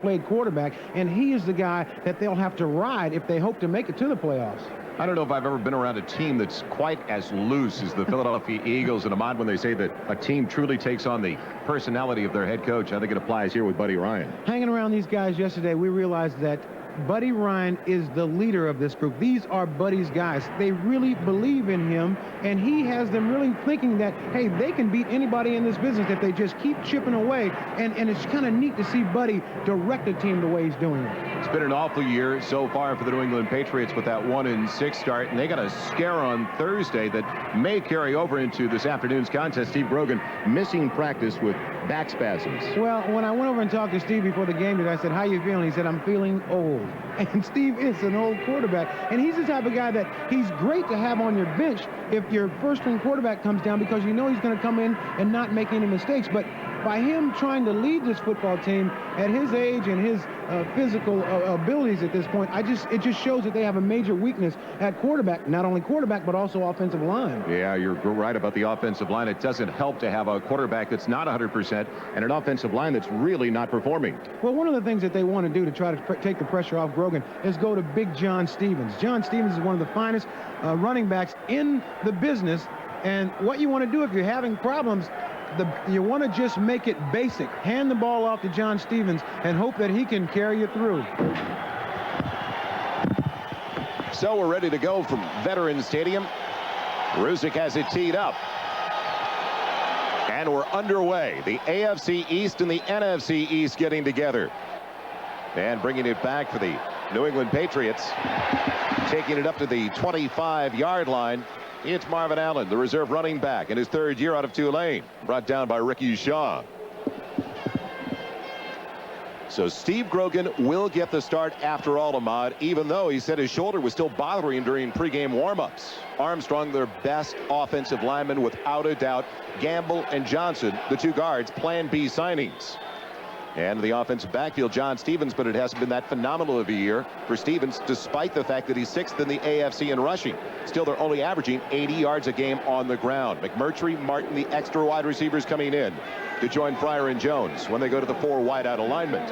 played quarterback, and he is the guy that they'll have to ride if they hope to make it to the playoffs. I don't know if I've ever been around a team that's quite as loose as the Philadelphia Eagles. And Ahmad, when they say that a team truly takes on the personality of their head coach, I think it applies here with Buddy Ryan. Hanging around these guys yesterday, we realized that Buddy Ryan is the leader of this group. These are Buddy's guys. They really believe in him, and he has them really thinking that, hey, they can beat anybody in this business if they just keep chipping away. And it's kind of neat to see Buddy direct the team the way he's doing it. It's been an awful year so far for the New England Patriots with that 1-6 start, and they got a scare on Thursday that may carry over into this afternoon's contest. Steve Grogan missing practice with back spasms. Well, when I went over and talked to Steve before the game today, I said, how you feeling? He said, I'm feeling old. And Steve is an old quarterback, and he's the type of guy that he's great to have on your bench if your first-string quarterback comes down, because you know he's going to come in and not make any mistakes. But by him trying to lead this football team at his age and his physical abilities at this point, it just shows that they have a major weakness at quarterback. Not only quarterback, but also offensive line. Yeah, you're right about the offensive line. It doesn't help to have a quarterback that's not 100% and an offensive line that's really not performing. Well, one of the things that they want to do to try to take the pressure off Grogan is go to big John Stevens. John Stevens is one of the finest running backs in the business. And what you want to do if you're having problems, you want to just make it basic. Hand the ball off to John Stevens and hope that he can carry you through. So we're ready to go from Veterans Stadium. Ruzick has it teed up. And we're underway. The AFC East and the NFC East getting together. And bringing it back for the New England Patriots. Taking it up to the 25-yard line. It's Marvin Allen, the reserve running back, in his third year out of Tulane, brought down by Ricky Shaw. So Steve Grogan will get the start after all, Ahmad, even though he said his shoulder was still bothering him during pregame warmups. Armstrong, their best offensive lineman, without a doubt. Gamble and Johnson, the two guards, Plan B signings. And the offensive backfield, John Stevens, but it hasn't been that phenomenal of a year for Stevens, despite the fact that he's 6th in the AFC in rushing. Still, they're only averaging 80 yards a game on the ground. McMurtry, Martin, the extra wide receivers coming in to join Fryer and Jones when they go to the 4 wideout alignment.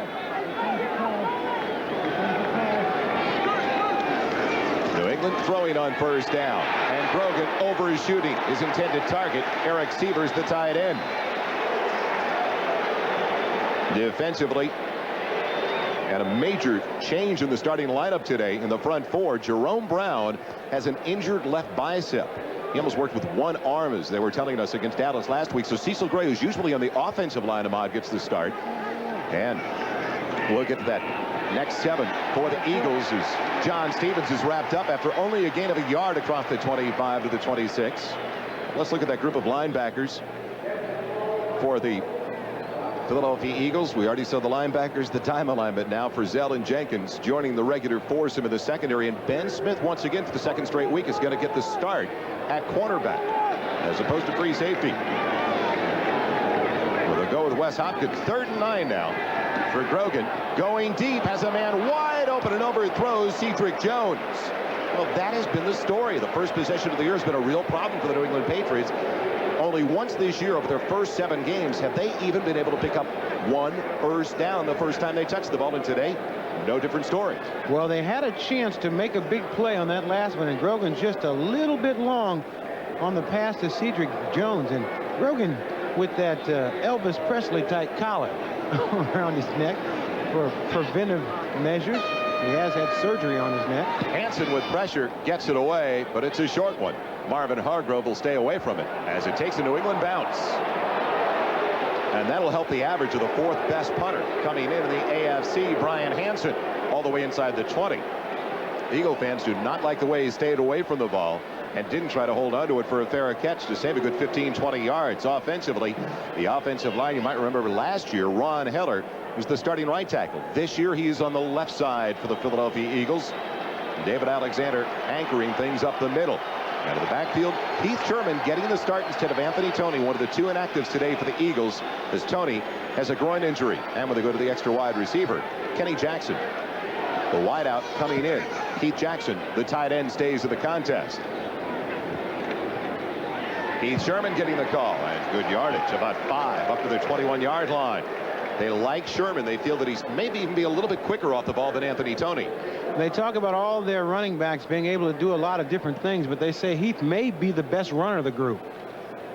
New England throwing on first down, and Grogan overshooting his intended target, Eric Sievers, the tight end. Defensively, and a major change in the starting lineup today in the front 4. Jerome Brown has an injured left bicep. He almost worked with one arm, as they were telling us, against Dallas last week. So Cecil Gray, who's usually on the offensive line, Ahmad, gets the start. And we'll get to that next 7 for the Eagles as John Stevens is wrapped up after only a gain of a yard across the 25 to the 26. Let's look at that group of linebackers for the Philadelphia Eagles. We already saw the linebackers, the dime alignment now for Zell and Jenkins joining the regular foursome in the secondary. And Ben Smith, once again, for the second straight week, is going to get the start at cornerback as opposed to free safety. We'll go with Wes Hopkins. 3rd and 9 now for Grogan. Going deep, has a man wide open and overthrows Cedric Jones. Well, that has been the story. The first possession of the year has been a real problem for the New England Patriots. Only once this year over their first 7 games have they even been able to pick up 1 first down the first time they touched the ball. And today, no different story. Well, they had a chance to make a big play on that last one, and Grogan's just a little bit long on the pass to Cedric Jones. And Grogan with that Elvis Presley type collar around his neck for preventive measures. He has had surgery on his neck. Hansen with pressure gets it away, but it's a short one. Marvin Hargrove will stay away from it as it takes a New England bounce. And that'll help the average of the 4th best punter coming in the AFC, Brian Hansen, all the way inside the 20. Eagle fans do not like the way he stayed away from the ball and didn't try to hold on to it for a fair catch to save a good 15-20 yards. Offensively, the offensive line, you might remember last year, Ron Heller was the starting right tackle. This year, he's on the left side for the Philadelphia Eagles. David Alexander anchoring things up the middle. Out of the backfield, Keith Sherman getting the start instead of Anthony Toney, one of the 2 inactives today for the Eagles, as Toney has a groin injury. And when they go to the extra wide receiver, Kenny Jackson, the wideout coming in. Keith Jackson, the tight end, stays in the contest. Keith Sherman getting the call, and good yardage, about 5 up to the 21-yard line. They like Sherman. They feel that he's maybe even be a little bit quicker off the ball than Anthony Toney. They talk about all their running backs being able to do a lot of different things, but they say Heath may be the best runner of the group.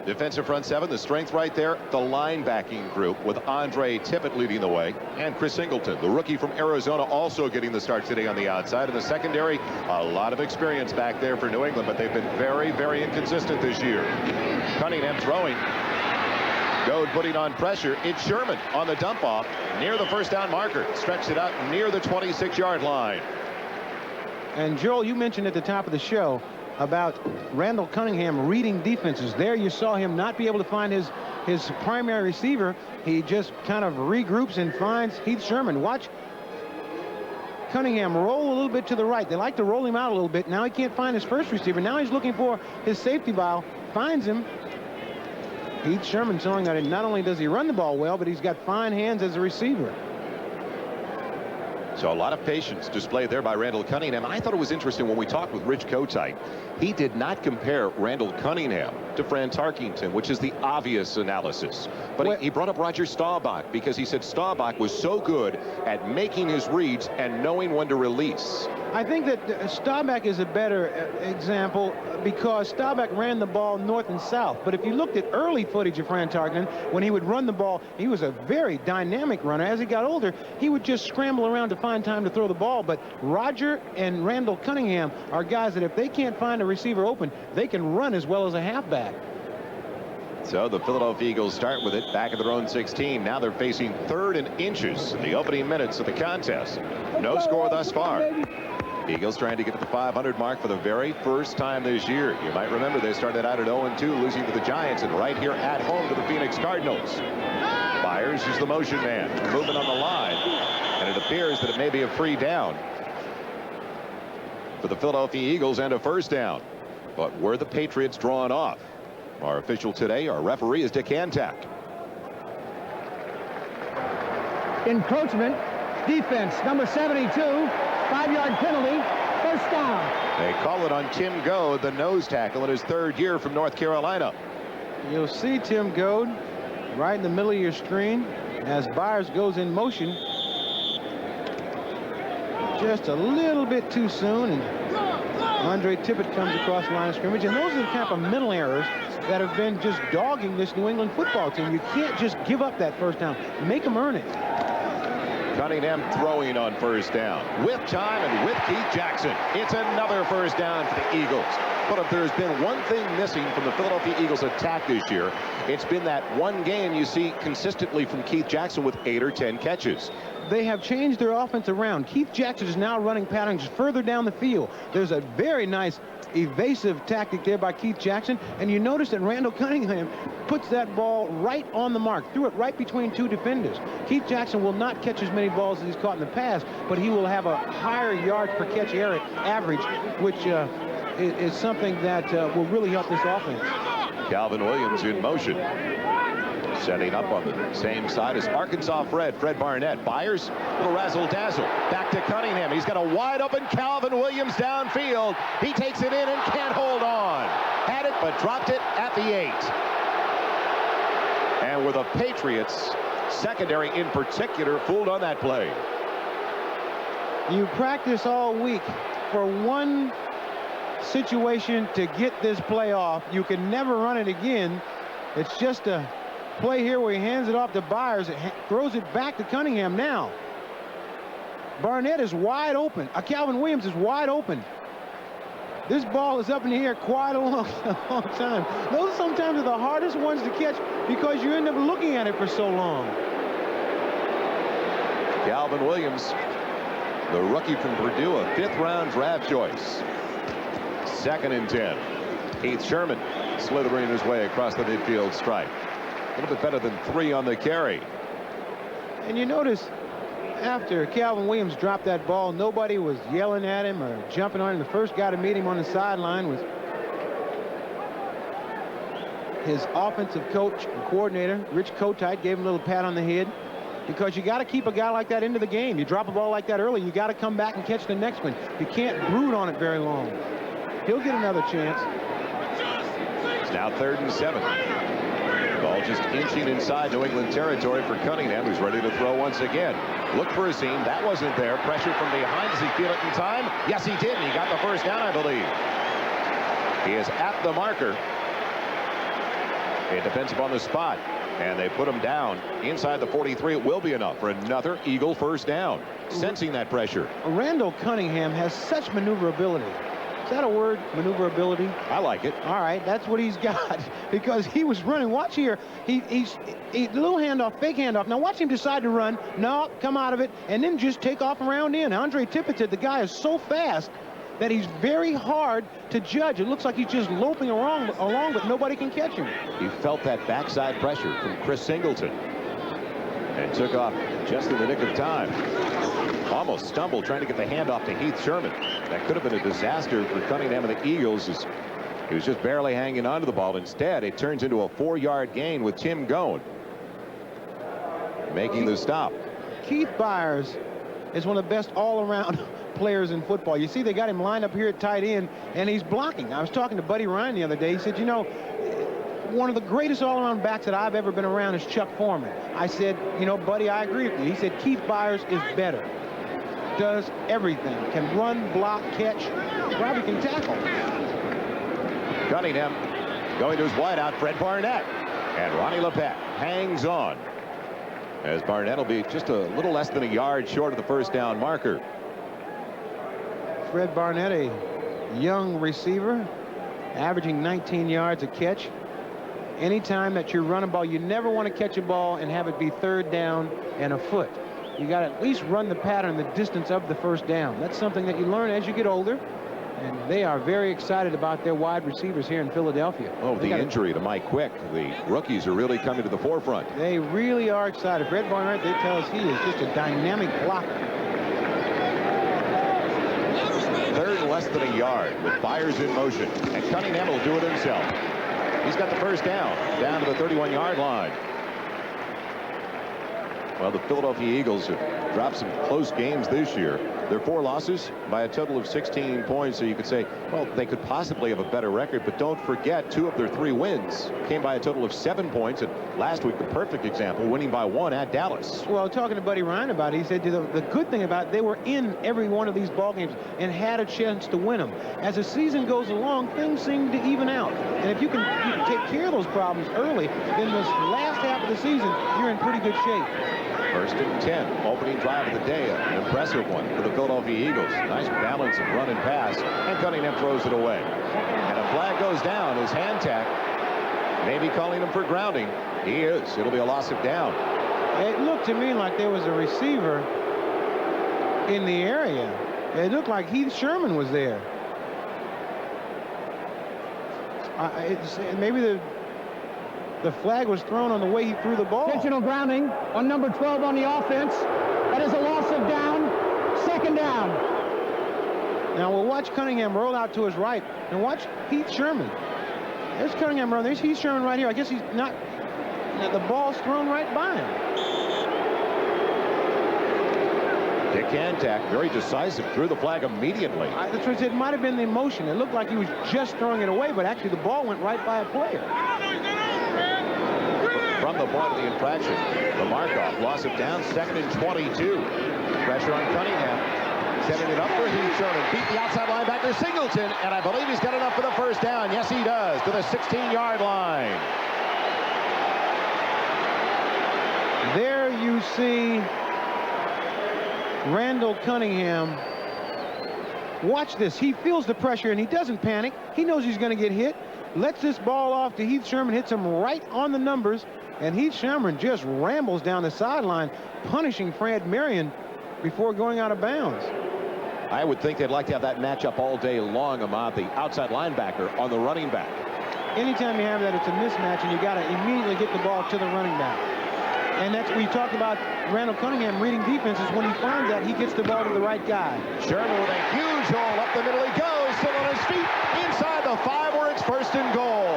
Defensive front seven, the strength right there, the linebacking group with Andre Tippett leading the way, and Chris Singleton, the rookie from Arizona, also getting the start today on the outside. In the secondary, a lot of experience back there for New England, but they've been very, very inconsistent this year. Cunningham throwing. Goad putting on pressure. It's Sherman on the dump off near the first down marker. Stretched it out near the 26-yard line. And Joel, you mentioned at the top of the show about Randall Cunningham reading defenses. There you saw him not be able to find his primary receiver. He just kind of regroups and finds Heath Sherman. Watch Cunningham roll a little bit to the right. They like to roll him out a little bit. Now he can't find his first receiver. Now he's looking for his safety valve. Finds him. Heath Sherman showing that not only does he run the ball well, but he's got fine hands as a receiver. So a lot of patience displayed there by Randall Cunningham. I thought it was interesting when we talked with Rich Kotite. He did not compare Randall Cunningham to Fran Tarkington, which is the obvious analysis. But he brought up Roger Staubach because he said Staubach was so good at making his reads and knowing when to release. I think that Staubach is a better example because Staubach ran the ball north and south. But if you looked at early footage of Fran Tarkington, when he would run the ball, he was a very dynamic runner. As he got older, he would just scramble around to find time to throw the ball. But Roger and Randall Cunningham are guys that if they can't find a receiver open, they can run as well as a halfback. So the Philadelphia Eagles start with it back at their own 16. Now they're facing 3rd and inches in the opening minutes of the contest. No score thus far. Eagles trying to get to the 500 mark for the very first time this year. You might remember they started out at 0-2, losing to the Giants, and right here at home to the Phoenix Cardinals. Meyers is the motion man, moving on the line, and it appears that it may be a free down for the Philadelphia Eagles and a first down. But were the Patriots drawn off? Our official today, our referee, is Dick Antak. Encroachment, defense, number 72, 5-yard penalty, first down. They call it on Tim Goad, the nose tackle in his 3rd year from North Carolina. You'll see Tim Goad right in the middle of your screen as Byers goes in motion. Just a little bit too soon, and Andre Tippett comes across the line of scrimmage. And those are the type of mental errors that have been just dogging this New England football team. You can't just give up that first down. Make them earn it. Cunningham throwing on first down with time and with Keith Jackson. It's another first down for the Eagles. But if there's been one thing missing from the Philadelphia Eagles attack this year, it's been that one game you see consistently from Keith Jackson with 8 or 10 catches. They have changed their offense around. Keith Jackson is now running patterns further down the field. There's a very nice evasive tactic there by Keith Jackson, and you notice that Randall Cunningham puts that ball right on the mark, threw it right between 2 defenders. Keith Jackson will not catch as many balls as he's caught in the past, but he will have a higher yards per catch average, which is something that will really help this offense. Calvin Williams in motion. Setting up on the same side as Arkansas Fred Barnett. Byers, little razzle-dazzle. Back to Cunningham. He's got a wide-open Calvin Williams downfield. He takes it in and can't hold on. Had it, but dropped it at the 8. And with the Patriots, secondary in particular, fooled on that play. You practice all week for one situation to get this play off. You can never run it again. It's just a play here where he hands it off to Byers. It throws it back to Cunningham now. Barnett is wide open. Calvin Williams is wide open. This ball is up in the air quite a long time. Those sometimes are the hardest ones to catch because you end up looking at it for so long. Calvin Williams, the rookie from Purdue, a 5th-round draft choice. 2nd and 10. Heath Sherman slithering his way across the midfield stripe. A little bit better than 3 on the carry. And you notice after Calvin Williams dropped that ball, nobody was yelling at him or jumping on him. The first guy to meet him on the sideline was his offensive coach and coordinator, Rich Kotite, gave him a little pat on the head because you got to keep a guy like that into the game. You drop a ball like that early, you got to come back and catch the next one. You can't brood on it very long. He'll get another chance. It's now 3rd and 7. Ball just inching inside New England territory for Cunningham, who's ready to throw once again. Look for a seam. That wasn't there. Pressure from behind. Does he feel it in time? Yes, he did. And he got the first down, I believe. He is at the marker. It depends upon the spot. And they put him down inside the 43. It will be enough for another Eagle first down. Sensing that pressure. Randall Cunningham has such maneuverability. Is that a word, maneuverability? I like it. All right, that's what he's got, because he was running. Watch here. He's little handoff, fake handoff. Now watch him decide to run. No, come out of it, and then just take off around in. Andre Tippett said the guy is so fast that he's very hard to judge. It looks like he's just loping along, but nobody can catch him. He felt that backside pressure from Chris Singleton and took off just in the nick of time. Almost stumbled trying to get the handoff to Heath Sherman. That could have been a disaster for Cunningham and the Eagles, as he was just barely hanging onto the ball. Instead, it turns into a 4-yard gain with Tim Goen making the stop. Keith Byers is one of the best all-around players in football. You see, they got him lined up here at tight end, and he's blocking. I was talking to Buddy Ryan the other day. He said, you know, one of the greatest all-around backs that I've ever been around is Chuck Foreman. I said, you know, Buddy, I agree with you. He said Keith Byers is better. Does everything. Can run, block, catch. Probably can tackle. Cunningham going to his wideout, Fred Barnett. And Ronnie Lepet hangs on, as Barnett will be just a little less than a yard short of the first down marker. Fred Barnett, a young receiver, averaging 19 yards a catch. Anytime that you're running ball, you never want to catch a ball and have it be third down and a foot. You got to at least run the pattern, the distance of the first down. That's something that you learn as you get older. And they are very excited about their wide receivers here in Philadelphia. Oh, the injury to Mike Quick. The rookies are really coming to the forefront. They really are excited. Fred Barnett, they tell us he is just a dynamic blocker. Third and less than a yard with Byers in motion. And Cunningham will do it himself. He's got the first down to the 31-yard line. Well, the Philadelphia Eagles have dropped some close games this year. Their 4 losses by a total of 16 points. So you could say, well, they could possibly have a better record. But don't forget, 2 of their 3 wins came by a total of 7 points. And last week, the perfect example, winning by 1 at Dallas. Well, talking to Buddy Ryan about it, he said the good thing about it, they were in every one of these ball games and had a chance to win them. As the season goes along, things seem to even out. And if you can take care of those problems early, then this last half of the season, you're in pretty good shape. First and 10, opening drive of the day, an impressive one for the Philadelphia Eagles. Nice balance of run and pass, and Cunningham throws it away. And a flag goes down, his hand tag. Maybe calling him for grounding. He is. It'll be a loss of down. It looked to me like there was a receiver in the area. It looked like Heath Sherman was there. Maybe the flag was thrown on the way he threw the ball. Intentional grounding on number 12 on the offense. That is a loss of down. Second down. Now we'll watch Cunningham roll out to his right, and watch Heath Sherman. There's Cunningham running. There's Heath Sherman right here. I guess he's not. The ball's thrown right by him. Dick Antak, very decisive, threw the flag immediately. That's what I said. It might have been the emotion. It looked like he was just throwing it away, but actually the ball went right by a player. From the point of the infraction, the mark-off, loss of down, 2nd and 22. Pressure on Cunningham. Setting it up for Heath Sherman. Beat the outside linebacker Singleton, and I believe he's got enough for the first down. Yes, he does, to the 16-yard line. There you see Randall Cunningham. Watch this. He feels the pressure, and he doesn't panic. He knows he's going to get hit. Lets this ball off to Heath Sherman, hits him right on the numbers, and Heath Sherman just rambles down the sideline, punishing Fred Marion before going out of bounds. I would think they'd like to have that matchup all day long, Ahmad, the outside linebacker on the running back. Anytime you have that, it's a mismatch, and you got to immediately get the ball to the running back. And that's we talked about Randall Cunningham reading defenses. When he finds that, he gets the ball to the right guy. Sherman with a huge hole up the middle. He goes, still on his feet, inside the 5 where it's 1st and goal.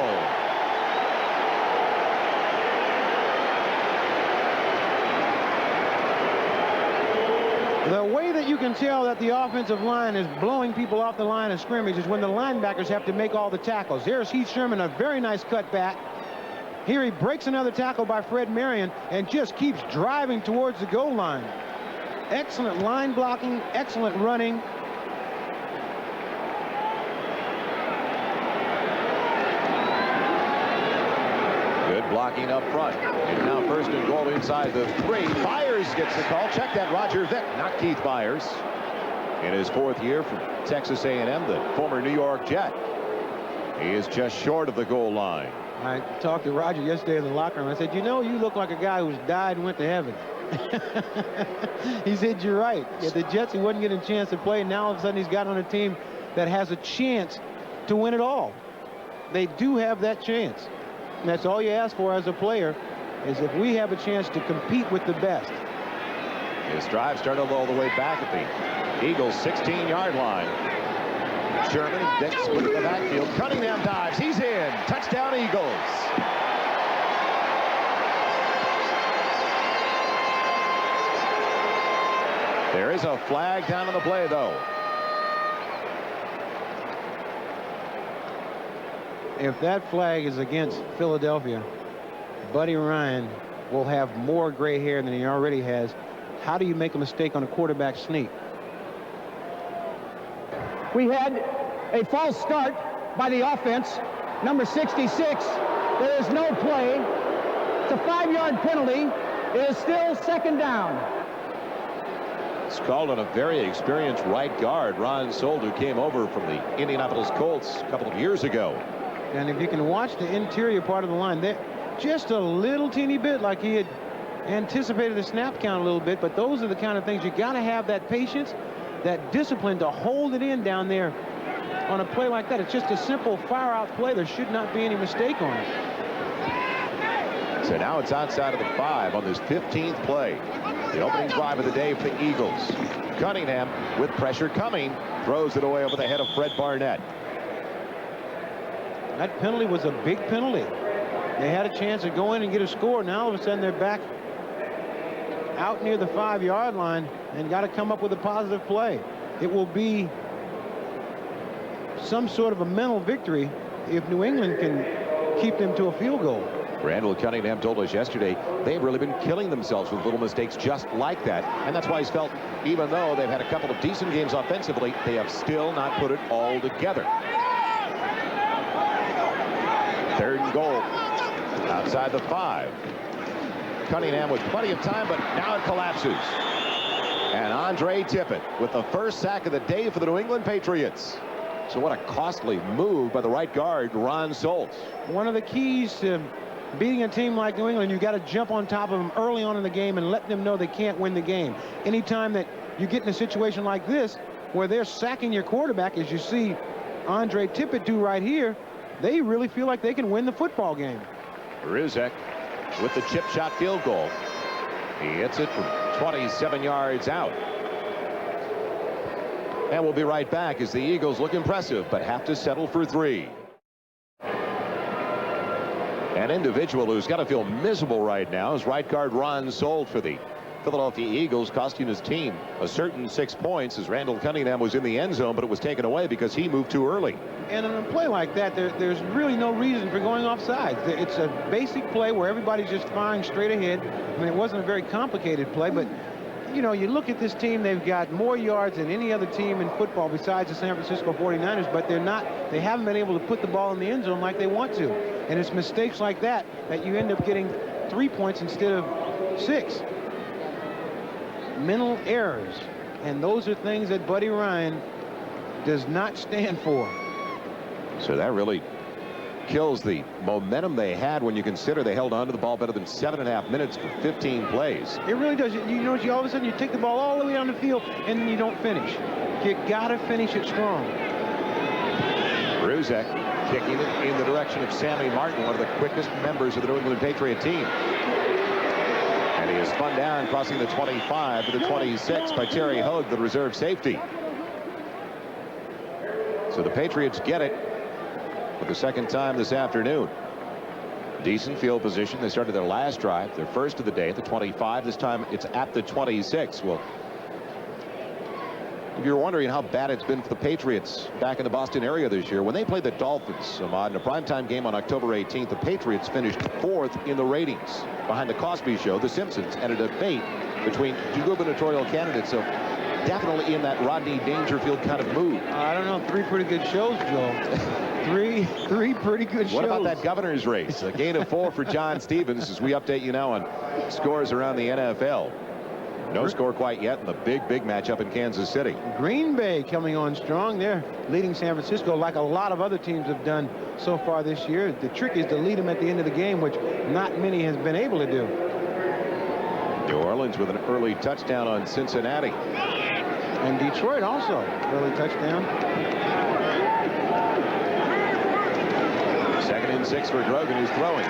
The way that you can tell that the offensive line is blowing people off the line of scrimmage is when the linebackers have to make all the tackles. There's Heath Sherman, a very nice cutback. Here he breaks another tackle by Fred Marion and just keeps driving towards the goal line. Excellent line blocking, excellent running. Good blocking up front. And now first and goal inside the 3. Meyers gets the call. Check that, Roger Vick, not Keith Meyers. In his 4th year from Texas A&M, the former New York Jet. He is just short of the goal line. I talked to Roger yesterday in the locker room. I said, you know, you look like a guy who's died and went to heaven. He said, you're right. At the Jets, he wasn't getting a chance to play. Now all of a sudden he's got on a team that has a chance to win it all. They do have that chance. And that's all you ask for as a player, is if we have a chance to compete with the best. His drive started all the way back at the Eagles' 16-yard line. Sherman and Vick split in the backfield. Cunningham dives. He's in. Touchdown, Eagles. There is a flag down on the play, though. If that flag is against Philadelphia, Buddy Ryan will have more gray hair than he already has. How do you make a mistake on a quarterback sneak? We had a false start by the offense. Number 66. There is no play. It's a 5-yard penalty. It is still second down. It's called on a very experienced right guard, Ron Sold, who came over from the Indianapolis Colts a couple of years ago. And if you can watch the interior part of the line, there just a little teeny bit like he had anticipated the snap count a little bit, but those are the kind of things you got to have, that patience, that discipline to hold it in down there on a play like that. It's just a simple fire out play. There should not be any mistake on it. So now it's outside of the 5 on this 15th play. The opening drive of the day for the Eagles. Cunningham, with pressure coming, throws it away over the head of Fred Barnett. That penalty was a big penalty. They had a chance to go in and get a score. Now all of a sudden they're back out near the 5-yard line and got to come up with a positive play. It will be some sort of a mental victory if New England can keep them to a field goal. Randall Cunningham told us yesterday they've really been killing themselves with little mistakes just like that. And that's why he's felt, even though they've had a couple of decent games offensively, they have still not put it all together. 3rd and goal outside the 5. Cunningham with plenty of time, but now it collapses. And Andre Tippett with the first sack of the day for the New England Patriots. So what a costly move by the right guard, Ron Soltz. One of the keys to beating a team like New England, you've got to jump on top of them early on in the game and let them know they can't win the game. Anytime that you get in a situation like this where they're sacking your quarterback, as you see Andre Tippett do right here, they really feel like they can win the football game. Ruzek with the chip shot field goal. He hits it from 27 yards out. And we'll be right back as the Eagles look impressive but have to settle for 3. An individual who's got to feel miserable right now is right guard Ron Sold for the Philadelphia Eagles, costing his team a certain 6 points as Randall Cunningham was in the end zone, but it was taken away because he moved too early. And in a play like that, there's really no reason for going offside. It's a basic play where everybody's just firing straight ahead. I mean, it wasn't a very complicated play, but you know, you look at this team, they've got more yards than any other team in football besides the San Francisco 49ers, but they haven't been able to put the ball in the end zone like they want to. And it's mistakes like that that you end up getting 3 points instead of 6. Mental errors, and those are things that Buddy Ryan does not stand for. So that really kills the momentum they had when you consider they held on to the ball better than 7.5 minutes for 15 plays. It really does. You know, all of a sudden you take the ball all the way down the field and then you don't finish. You gotta finish it strong. Ruzek kicking it in the direction of Sammy Martin, one of the quickest members of the New England Patriot team. And he is spun down, crossing the 25 to the 26 by Terry Hogue, the reserve safety. So the Patriots get it for the second time this afternoon. Decent field position. They started their last drive, their first of the day, at the 25. This time it's at the 26. Well, If you're wondering how bad it's been for the Patriots back in the Boston area this year, when they played the Dolphins, Ahmad, in a primetime game on October 18th, the Patriots finished 4th in the ratings behind the Cosby Show, The Simpsons, and a debate between two gubernatorial candidates. So definitely in that Rodney Dangerfield kind of mood. I don't know. 3 pretty good shows, Joe. three pretty good shows. What about that governor's race? A gain of 4 for John Stevens as we update you now on scores around the NFL. No score quite yet in the big matchup in Kansas City. Green Bay coming on strong. They're leading San Francisco like a lot of other teams have done so far this year. The trick is to lead them at the end of the game, which not many has been able to do. New Orleans with an early touchdown on Cincinnati. And Detroit also early touchdown. 2nd and 6 for Grogan, who's throwing.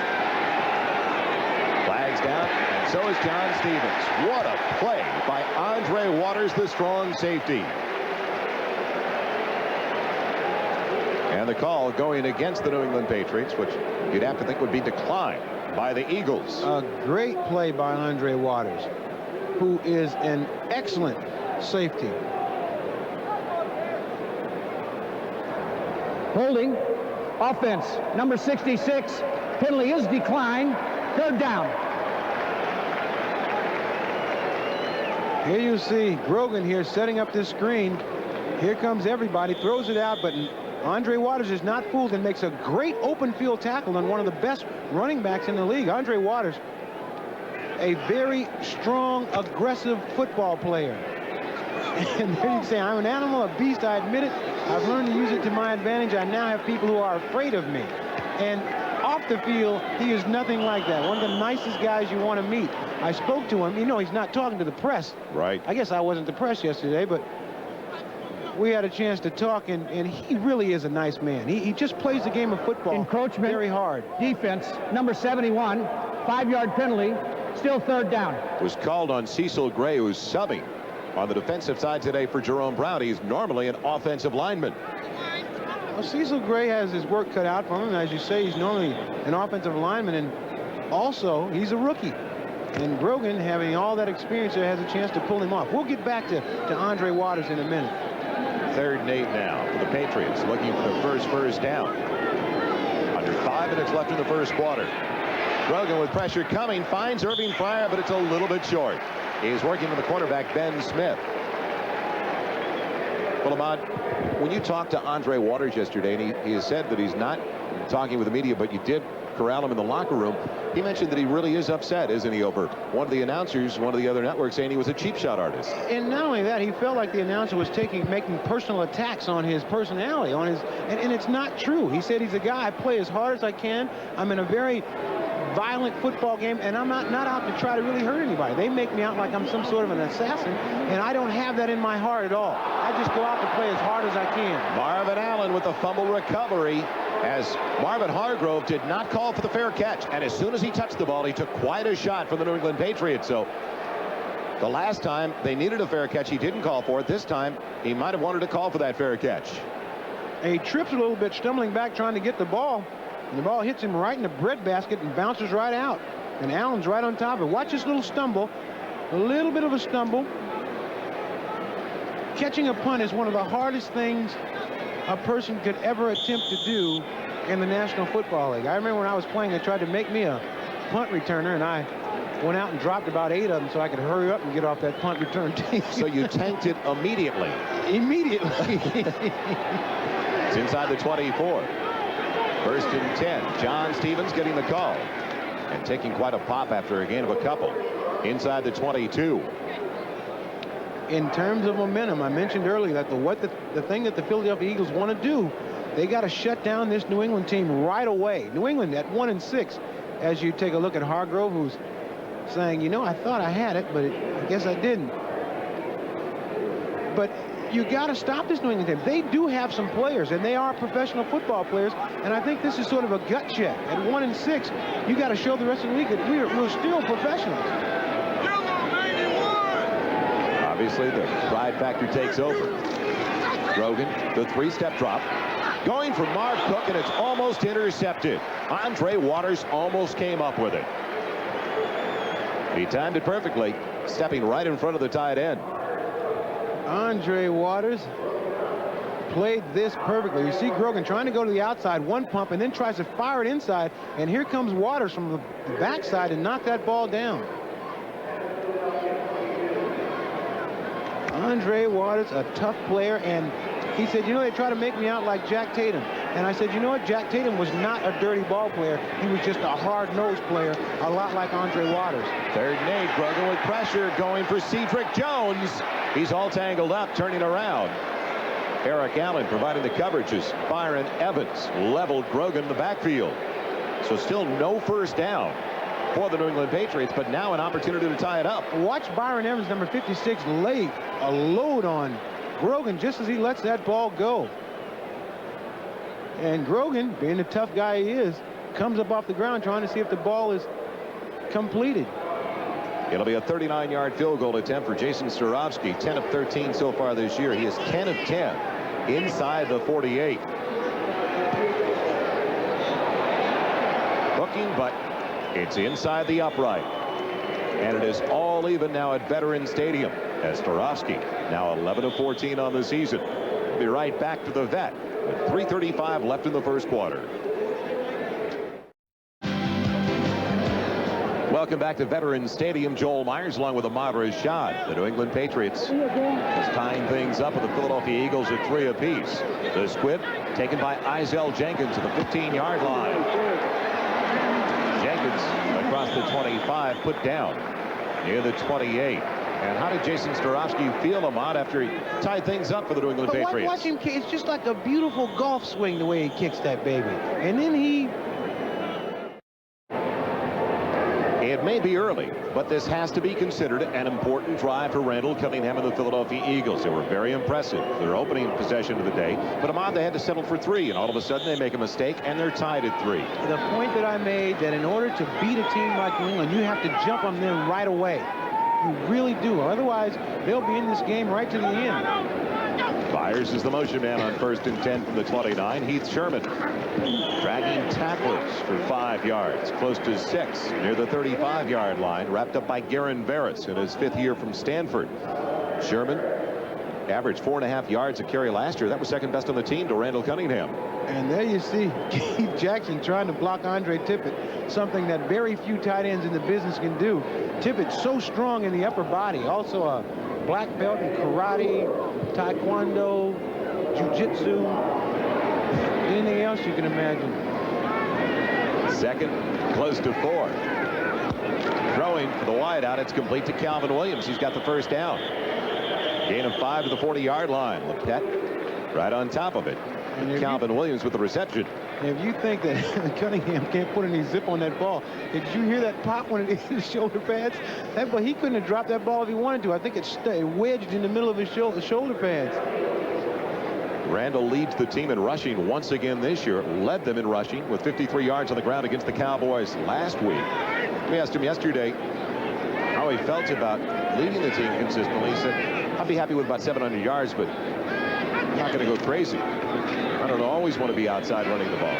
Flags down, and so is John Stevens. What a play by Andre Waters, the strong safety. And the call going against the New England Patriots, which you'd have to think would be declined by the Eagles. A great play by Andre Waters, who is an excellent safety. Holding. Offense. Number 66. Penalty is declined. 3rd down. Here you see Grogan here setting up this screen. Here comes everybody, throws it out, but Andre Waters is not fooled and makes a great open field tackle on one of the best running backs in the league. Andre Waters, a very strong, aggressive football player. And there you say, I'm an animal, a beast, I admit it. I've learned to use it to my advantage. I now have people who are afraid of me. And off the field, he is nothing like that. One of the nicest guys you want to meet. I spoke to him. You know, he's not talking to the press. Right. I guess I wasn't the press yesterday, but we had a chance to talk, and he really is a nice man. He just plays the game of football Encroachment, very hard. Defense, number 71, 5-yard penalty, still 3rd down. Was called on Cecil Gray, who's subbing on the defensive side today for Jerome Brown. He's normally an offensive lineman. Well, Cecil Gray has his work cut out for him. As you say, he's normally an offensive lineman, and also he's a rookie. And Grogan, having all that experience there, has a chance to pull him off. We'll get back to Andre Waters in a minute. 3rd and 8 now for the Patriots, looking for the first down. Under 5 minutes left in the first quarter. Grogan with pressure coming, finds Irving Fryer, but it's a little bit short. He's working with the quarterback, Ben Smith. Well, Ahmad, when you talked to Andre Waters yesterday, and he has said that he's not talking with the media, but you did corral him in the locker room. He mentioned that he really is upset, isn't he, over one of the announcers, one of the other networks, saying he was a cheap shot artist. And not only that, he felt like the announcer was making personal attacks on his personality, and it's not true. He said he's a guy, I play as hard as I can. I'm in a very violent football game, and I'm not out to try to really hurt anybody. They make me out like I'm some sort of an assassin, and I don't have that in my heart at all. I just go out to play as hard as I can. Marvin Allen with the fumble recovery, as Marvin Hargrove did not call for the fair catch, and as soon as he touched the ball, he took quite a shot for the New England Patriots. So the last time they needed a fair catch, he didn't call for it. This time he might have wanted to call for that fair catch. And he trips a little bit, stumbling back trying to get the ball, and the ball hits him right in the breadbasket and bounces right out, and Allen's right on top of it. Watch this little stumble, a little bit of a stumble. Catching a punt is one of the hardest things a person could ever attempt to do in the National Football League. I remember when I was playing, they tried to make me a punt returner, and I went out and dropped about 8 of them so I could hurry up and get off that punt return team. So you tanked it immediately. Immediately. It's inside the 24. 1st and 10. John Stevens getting the call and taking quite a pop after a gain of a couple. Inside the 22. In terms of momentum, I mentioned earlier that the thing that the Philadelphia Eagles want to do, they got to shut down this New England team right away. New England at 1-6, as you take a look at Hargrove, who's saying, you know, I thought I had it, but I guess I didn't. But you got to stop this New England team. They do have some players, and they are professional football players, and I think this is sort of a gut check. At 1-6, you got to show the rest of the league that we're still professionals. Obviously, the pride factor takes over. Grogan, the 3-step drop. Going for Marv Cook, and it's almost intercepted. Andre Waters almost came up with it. He timed it perfectly, stepping right in front of the tight end. Andre Waters played this perfectly. You see Grogan trying to go to the outside, one pump, and then tries to fire it inside. And here comes Waters from the backside and knock that ball down. Andre Waters, a tough player, and he said, you know, they try to make me out like Jack Tatum. And I said, you know what? Jack Tatum was not a dirty ball player. He was just a hard-nosed player, a lot like Andre Waters. 3rd and 8, Grogan with pressure, going for Cedric Jones. He's all tangled up, turning around. Eric Allen providing the coverage as Byron Evans leveled Grogan in the backfield. So still no first down for the New England Patriots, but now an opportunity to tie it up. Watch Byron Evans, number 56, lay a load on Grogan just as he lets that ball go. And Grogan, being the tough guy he is, comes up off the ground trying to see if the ball is completed. It'll be a 39-yard field goal attempt for Jason Starofsky. 10 of 13 so far this year. He is 10 of 10 inside the 48. Hooking, but it's inside the upright. And it is all even now at Veterans Stadium as Starofsky now 11 of 14 on the season. We'll be right back to the vet with 3:35 left in the first quarter. Welcome back to Veterans Stadium. Joel Meyers along with Ahmad Rashad. The New England Patriots is tying things up with the Philadelphia Eagles at 3 apiece. The squib taken by Izell Jenkins at the 15-yard line. Jenkins across the 25, put down near the 28. And how did Jason Starofsky feel, Ahmad, after he tied things up for the New England Patriots? Watch him. It's just like a beautiful golf swing the way he kicks that baby. And then he... It may be early, but this has to be considered an important drive for Randall Cunningham and the Philadelphia Eagles. They were very impressive, their opening possession of the day. But Ahmad, they had to settle for 3, and all of a sudden they make a mistake, and they're tied at 3. The point that I made, that in order to beat a team like New England, you have to jump on them right away. You really do. Otherwise, they'll be in this game right to the end. Byers is the motion man on 1st and 10 from the 29. Heath Sherman dragging tacklers for 5 yards, close to 6 near the 35-yard line, wrapped up by Garen Veras in his 5th year from Stanford. Sherman averaged 4.5 yards a carry last year. That was 2nd best on the team to Randall Cunningham. And there you see Keith Jackson trying to block Andre Tippett, something that very few tight ends in the business can do. Tippett's so strong in the upper body, also a black belt in karate, taekwondo, jiu-jitsu, anything else you can imagine. 2nd, close to 4. Throwing for the wideout, it's complete to Calvin Williams. He's got the first down. Gain of 5 to the 40-yard line. Lepet right on top of it. And Calvin Williams with the reception. If you think that Cunningham can't put any zip on that ball, did you hear that pop when it hit his shoulder pads? That ball, he couldn't have dropped that ball if he wanted to. I think it wedged in the middle of his shoulder pads. Randall leads the team in rushing once again this year. Led them in rushing with 53 yards on the ground against the Cowboys last week. We asked him yesterday how he felt about leading the team consistently. He said, I'd be happy with about 700 yards, but I'm not going to go crazy. I don't always want to be outside running the ball.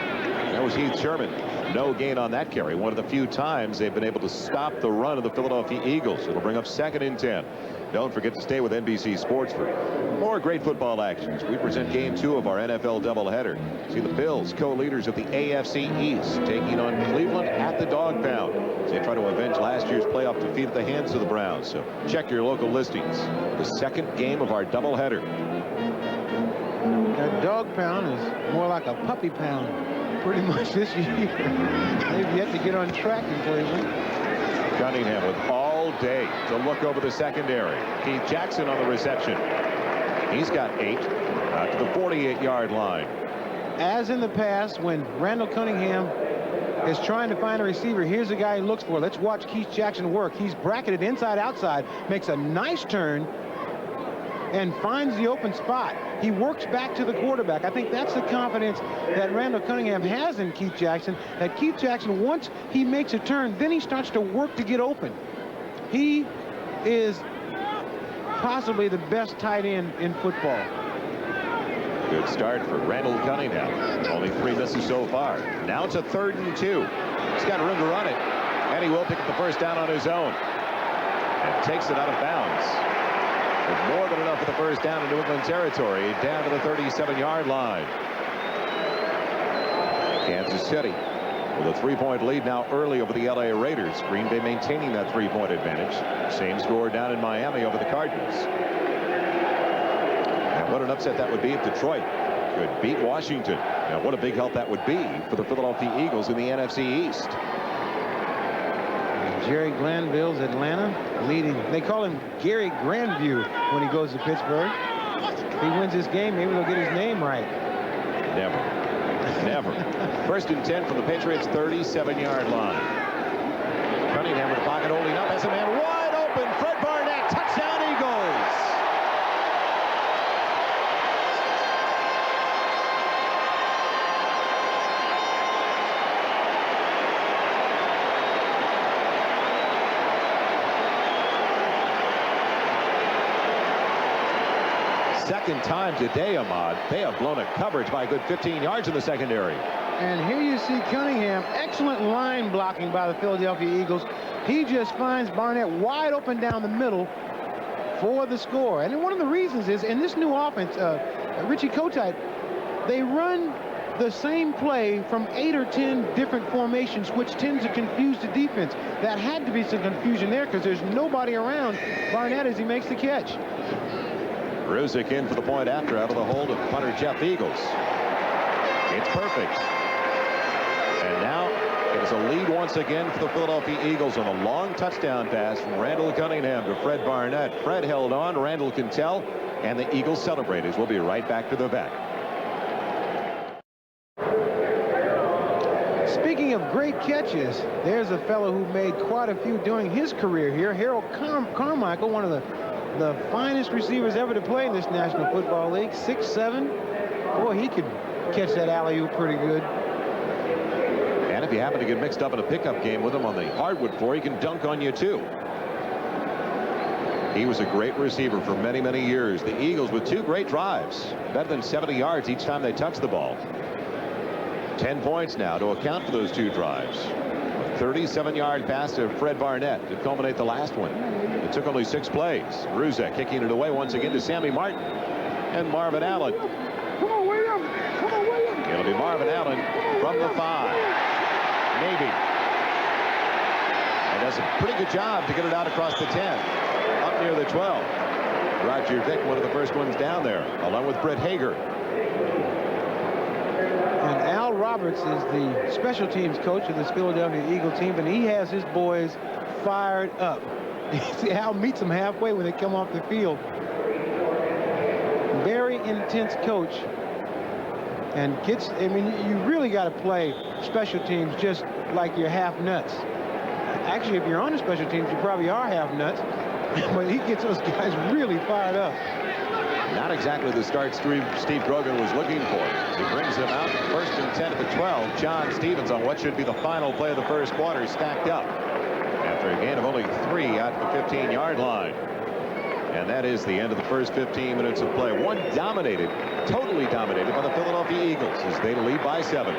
That was Heath Sherman. No gain on that carry. One of the few times they've been able to stop the run of the Philadelphia Eagles. It'll bring up 2nd and 10. Don't forget to stay with NBC Sports for more great football actions. We present Game 2 of our NFL doubleheader. See the Bills, co-leaders of the AFC East, taking on Cleveland at the Dog Pound as they try to avenge last year's playoff defeat at the hands of the Browns. So check your local listings. The 2nd game of our doubleheader. That Dog Pound is more like a puppy pound pretty much this year. They've yet to get on track in Cleveland. Cunningham with all day to look over the secondary. Keith Jackson on the reception. He's got 8 out to the 48-yard line. As in the past, when Randall Cunningham is trying to find a receiver, here's the guy he looks for. Let's watch Keith Jackson work. He's bracketed inside outside, makes a nice turn, and finds the open spot. He works back to the quarterback. I think that's the confidence that Randall Cunningham has in Keith Jackson, that Keith Jackson, once he makes a turn, then he starts to work to get open. He is possibly the best tight end in football. Good start for Randall Cunningham. Only 3 misses so far. Now it's a 3rd and 2. He's got room to run it, and he will pick up the first down on his own and takes it out of bounds. With more than enough for the first down in New England territory, down to the 37-yard line. Kansas City with a 3-point lead now early over the LA Raiders. Green Bay maintaining that 3-point advantage. Same score down in Miami over the Cardinals. And what an upset that would be if Detroit could beat Washington. Now what a big help that would be for the Philadelphia Eagles in the NFC East. Jerry Glanville's Atlanta leading. They call him Gary Grandview when he goes to Pittsburgh. If he wins this game, maybe they'll get his name right. Never. Never. 1st and 10 from the Patriots 37-yard line. Cunningham with the pocket holding up as a man wide open. Fred Barnett, touchdown Eagles. Second time today, Ahmad. They have blown a coverage by a good 15 yards in the secondary. And here you see Cunningham. Excellent line blocking by the Philadelphia Eagles. He just finds Barnett wide open down the middle for the score. And one of the reasons is in this new offense, Richie Kotite, they run the same play from 8 or 10 different formations, which tends to confuse the defense. That had to be some confusion there because there's nobody around Barnett as he makes the catch. Ruzick in for the point after out of the hold of punter Jeff Eagles. It's perfect. And now it is a lead once again for the Philadelphia Eagles on a long touchdown pass from Randall Cunningham to Fred Barnett. Fred held on, Randall can tell, and the Eagles celebrators will be right back to the vet. Speaking of great catches, there's a fellow who made quite a few during his career here. Harold Carmichael, one of the finest receivers ever to play in this National Football League. 6'7". Boy, he could catch that alley-oop pretty good. And if you happen to get mixed up in a pickup game with him on the hardwood floor, he can dunk on you too. He was a great receiver for many, many years. The Eagles with 2 great drives, better than 70 yards each time they touched the ball. 10 points now to account for those 2 drives. 37-yard pass to Fred Barnett to culminate the last one. It took only 6 plays. Ruzek kicking it away once again to Sammy Martin and Marvin Allen. Come on, William. Come on, William. It'll be Marvin Allen from the 5. Maybe. And does a pretty good job to get it out across the 10. Up near the 12. Roger Vick, one of the first ones down there, along with Brett Hager. And Al Roberts is the special teams coach of this Philadelphia Eagle team, and he has his boys fired up. See, Al meets them halfway when they come off the field. Very intense coach. And gets, I mean, you really got to play special teams just like you're half nuts. Actually, if you're on the special teams, you probably are half nuts. But he gets those guys really fired up. Not exactly the start Steve Grogan was looking for. He brings them out 1st and 10 at the 12. John Stevens on what should be the final play of the first quarter stacked up after a gain of only 3 at the 15-yard line. And that is the end of the first 15 minutes of play. One dominated, totally dominated by the Philadelphia Eagles as they lead by 7.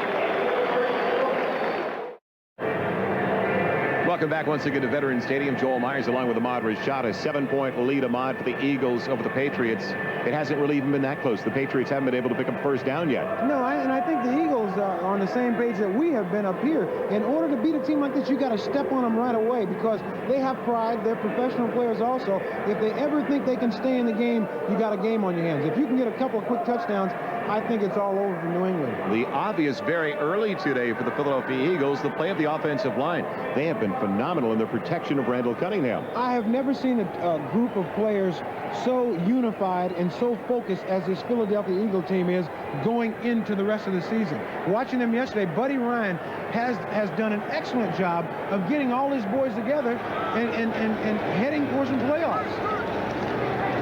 Welcome back once again to Veterans Stadium. Joel Meyers along with Ahmad Rashad. A 7-point lead, Ahmad, for the Eagles over the Patriots. It hasn't really even been that close. The Patriots haven't been able to pick up first down yet. No, and I think the Eagles are on the same page that we have been up here. In order to beat a team like this, you got to step on them right away because they have pride. They're professional players also. If they ever think they can stay in the game, you got a game on your hands. If you can get a couple of quick touchdowns, I think it's all over for New England. The obvious very early today for the Philadelphia Eagles, the play of the offensive line. They have been phenomenal in their protection of Randall Cunningham. I have never seen a group of players so unified and so focused as this Philadelphia Eagle team is going into the rest of the season. Watching them yesterday, Buddy Ryan has done an excellent job of getting all his boys together and heading for some playoffs.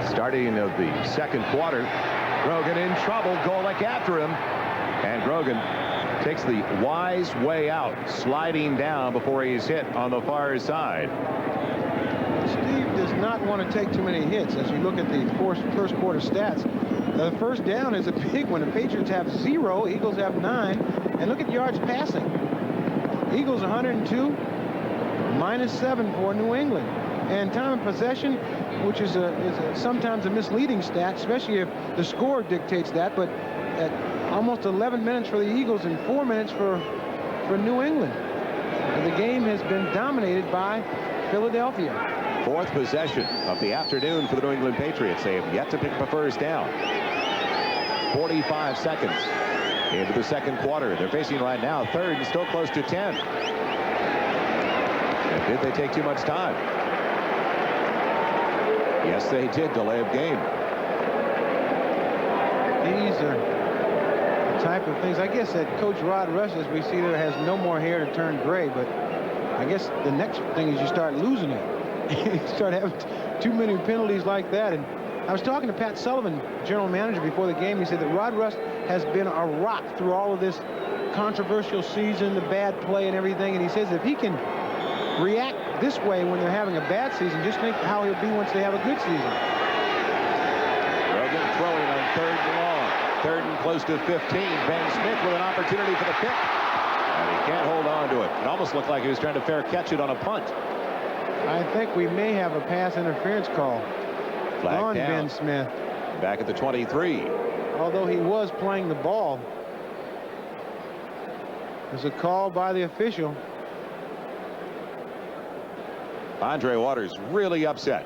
Starting of the second quarter, Grogan in trouble. Golick after him. And Grogan takes the wise way out, sliding down before he's hit on the far side. Steve does not want to take too many hits. As you look at the first quarter stats, the first down is a big one. The Patriots have 0, Eagles have 9. And look at yards passing. Eagles 102, -7 for New England. And time of possession, which is sometimes a misleading stat, especially if the score dictates that. But at almost 11 minutes for the Eagles and 4 minutes for New England. And the game has been dominated by Philadelphia. Fourth possession of the afternoon for the New England Patriots. They have yet to pick up a first down. 45 seconds into the second quarter. They're facing right now third and still close to 10. And did they take too much time? Yes, they did. Delay of game. These are the type of things. I guess that Coach Rod Rush, as we see there, has no more hair to turn gray. But I guess the next thing is you start losing it. You start having too many penalties like that. And I was talking to Pat Sullivan, general manager, before the game. He said that Rod Rush has been a rock through all of this controversial season, the bad play and everything. And he says if he can react this way when they're having a bad season, just think how he'll be once they have a good season. Rogan throwing on third and long. Third and close to 15. Ben Smith with an opportunity for the pick. And he can't hold on to it. It almost looked like he was trying to fair catch it on a punt. I think we may have a pass interference call on Ben Smith. Back at the 23. Although he was playing the ball. There's a call by the official. Andre Waters really upset.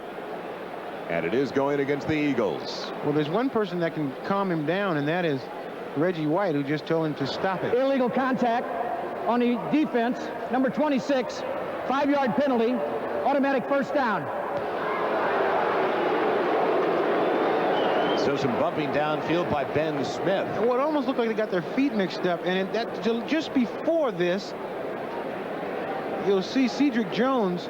And it is going against the Eagles. Well, there's one person that can calm him down, and that is Reggie White, who just told him to stop it. Illegal contact on the defense, number 26, 5-yard penalty, automatic first down. So some bumping downfield by Ben Smith. Well, it almost looked like they got their feet mixed up, and just before this, you'll see Cedric Jones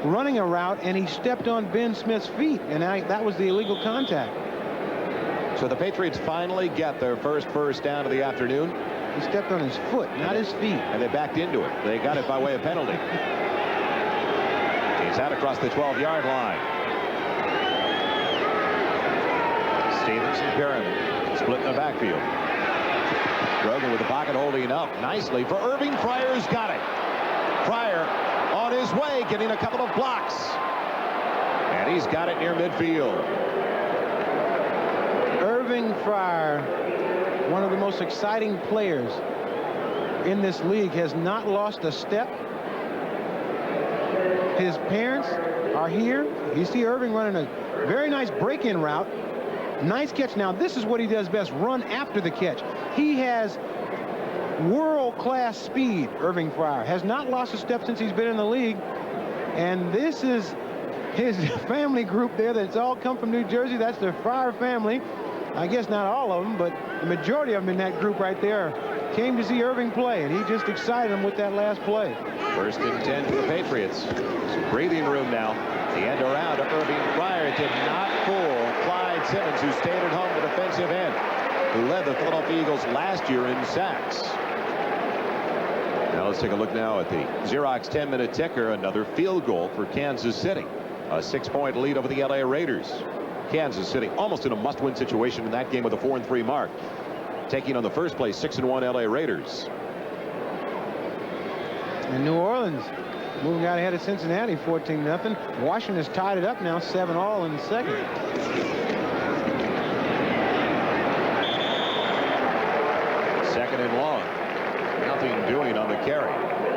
running a route, and he stepped on Ben Smith's feet, and that was the illegal contact. So the Patriots finally get their first down of the afternoon. He stepped on his foot, not his feet. And they backed into it. They got it by way of penalty. He's out across the 12-yard line. Stevens and Perrin split in the backfield. Rogan with the pocket holding up nicely for Irving. Fryer's got it. Fryer on his way, getting a couple of blocks. And he's got it near midfield. Irving Fryer, one of the most exciting players in this league, has not lost a step. His parents are here. You see Irving running a very nice break-in route. Nice catch. Now, this is what he does best, run after the catch. He has world-class speed. Irving Fryer has not lost a step since he's been in the league. And this is his family group there that's all come from New Jersey. That's the Fryer family. I guess not all of them, but the majority of them in that group right there came to see Irving play, and he just excited them with that last play. First and 10 for the Patriots. Some breathing room now. The end around to Irving Fryer did not fool Clyde Simmons, who stayed at home, the defensive end, who led the Philadelphia Eagles last year in sacks. Now let's take a look now at the Xerox 10-minute ticker. Another field goal for Kansas City. A 6-point lead over the LA Raiders. Kansas City almost in a must-win situation in that game with a 4-3 mark. Taking on the first place 6-1 LA Raiders. And New Orleans moving out ahead of Cincinnati 14-0. Washington has tied it up now 7-all in the second. Second and long. Nothing doing on the carry.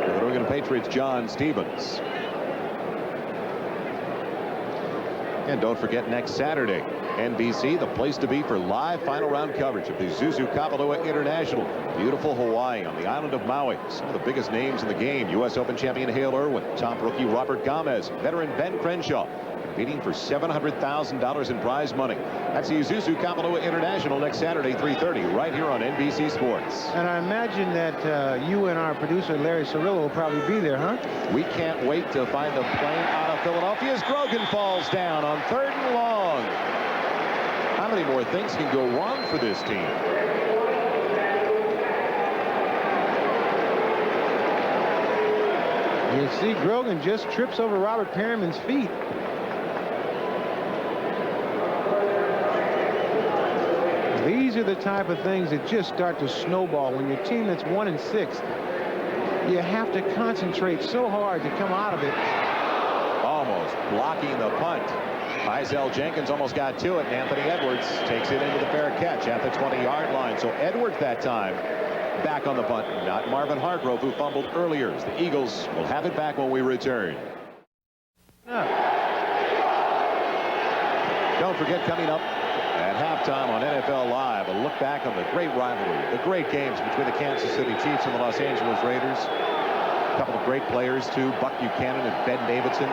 The New England Patriots, John Stevens. And don't forget, next Saturday, NBC, the place to be for live final round coverage of the Zuzu Kapalua International. Beautiful Hawaii on the island of Maui. Some of the biggest names in the game. U.S. Open champion Hale Irwin, top rookie Robert Gomez, veteran Ben Crenshaw, competing for $700,000 in prize money. That's the Zuzu Kapalua International next Saturday, 3:30, right here on NBC Sports. And I imagine that you and our producer Larry Cirillo will probably be there, huh? We can't wait to find the plane out of Philadelphia as Grogan falls down on 3rd and long. How many more things can go wrong for this team? You see Grogan just trips over Robert Perriman's feet. These are the type of things that just start to snowball when your team that's 1-6. You have to concentrate so hard to come out of it. Almost blocking the punt. Isel Jenkins almost got to it, and Anthony Edwards takes it into the fair catch at the 20-yard line. So Edwards that time back on the punt, not Marvin Hargrove, who fumbled earlier. The Eagles will have it back when we return. Don't forget, coming up at halftime on NFL Live, a look back on the great rivalry, the great games between the Kansas City Chiefs and the Los Angeles Raiders. A couple of great players, too, Buck Buchanan and Ben Davidson.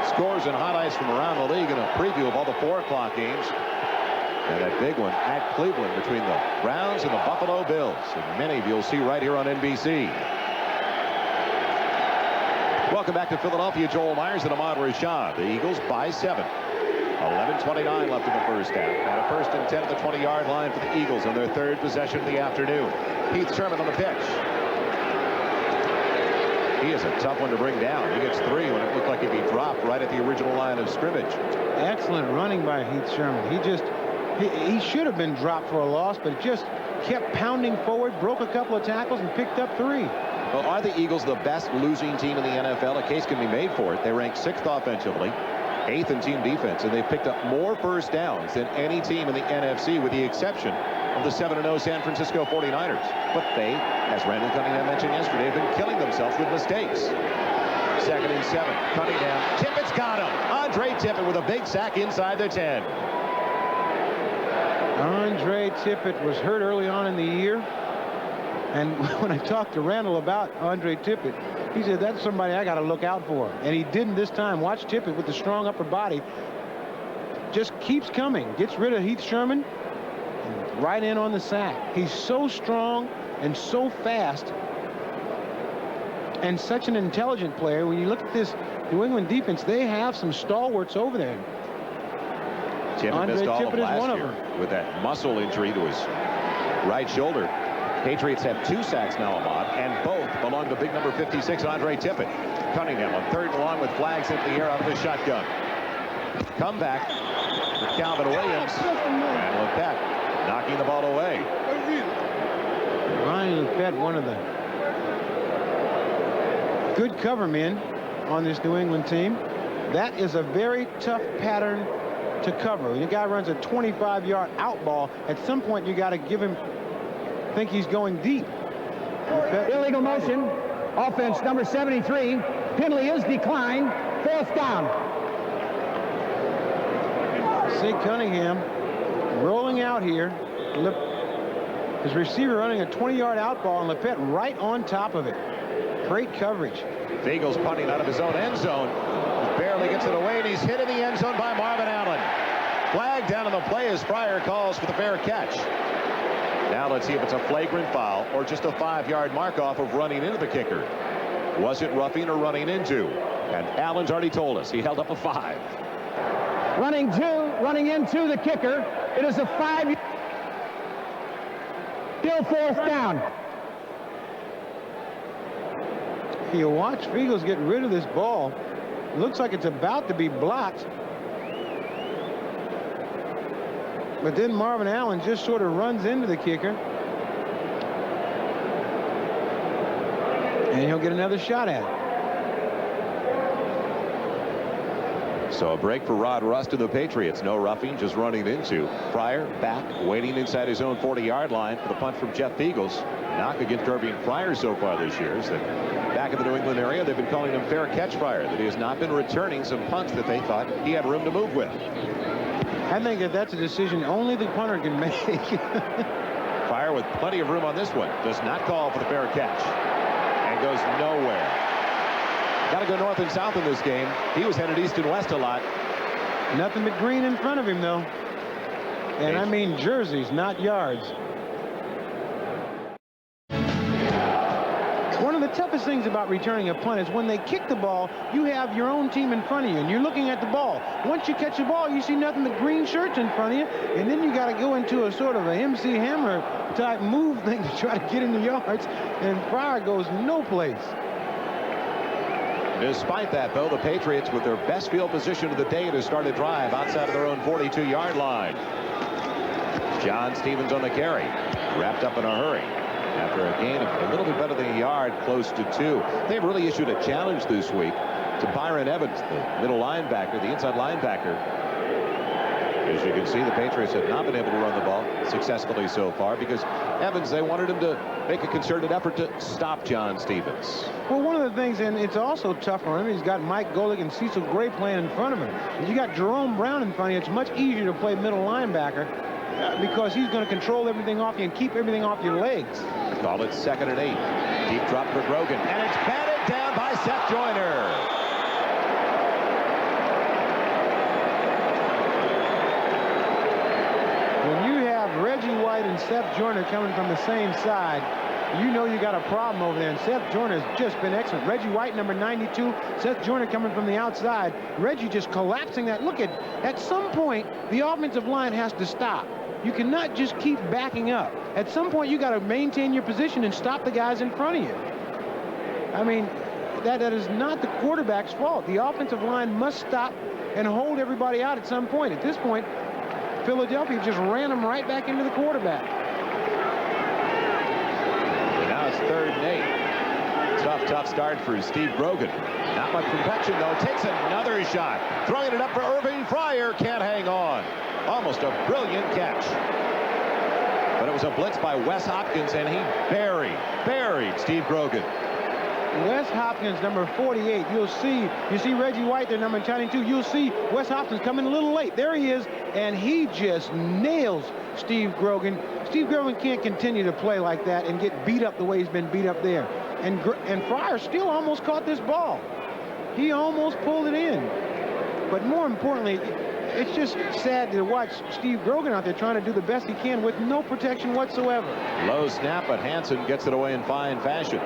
Scores and highlights from around the league, and a preview of all the 4 o'clock games. And that big one at Cleveland between the Browns and the Buffalo Bills. And many of you will see right here on NBC. Welcome back to Philadelphia. Joel Meyers and Ahmad Rashad. The Eagles by 7. 11:29 left in the first half. And a 1st and 10 at the 20-yard line for the Eagles on their 3rd possession of the afternoon. Heath Sherman on the pitch. He is a tough one to bring down. He gets 3 when it looked like he'd be dropped right at the original line of scrimmage. Excellent running by Heath Sherman. He should have been dropped for a loss, but just kept pounding forward, broke a couple of tackles, and picked up 3. Well, are the Eagles the best losing team in the NFL? A case can be made for it. They rank 6th offensively, 8th in team defense, and they've picked up more first downs than any team in the NFC, with the exception of the 7-0 San Francisco 49ers. But they, as Randall Cunningham mentioned yesterday, have been killing themselves with mistakes. 2nd and 7. Cunningham. Tippett's got him. Andre Tippett with a big sack inside the 10. Andre Tippett was hurt early on in the year. And when I talked to Randall about Andre Tippett, he said, that's somebody I got to look out for. And he didn't this time. Watch Tippett with the strong upper body. Just keeps coming. Gets rid of Heath Sherman. And right in on the sack. He's so strong and so fast. And such an intelligent player. When you look at this New England defense, they have some stalwarts over there. Tippett missed all of last year with that muscle injury to his right shoulder. Patriots have 2 sacks now, Ahmad, and both belong to big number 56, Andre Tippett. Cunningham on 3rd and long with flags into the air out of his shotgun. Comeback for Calvin Williams, and Lepet knocking the ball away. Ryan Lepet, one of the good cover men on this New England team. That is a very tough pattern to cover. When a guy runs a 25-yard out ball, at some point you got to give him, think he's going deep. Illegal motion. Offense number 73. Penalty is declined. 4th down. See Cunningham rolling out here. His receiver running a 20-yard out ball, and Lepet right on top of it. Great coverage. The Eagles punting out of his own end zone. Barely gets it away, and he's hit in the end zone by Marvin Allen. Flag down on the play as Fryer calls for the fair catch. Now let's see if it's a flagrant foul or just a 5-yard mark off of running into the kicker. Was it roughing or running into? And Allen's already told us he held up a 5. Running into the kicker. It is a 5. Still 4th down. You watch Eagles get rid of this ball. It looks like it's about to be blocked. But then Marvin Allen just sort of runs into the kicker. And he'll get another shot at it. So a break for Rod Rust and the Patriots. No roughing, just running into. Fryer back, waiting inside his own 40-yard line for the punt from Jeff Beagles. Knock against Kirby and Fryer so far this year. So back in the New England area, they've been calling him fair catch Fryer, that he has not been returning some punts that they thought he had room to move with. I think that's a decision only the punter can make. Fryer with plenty of room on this one. Does not call for the fair catch. And goes nowhere. Got to go north and south in this game. He was headed east and west a lot. Nothing but green in front of him, though. And I mean jerseys, not yards. One of the toughest things about returning a punt is when they kick the ball, you have your own team in front of you, and you're looking at the ball. Once you catch the ball, you see nothing but green shirts in front of you, and then you got to go into a sort of a MC Hammer type move thing to try to get in the yards, and Fryer goes no place. Despite that, though, the Patriots with their best field position of the day to start a drive outside of their own 42-yard line. John Stevens on the carry, wrapped up in a hurry. After a gain of a little bit better than a yard, close to 2. They've really issued a challenge this week to Byron Evans, the middle linebacker, the inside linebacker, As you can see, the Patriots have not been able to run the ball successfully so far because Evans, they wanted him to make a concerted effort to stop John Stevens. Well, one of the things, and it's also tough for him, he's got Mike Golick and Cecil Gray playing in front of him. If you got Jerome Brown in front of you, it's much easier to play middle linebacker because he's going to control everything off you and keep everything off your legs. Call it 2nd and 8. Deep drop for Grogan, and it's batted down by Seth Joyner. Reggie White and Seth Joyner coming from the same side, you know you got a problem over there, and Seth Joyner has just been excellent. Reggie White, number 92, Seth Joyner coming from the outside. Reggie just collapsing that. Look at some point, the offensive line has to stop. You cannot just keep backing up. At some point, you got to maintain your position and stop the guys in front of you. I mean, that is not the quarterback's fault. The offensive line must stop and hold everybody out at some point. At this point, Philadelphia just ran them right back into the quarterback. And now it's 3rd and 8. Tough start for Steve Grogan. Not much protection, though. Takes another shot. Throwing it up for Irving Fryer. Can't hang on. Almost a brilliant catch. But it was a blitz by Wes Hopkins, and he buried Steve Grogan. Wes Hopkins, number 48. You see Reggie White there, number 22. You'll see Wes Hopkins coming a little late. There he is, and he just nails Steve Grogan. Steve Grogan can't continue to play like that and get beat up the way he's been beat up there. And Fryer still almost caught this ball. He almost pulled it in. But more importantly, it's just sad to watch Steve Grogan out there trying to do the best he can with no protection whatsoever. Low snap, but Hansen gets it away in fine fashion.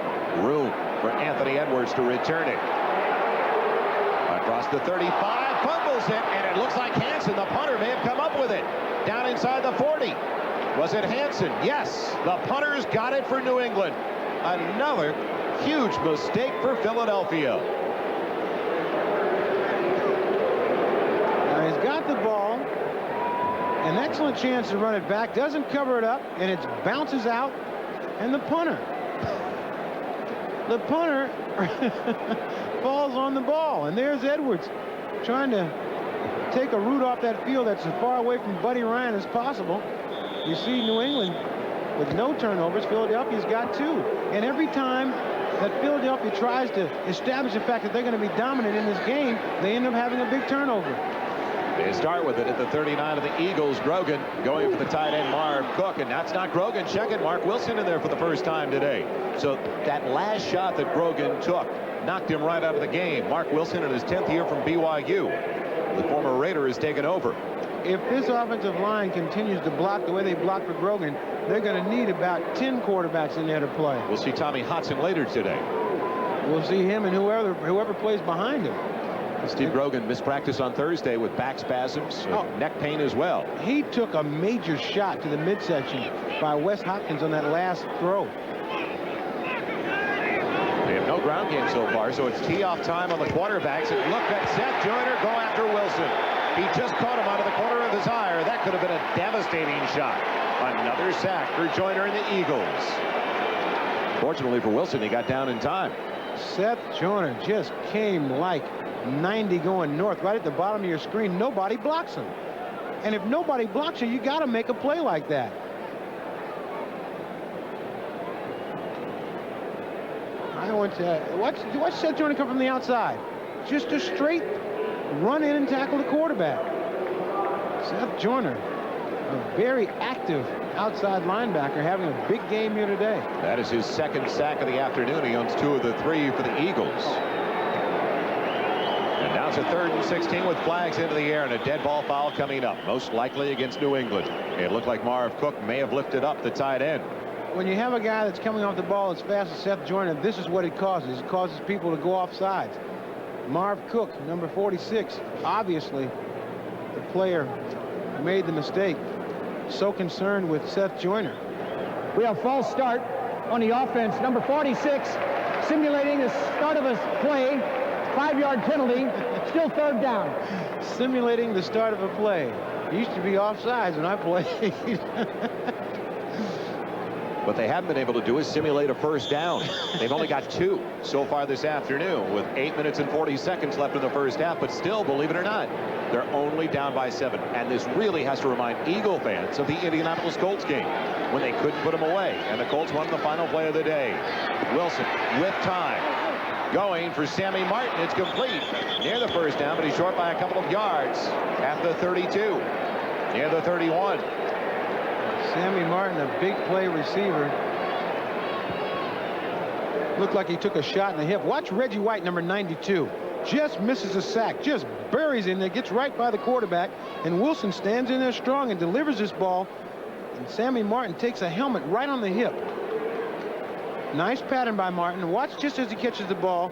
Room for Anthony Edwards to return it. Across the 35, fumbles it, and it looks like Hansen, the punter, may have come up with it. Down inside the 40. Was it Hansen? Yes. The punters got it for New England. Another huge mistake for Philadelphia. Now he's got the ball. An excellent chance to run it back. Doesn't cover it up, and it bounces out. And the punter falls on the ball, and there's Edwards trying to take a route off that field that's as far away from Buddy Ryan as possible. You see New England with no turnovers. Philadelphia's got 2, and every time that Philadelphia tries to establish the fact that they're going to be dominant in this game, they end up having a big turnover. They start with it at the 39 of the Eagles. Grogan going for the tight end Marv Cook, and that's not Grogan. Check it. Mark Wilson in there for the first time today. So that last shot that Grogan took knocked him right out of the game. Mark Wilson in his 10th year from BYU. The former Raider has taken over. If this offensive line continues to block the way they block for Grogan, they're going to need about 10 quarterbacks in there to play. We'll see Tommy Hudson later today. We'll see him and whoever plays behind him. Steve Grogan missed practice on Thursday with back spasms, neck pain as well. He took a major shot to the midsection by Wes Hopkins on that last throw. They have no ground game so far, so it's tee-off time on the quarterbacks. And look at Seth Joyner go after Wilson. He just caught him out of the corner of his eye. That could have been a devastating shot. Another sack for Joyner and the Eagles. Fortunately for Wilson, he got down in time. Seth Joyner just came like 90 going north right at the bottom of your screen. Nobody blocks him, and if nobody blocks you, you got to make a play like that. I want to watch Seth Joyner come from the outside. Just a straight run in and tackle the quarterback. Seth Joyner, a very active outside linebacker, having a big game here today. That is his 2nd sack of the afternoon. He owns 2 of the 3 for the Eagles. And now it's a 3rd and 16 with flags into the air and a dead ball foul coming up, most likely against New England. It looked like Marv Cook may have lifted up the tight end. When you have a guy that's coming off the ball as fast as Seth Joyner, this is what it causes. It causes people to go off sides. Marv Cook, number 46, obviously the player who made the mistake, so concerned with Seth Joyner. We have false start on the offense. Number 46 simulating the start of a play. 5-yard penalty. Still 3rd down. Simulating the start of a play. He used to be offsides when I played. What they haven't been able to do is simulate a first down. They've only got 2 so far this afternoon with 8 minutes and 40 seconds left in the first half. But still, believe it or not, they're only down by 7. And this really has to remind Eagle fans of the Indianapolis Colts game when they couldn't put them away. And the Colts won the final play of the day. Wilson with time. Going for Sammy Martin. It's complete. Near the first down, but he's short by a couple of yards at the 32. Near the 31. Sammy Martin, a big play receiver. Looked like he took a shot in the hip. Watch Reggie White, number 92. Just misses a sack. Just buries in there. Gets right by the quarterback. And Wilson stands in there strong and delivers this ball. And Sammy Martin takes a helmet right on the hip. Nice pattern by Martin. Watch just as he catches the ball.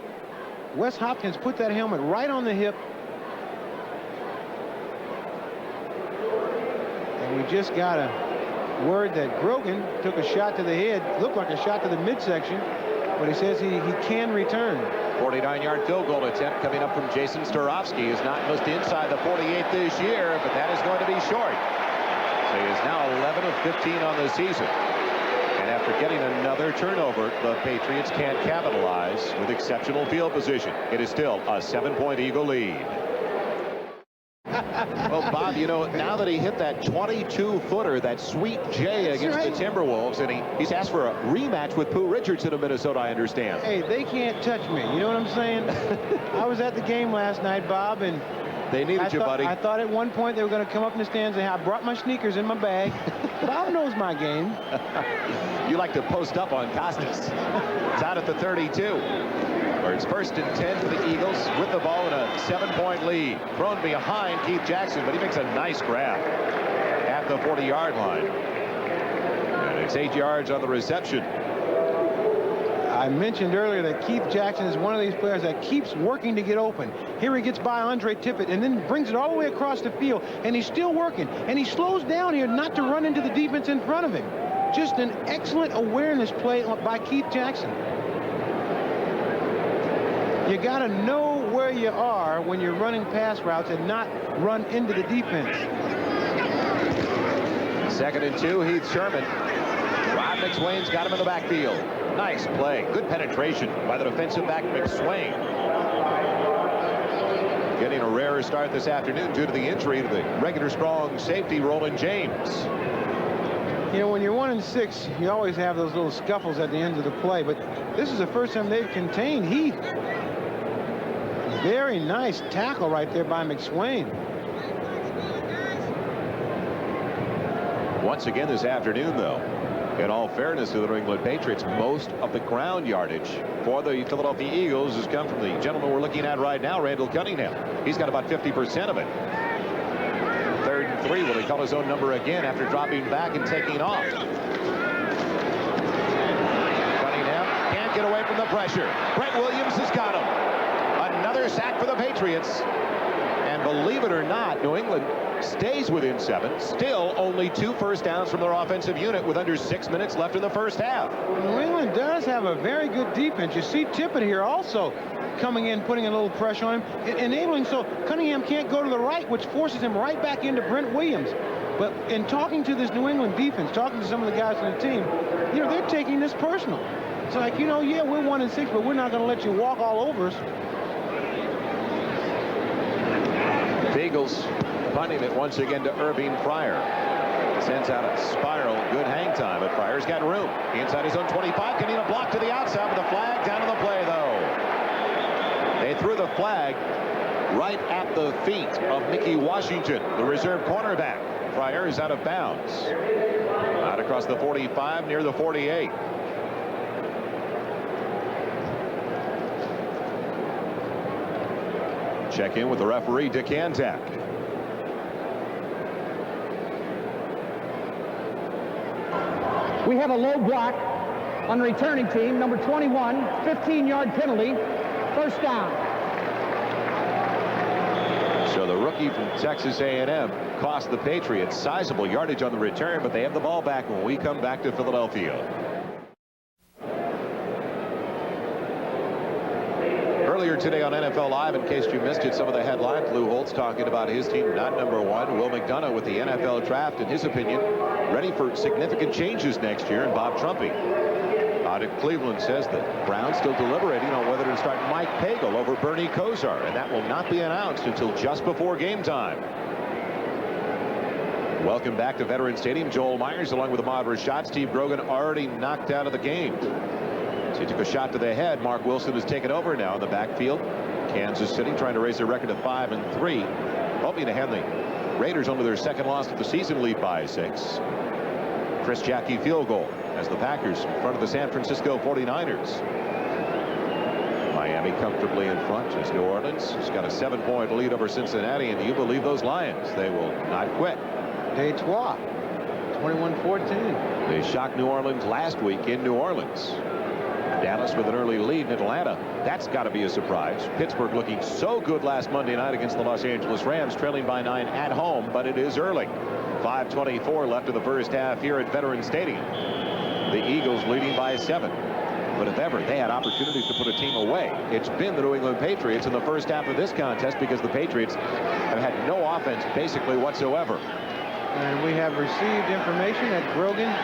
Wes Hopkins put that helmet right on the hip. And we just got a word that Grogan took a shot to the head. Looked like a shot to the midsection. But he says he can return. 49-yard field goal attempt coming up from Jason Starofsky, who's not missed inside the 48 this year, but that is going to be short. So he is now 11 of 15 on the season. And after getting another turnover, the Patriots can't capitalize with exceptional field position. It is still a 7-point Eagle lead. Well, Bob, you know, now that he hit that 22-footer, that sweet J against the Timberwolves, and he's asked for a rematch with Pooh Richardson of Minnesota, I understand. Hey, they can't touch me. You know what I'm saying? I was at the game last night, Bob, and they needed you, buddy. I thought at one point they were going to come up in the stands, and I brought my sneakers in my bag. Bob knows my game. You like to post up on Costas. It's out at the 32. Where it's 1st and 10 for the Eagles with the ball in a 7-point lead. Thrown behind Keith Jackson, but he makes a nice grab at the 40-yard line. And it's 8 yards on the reception. I mentioned earlier that Keith Jackson is one of these players that keeps working to get open. Here he gets by Andre Tippett and then brings it all the way across the field, and he's still working. And he slows down here not to run into the defense in front of him. Just an excellent awareness play by Keith Jackson. You got to know where you are when you're running pass routes and not run into the defense. 2nd and 2, Heath Sherman. Rod McSwain's got him in the backfield. Nice play. Good penetration by the defensive back, McSwain. Getting a rare start this afternoon due to the injury to the regular strong safety, Roland James. You know, when you're 1 and 6, you always have those little scuffles at the end of the play, but this is the first time they've contained Heath. Very nice tackle right there by McSwain. Once again this afternoon, though, in all fairness to the New England Patriots, most of the ground yardage for the Philadelphia Eagles has come from the gentleman we're looking at right now, Randall Cunningham. He's got about 50% of it. 3rd and 3. Will he call his own number again after dropping back and taking off? Cunningham can't get away from the pressure. Brett Williams has got him. Another sack for the Patriots. And believe it or not, New England stays within 7. Still only 2 first downs from their offensive unit with under 6 minutes left in the first half. New England does have a very good defense. You see Tippett here also coming in, putting a little pressure on him, enabling so Cunningham can't go to the right, which forces him right back into Brent Williams. But in talking to this New England defense, talking to some of the guys on the team, you know, they're taking this personal. It's like, you know, yeah, we're 1 and 6, but we're not going to let you walk all over us. The Eagles punting it once again to Irving Fryer. Sends out a spiral. Good hang time, but Fryer's got room. Inside his own 25. Can he a block to the outside with a flag down on the play, though. They threw the flag right at the feet of Mickey Washington, the reserve cornerback. Fryer is out of bounds. Out across the 45 near the 48. Check in with the referee, Dick Antak. We have a low block on the returning team, number 21, 15-yard penalty, first down. So the rookie from Texas A&M cost the Patriots sizable yardage on the return, but they have the ball back when we come back to Philadelphia. Earlier today on NFL Live, in case you missed it, some of the headlines, Lou Holtz talking about his team not number 1. Will McDonough with the NFL draft, in his opinion, ready for significant changes next year, and Bob Trumpy out at Cleveland says that Brown's still deliberating on whether to start Mike Pagel over Bernie Kosar, and that will not be announced until just before game time. Welcome back to Veterans Stadium. Joel Meyers along with Ahmad Rashad. Steve Grogan already knocked out of the game. So he took a shot to the head. Mark Wilson has taken over now in the backfield. Kansas City trying to raise their record to 5-3, hoping to hand the Raiders onto their second loss of the season, lead by 6. Chris Jackie field goal as the Packers in front of the San Francisco 49ers. Miami comfortably in front as New Orleans has got a 7-point lead over Cincinnati, and do you believe those Lions? They will not quit. Des Trois, 21-14. They shocked New Orleans last week in New Orleans. Dallas with an early lead in Atlanta. That's got to be a surprise. Pittsburgh looking so good last Monday night against the Los Angeles Rams, trailing by 9 at home, but it is early. 5:24 left in the first half here at Veterans Stadium. The Eagles leading by 7. But if ever they had opportunities to put a team away, it's been the New England Patriots in the first half of this contest, because the Patriots have had no offense basically whatsoever. And we have received information that Grogan's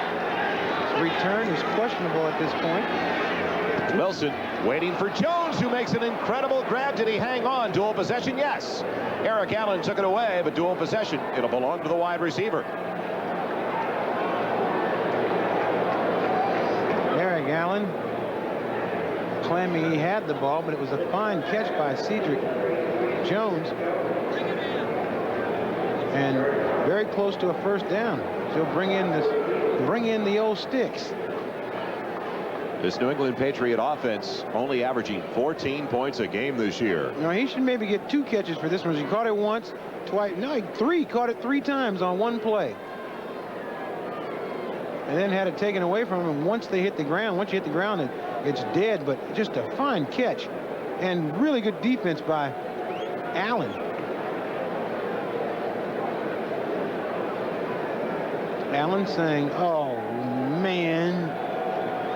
return is questionable at this point. Wilson waiting for Jones, who makes an incredible grab. Did he hang on? Dual possession? Yes. Eric Allen took it away, but dual possession. It'll belong to the wide receiver. Eric Allen claiming he had the ball, but it was a fine catch by Cedric Jones. And very close to a first down. So bring in the old sticks. This New England Patriot offense only averaging 14 points a game this year. Now he should maybe get 2 catches for this one. He caught it once, twice, no, 3. Caught it 3 times on 1 play. And then had it taken away from him. Once they hit the ground, once you hit the ground, it's dead. But just a fine catch and really good defense by Allen. Allen saying, "Oh man."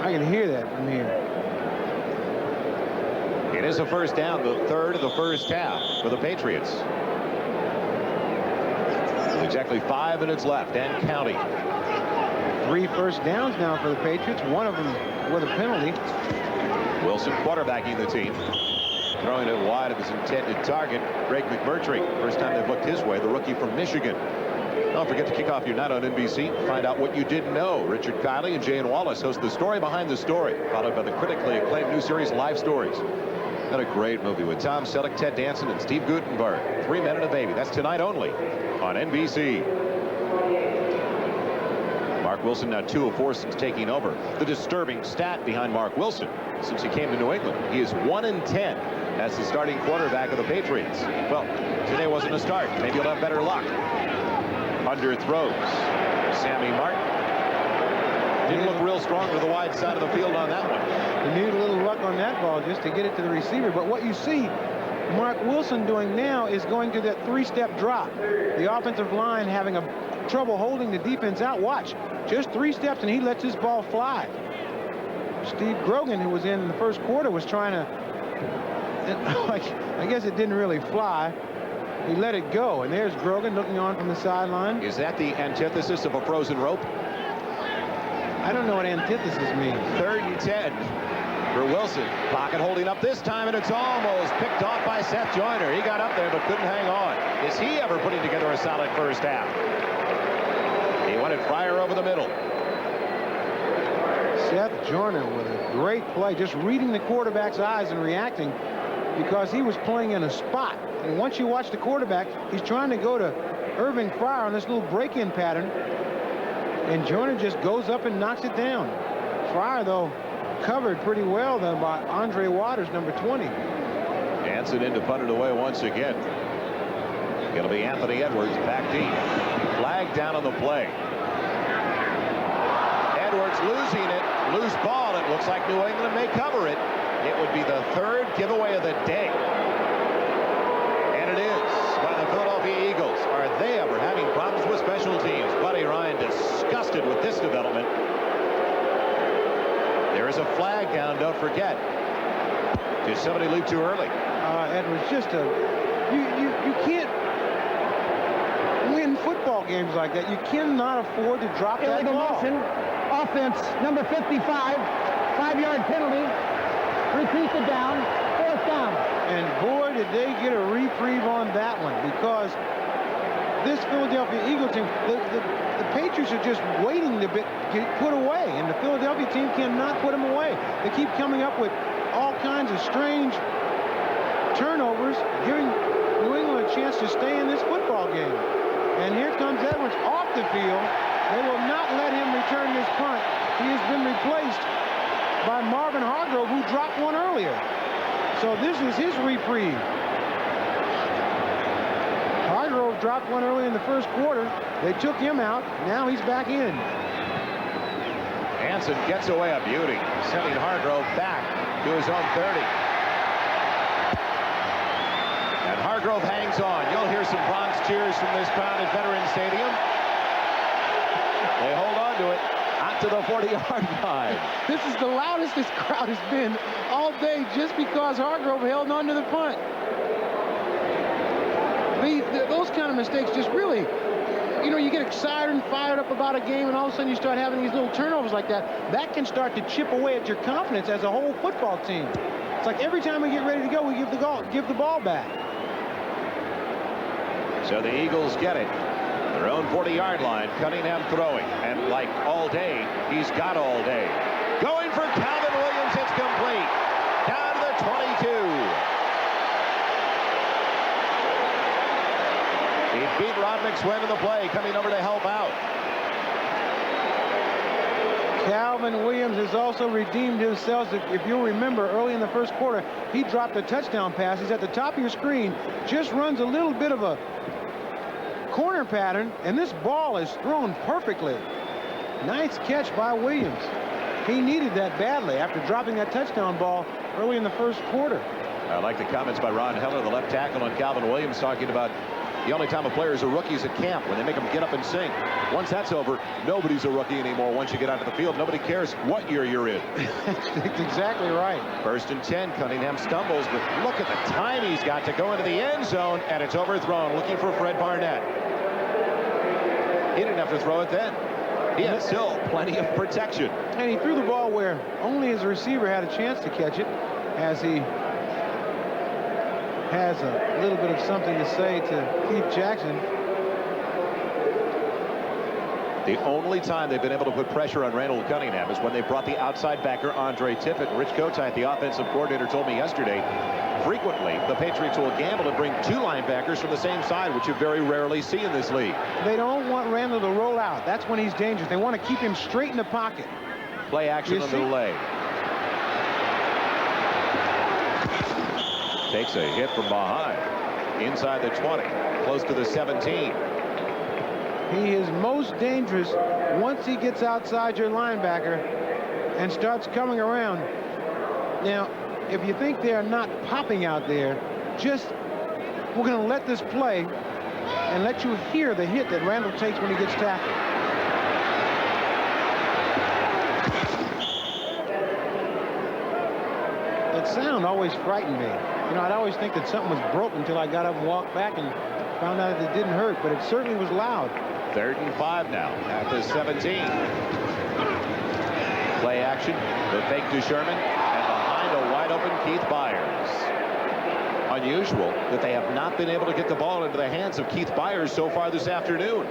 I can hear that from here. It is a first down, the third of the first half for the Patriots. With exactly 5 minutes left and counting. 3 first downs now for the Patriots, one of them with a penalty. Wilson quarterbacking the team. Throwing it wide of his intended target, Greg McMurtry. First time they've looked his way, the rookie from Michigan. Don't forget to kick off your night on NBC. Find out what you didn't know. Richard Kiley and Jane Wallace host The Story Behind the Story, followed by the critically acclaimed new series Life Stories. What a great movie with Tom Selleck, Ted Danson, and Steve Guttenberg. 3 Men and a Baby. That's tonight only on NBC. Mark Wilson now 2 of 4 since taking over. The disturbing stat behind Mark Wilson since he came to New England. He is 1-10 as the starting quarterback of the Patriots. Well, today wasn't a start. Maybe he'll have better luck. Under throws. Sammy Martin didn't look real strong to the wide side of the field on that one. You need a little luck on that ball just to get it to the receiver. But what you see Mark Wilson doing now is going to that 3-step drop. The offensive line having trouble holding the defense out. Watch. Just 3 steps and he lets his ball fly. Steve Grogan, who was in the first quarter, was trying to, I guess it didn't really fly. He let it go, and there's Grogan looking on from the sideline. Is that the antithesis of a frozen rope? I don't know what antithesis means. 3rd and 10 for Wilson. Pocket holding up this time, and it's almost picked off by Seth Joyner. He got up there but couldn't hang on. Is he ever putting together a solid first half? He wanted Fryer over the middle. Seth Joyner with a great play, just reading the quarterback's eyes and reacting, because he was playing in a spot. And once you watch the quarterback, he's trying to go to Irving Fryer on this little break-in pattern. And Joyner just goes up and knocks it down. Fryer, though, covered pretty well then by Andre Waters, number 20. Danson in to punt it away once again. It'll be Anthony Edwards back deep. Flag down on the play. Edwards losing it. Loose ball. It looks like New England may cover it. It would be the 3rd giveaway of the day. And it is by the Philadelphia Eagles. Are they ever having problems with special teams? Buddy Ryan disgusted with this development. There is a flag down, don't forget. Did somebody leave too early? Edwards, just you can't win football games like that. You cannot afford to drop that Illegal ball. motion. Offense, number 55. 5-yard penalty. Repeat the down. 4th down. And boy, did they get a reprieve on that one, because this Philadelphia Eagles team, the Patriots are just waiting to get put away, and the Philadelphia team cannot put them away. They keep coming up with all kinds of strange turnovers, giving New England a chance to stay in this football game. And here comes Edwards off the field. They will not let him return this punt. He has been replaced by Marvin Hargrove, who dropped one earlier. So this is his reprieve. Hargrove dropped one early in the first quarter. They took him out. Now he's back in. Hansen gets away a beauty, sending Hargrove back to his own 30. And Hargrove hangs on. You'll hear some Bronx cheers from this crowd at Veterans Stadium. They hold on to it out to the 40-yard line. This is the loudest this crowd has been all day, just because Hargrove held on to the punt. Those kind of mistakes just really, you know, you get excited and fired up about a game, and all of a sudden you start having these little turnovers like that. That can start to chip away at your confidence as a whole football team. It's like every time we get ready to go, we give the ball back. So the Eagles get it. Their own 40-yard line. Cunningham throwing, and like all day, he's got all day. Going for Calvin Williams. It's complete. Down to the 22. He beat Rod McSwin in the play, coming over to help out. Calvin Williams has also redeemed himself. If you'll remember, early in the first quarter, he dropped a touchdown pass. He's at the top of your screen, just runs a little bit of a corner pattern, and this ball is thrown perfectly. Nice catch by Williams. He needed that badly after dropping that touchdown ball early in the first quarter. I like the comments by Ron Heller, the left tackle, on Calvin Williams, talking about the only time a player is a rookie is at camp, when they make them get up and sing. Once that's over, nobody's a rookie anymore. Once you get out of the field, nobody cares what year you're in. That's exactly right. 1st and 10. Cunningham stumbles, but look at the time he's got to go into the end zone, and it's overthrown. Looking for Fred Barnett. He didn't have to throw it then. He had still plenty of protection. And he threw the ball where only his receiver had a chance to catch it, as he has a little bit of something to say to Keith Jackson. The only time they've been able to put pressure on Randall Cunningham is when they brought the outside backer Andre Tippett. Rich Kotite, the offensive coordinator, told me yesterday, frequently the Patriots will gamble and bring 2 linebackers from the same side, which you very rarely see in this league. They don't want Randall to roll out. That's when he's dangerous. They want to keep him straight in the pocket. Play action on the leg. Takes a hit from behind. Inside the 20. Close to the 17. He is most dangerous once he gets outside your linebacker and starts coming around. Now, if you think they are not popping out there, we're going to let this play and let you hear the hit that Randall takes when he gets tackled. That sound always frightened me. You know, I'd always think that something was broken until I got up and walked back and found out that it didn't hurt, but it certainly was loud. 3rd and 5 now at the 17. Play action. The fake to Sherman, and behind a wide open Keith Byers. Unusual that they have not been able to get the ball into the hands of Keith Byers so far this afternoon.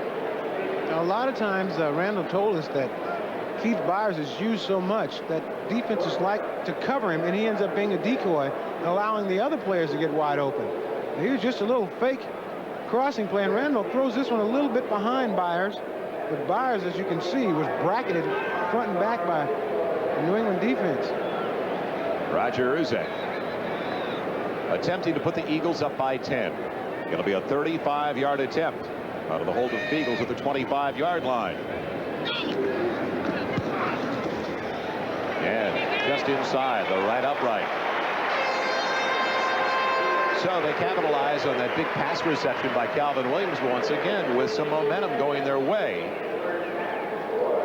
Now, a lot of times Randall told us that Keith Byers is used so much that defenses like to cover him, and he ends up being a decoy, allowing the other players to get wide open. Here's just a little fake crossing play, and Randall throws this one a little bit behind Byers, but Byers, as you can see, was bracketed front and back by the New England defense. Roger Uzek attempting to put the Eagles up by 10. It'll be a 35-yard attempt out of the hold of Eagles at the 25-yard line. And just inside the right upright. So they capitalize on that big pass reception by Calvin Williams once again, with some momentum going their way.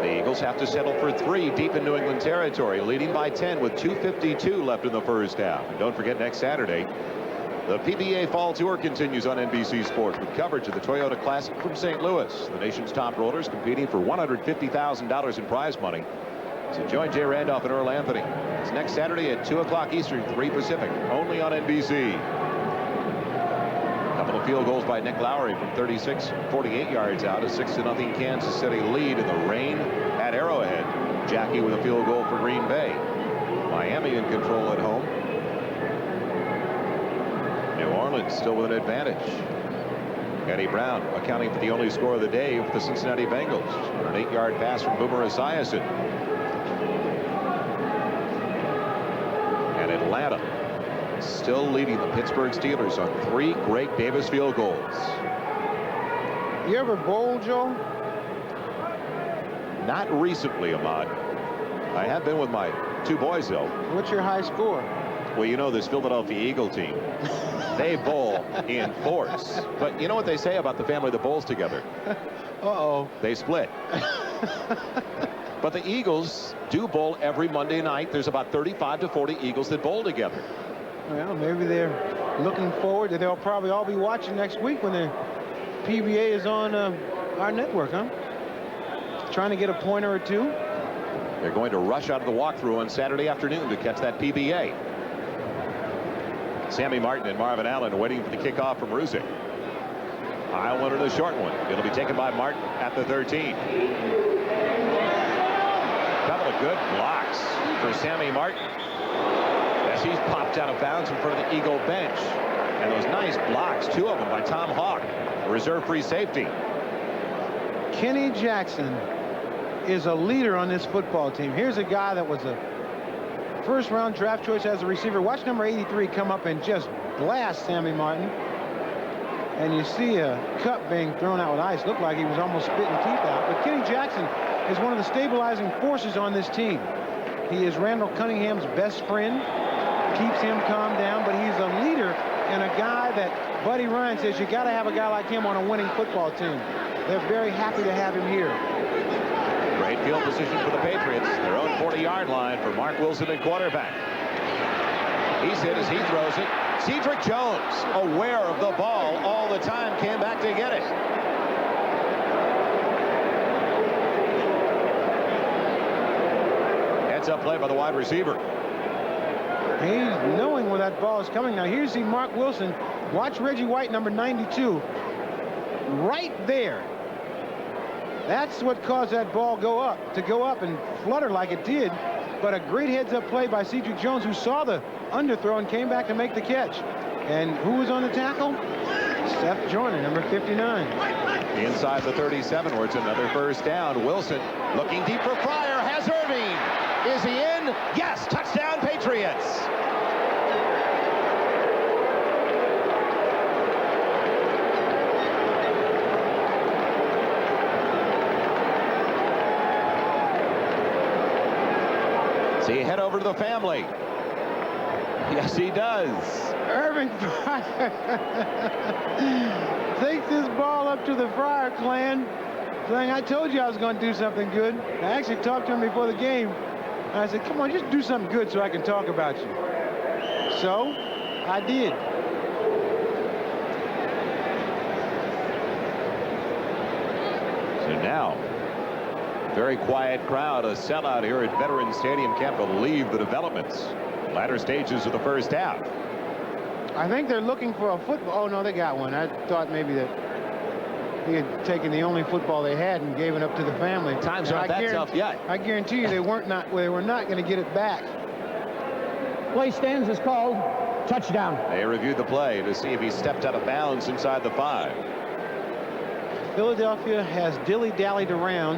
The Eagles have to settle for 3 deep in New England territory, leading by 10 with 2:52 left in the first half. And don't forget, next Saturday, The PBA Fall Tour continues on NBC Sports with coverage of the Toyota Classic from St. Louis. The nation's top rollers competing for $150,000 in prize money. So join Jay Randolph and Earl Anthony. It's next Saturday at 2 o'clock Eastern, 3 Pacific, only on NBC. A couple of field goals by Nick Lowry from 36, 48 yards out. A 6-0 Kansas City lead in the rain at Arrowhead. Jackie with a field goal for Green Bay. Miami in control at home. New Orleans still with an advantage. Eddie Brown accounting for the only score of the day with the Cincinnati Bengals. An 8-yard pass from Boomer Esiason. And Atlanta still leading the Pittsburgh Steelers on 3 great Davis field goals. You ever bowl, Joe? Not recently, Ahmad. I have been with my 2 boys, though. What's your high score? Well, you know, this Philadelphia Eagle team, they bowl in force. But you know what they say about the family that bowls together? Uh-oh. They split. But the Eagles do bowl every Monday night. There's about 35 to 40 Eagles that bowl together. Well, maybe they're looking forward. They'll probably all be watching next week when the PBA is on our network, huh? Trying to get a pointer or 2. They're going to rush out of the walkthrough on Saturday afternoon to catch that PBA. Sammy Martin and Marvin Allen waiting for the kickoff from Ruzick. High one and a short one. It'll be taken by Martin at the 13. Couple of good blocks for Sammy Martin as he's popped out of bounds in front of the Eagle bench. And those nice blocks, 2 of them by Tom Hawk, reserve free safety. Kenny Jackson is a leader on this football team. Here's a guy that was a first-round draft choice as a receiver. Watch number 83 come up and just blast Sammy Martin. And you see a cup being thrown out with ice. Looked like he was almost spitting teeth out. But Kenny Jackson is one of the stabilizing forces on this team. He is Randall Cunningham's best friend. Keeps him calm down, but he's a leader and a guy that Buddy Ryan says you got to have a guy like him on a winning football team. They're very happy to have him here. Great field position for the Patriots. Their own 40-yard line for Mark Wilson at quarterback. He's hit as he throws it. Cedric Jones, aware of the ball all the time, came back to get it. Heads-up play by the wide receiver. He's knowing where that ball is coming. Now, here's the Mark Wilson. Watch Reggie White, number 92. Right there. That's what caused that ball to go up and flutter like it did. But a great heads-up play by Cedric Jones, who saw the underthrow and came back to make the catch. And who was on the tackle? Seth Joyner, number 59. Inside the 37, where it's another first down. Wilson looking deep for Fryer. Has Irving. Is he in? Yes. Touchdown, Patriots. So you head over to the family. Yes, he does. Irving Fryer takes this ball up to the Fryer clan, saying, I told you I was going to do something good. I actually talked to him before the game. And I said, come on, just do something good so I can talk about you. So, I did. So now, very quiet crowd, a sellout here at Veterans Stadium. Can't believe the developments. Latter stages of the first half. I think they're looking for a football. Oh, no, they got one. I thought maybe that he had taken the only football they had and gave it up to the family. Times aren't that tough yet. I guarantee you they were not going to get it back. Play stands is called. Touchdown. They reviewed the play to see if he stepped out of bounds inside the 5. Philadelphia has dilly-dallied around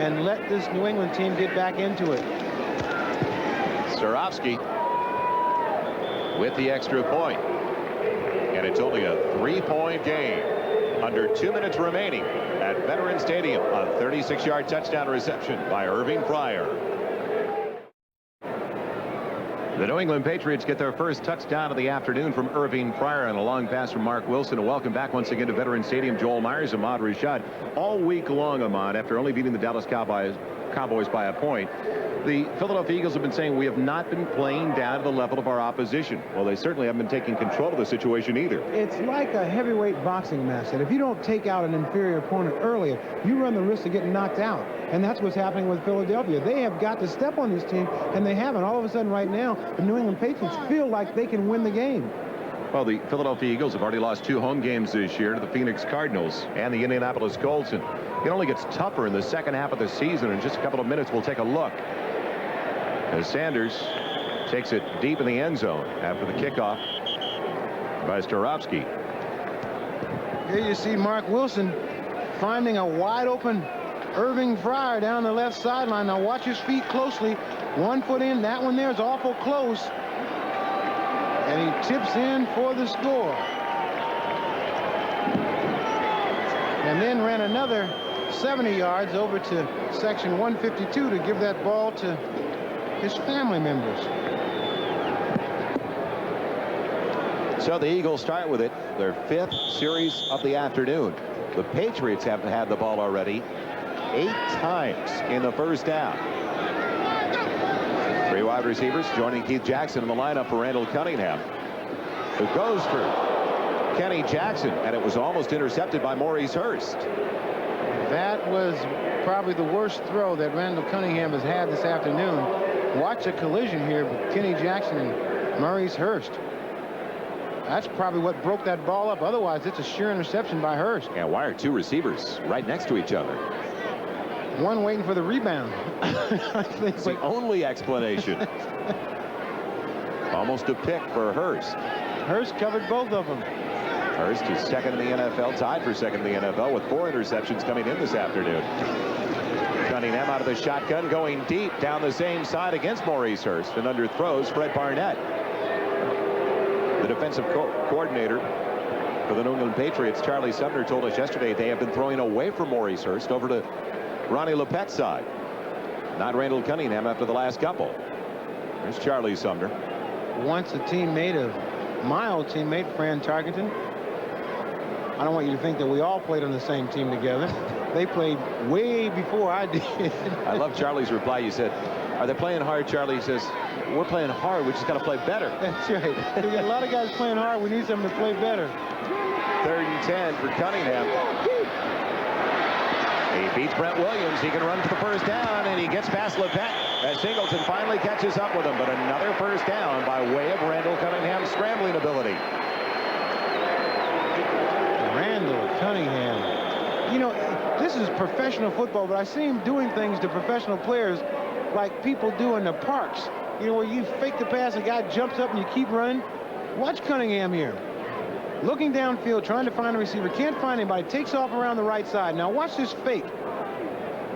and let this New England team get back into it. Starofsky with the extra point. And it's only a 3-point game. Under 2 minutes remaining at Veterans Stadium. A 36-yard touchdown reception by Irving Fryer. The New England Patriots get their first touchdown of the afternoon from Irving Fryer and a long pass from Mark Wilson. And welcome back once again to Veterans Stadium. Joel Meyers, Ahmad Rashad. All week long, Ahmad, after only beating the Dallas Cowboys Cowboys by a point. The Philadelphia Eagles have been saying we have not been playing down to the level of our opposition. Well, they certainly haven't been taking control of the situation either. It's like a heavyweight boxing match that if you don't take out an inferior opponent earlier, you run the risk of getting knocked out. And that's what's happening with Philadelphia. They have got to step on this team, and they haven't. All of a sudden right now, the New England Patriots feel like they can win the game. Well, the Philadelphia Eagles have already lost 2 home games this year to the Phoenix Cardinals and the Indianapolis Colts. And it only gets tougher in the second half of the season. In just a couple of minutes, we'll take a look as Sanders takes it deep in the end zone after the kickoff by Starofsky. Here you see Mark Wilson finding a wide open Irving Fryer down the left sideline. Now watch his feet closely. 1 foot in. That one there is awful close. And he tips in for the score. And then ran another 70 yards over to section 152 to give that ball to his family members. So the Eagles start with it, their 5th series of the afternoon. The Patriots have had the ball already 8 times in the first down. 3 wide receivers joining Keith Jackson in the lineup for Randall Cunningham, who goes for Kenny Jackson, and it was almost intercepted by Maurice Hurst. That was probably the worst throw that Randall Cunningham has had this afternoon. Watch a collision here with Kenny Jackson and Maurice Hurst. That's probably what broke that ball up. Otherwise, it's a sheer interception by Hurst. And why are 2 receivers right next to each other? One waiting for the rebound. That's the only explanation. Almost a pick for Hurst. Hurst covered both of them. Hurst is second in the NFL, tied for second in the NFL with 4 interceptions coming in this afternoon. Cunningham out of the shotgun, going deep down the same side against Maurice Hurst, and underthrows Fred Barnett. The defensive coordinator for the New England Patriots, Charlie Sumner, told us yesterday they have been throwing away from Maurice Hurst over to Ronnie Lepet's side. Not Randall Cunningham after the last couple. There's Charlie Sumner. Once a teammate of my old teammate, Fran Tarkenton. I don't want you to think that we all played on the same team together. They played way before I did. I love Charlie's reply. You said, are they playing hard, Charlie? He says, we're playing hard. We just got to play better. That's right. We got a lot of guys playing hard. We need them to play better. 3rd and 10 for Cunningham. He beats Brent Williams. He can run for the first down, and he gets past Lepet as Singleton finally catches up with him. But another first down by way of Randall Cunningham's scrambling ability. Randall Cunningham. You know, this is professional football, but I see him doing things to professional players like people do in the parks. You know, where you fake the pass, a guy jumps up and you keep running. Watch Cunningham here. Looking downfield, trying to find a receiver. Can't find anybody. Takes off around the right side. Now watch this fake.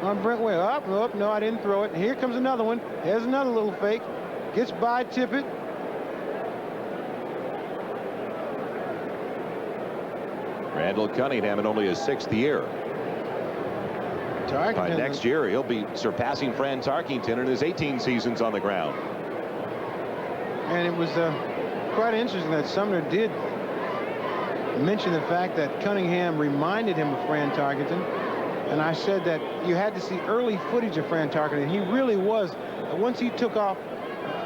On Brent Way. Up, no, I didn't throw it. Here comes another one. There's another little fake. Gets by Tippett. Randall Cunningham in only his 6th year. By next year, he'll be surpassing Fran Tarkenton in his 18 seasons on the ground. And it was quite interesting that Sumner did mention the fact that Cunningham reminded him of Fran Tarkenton. And I said that you had to see early footage of Fran Tarkenton. He really was. Once he took off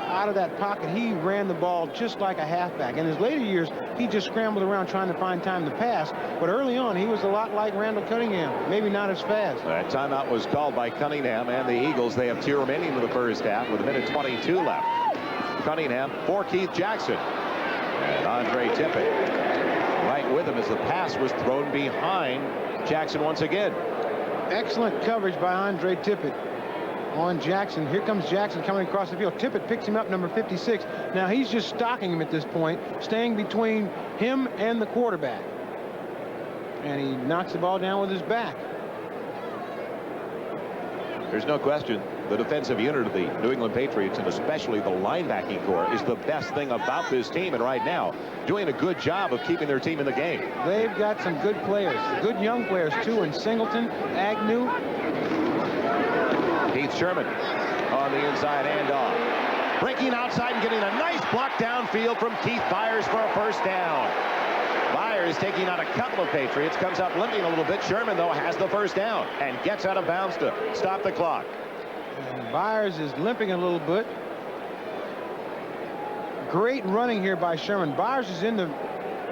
out of that pocket, he ran the ball just like a halfback. In his later years, he just scrambled around trying to find time to pass. But early on, he was a lot like Randall Cunningham, maybe not as fast. That timeout was called by Cunningham and the Eagles. They have 2 remaining in the first half with 1:22 left. Cunningham for Keith Jackson. And Andre Tippett right with him as the pass was thrown behind Jackson once again. Excellent coverage by Andre Tippett on Jackson. Here comes Jackson coming across the field. Tippett picks him up, number 56. Now he's just stalking him at this point, staying between him and the quarterback. And he knocks the ball down with his back. There's no question the defensive unit of the New England Patriots, and especially the linebacking core, is the best thing about this team, and right now doing a good job of keeping their team in the game. They've got some good players, good young players too, in Singleton, Agnew. Keith Sherman on the inside handoff, breaking outside and getting a nice block downfield from Keith Meyers for a first down. Meyers taking out a couple of Patriots, comes up limping a little bit. Sherman, though, has the first down and gets out of bounds to stop the clock. And Meyers is limping a little bit. Great running here by Sherman. Meyers is in the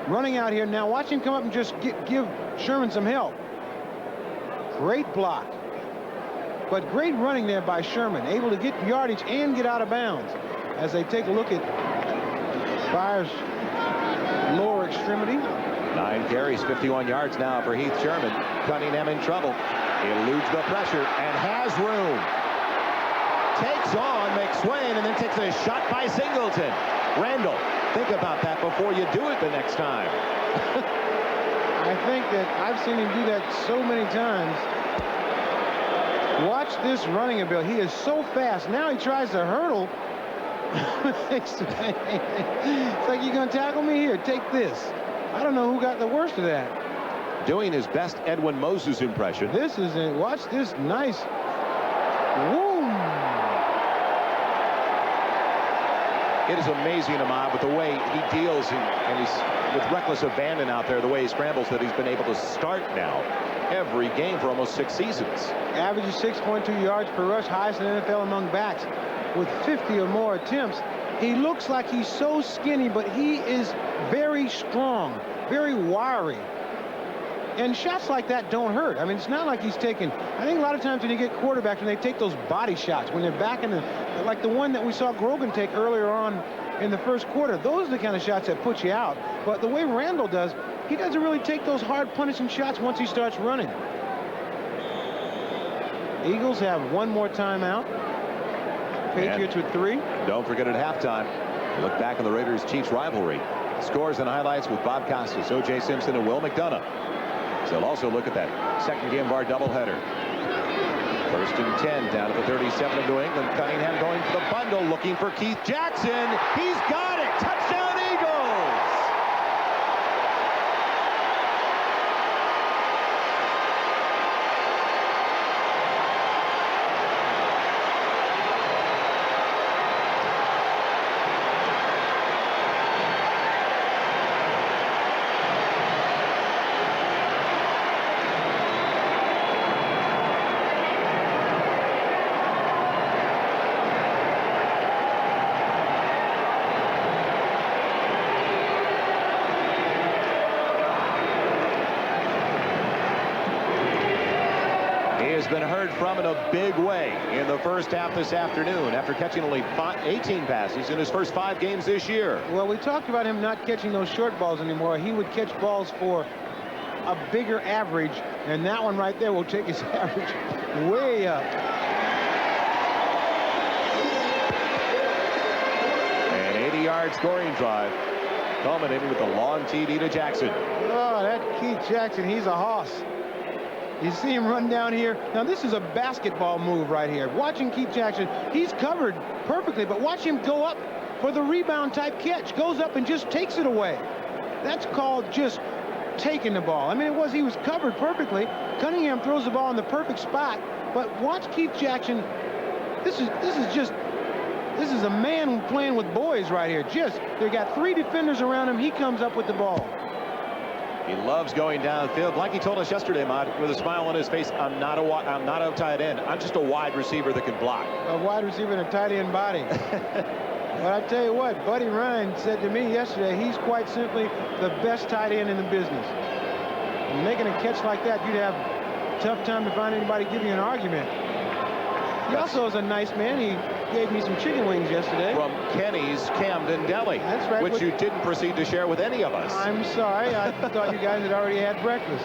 running out here. Now watch him come up and just give Sherman some help. Great block. But great running there by Sherman. Able to get yardage and get out of bounds. As they take a look at Meyers' lower extremity. 9 carries, 51 yards now for Heath Sherman. Cunningham in trouble. He eludes the pressure and has room. Takes on McSwain and then takes a shot by Singleton. Randall, think about that before you do it the next time. I think that I've seen him do that so many times. Watch this running ability. He is so fast. Now he tries to hurdle. It's like, you're going to tackle me? Here, take this. I don't know who got the worst of that. Doing his best Edwin Moses impression. This is it. Watch this nice. Woo. It is amazing, Ahmad, with the way he deals and he's with reckless abandon out there, the way he scrambles, that he's been able to start now every game for almost 6 seasons. Averages 6.2 yards per rush, highest in the NFL among backs with 50 or more attempts. He looks like he's so skinny, but he is very strong, very wiry. And shots like that don't hurt. I mean, it's not like he's taking. I think a lot of times when you get quarterbacks, when they take those body shots, when they're back in the, like the one that we saw Grogan take earlier on in the first quarter, those are the kind of shots that put you out. But the way Randall does, he doesn't really take those hard punishing shots once he starts running. Eagles have one more timeout. Patriots with 3. Don't forget at halftime, look back on the Raiders-Chiefs rivalry. Scores and highlights with Bob Costas, O.J. Simpson, and Will McDonough. So they'll also look at that second game of our doubleheader. 1st and 10 down to the 37 of New England. Cunningham going for the bundle, looking for Keith Jackson. He's got it. Touchdown, Eagles! Been heard from in a big way in the first half this afternoon after catching only 18 passes in his first 5 games this year. Well, we talked about him not catching those short balls anymore. He would catch balls for a bigger average, and that one right there will take his average way up. An 80-yard scoring drive culminating with a long TD to Jackson. Oh, that Keith Jackson, he's a hoss. You see him run down here. Now, this is a basketball move right here. Watching Keith Jackson, he's covered perfectly, but watch him go up for the rebound type catch. Goes up and just takes it away. That's called just taking the ball. I mean, he was covered perfectly. Cunningham throws the ball in the perfect spot, but watch Keith Jackson. This is a man playing with boys right here. They got 3 defenders around him. He comes up with the ball. He loves going downfield. Like he told us yesterday, Ahmad, with a smile on his face, I'm not a tight end. I'm just a wide receiver that can block. A wide receiver and a tight end body. But I tell you what, Buddy Ryan said to me yesterday, he's quite simply the best tight end in the business. And making a catch like that, you'd have a tough time to find anybody giving you an argument. He also is a nice man. He gave me some chicken wings yesterday. From Kenny's Camden Deli. That's right. Which you didn't proceed to share with any of us. I'm sorry. I thought you guys had already had breakfast.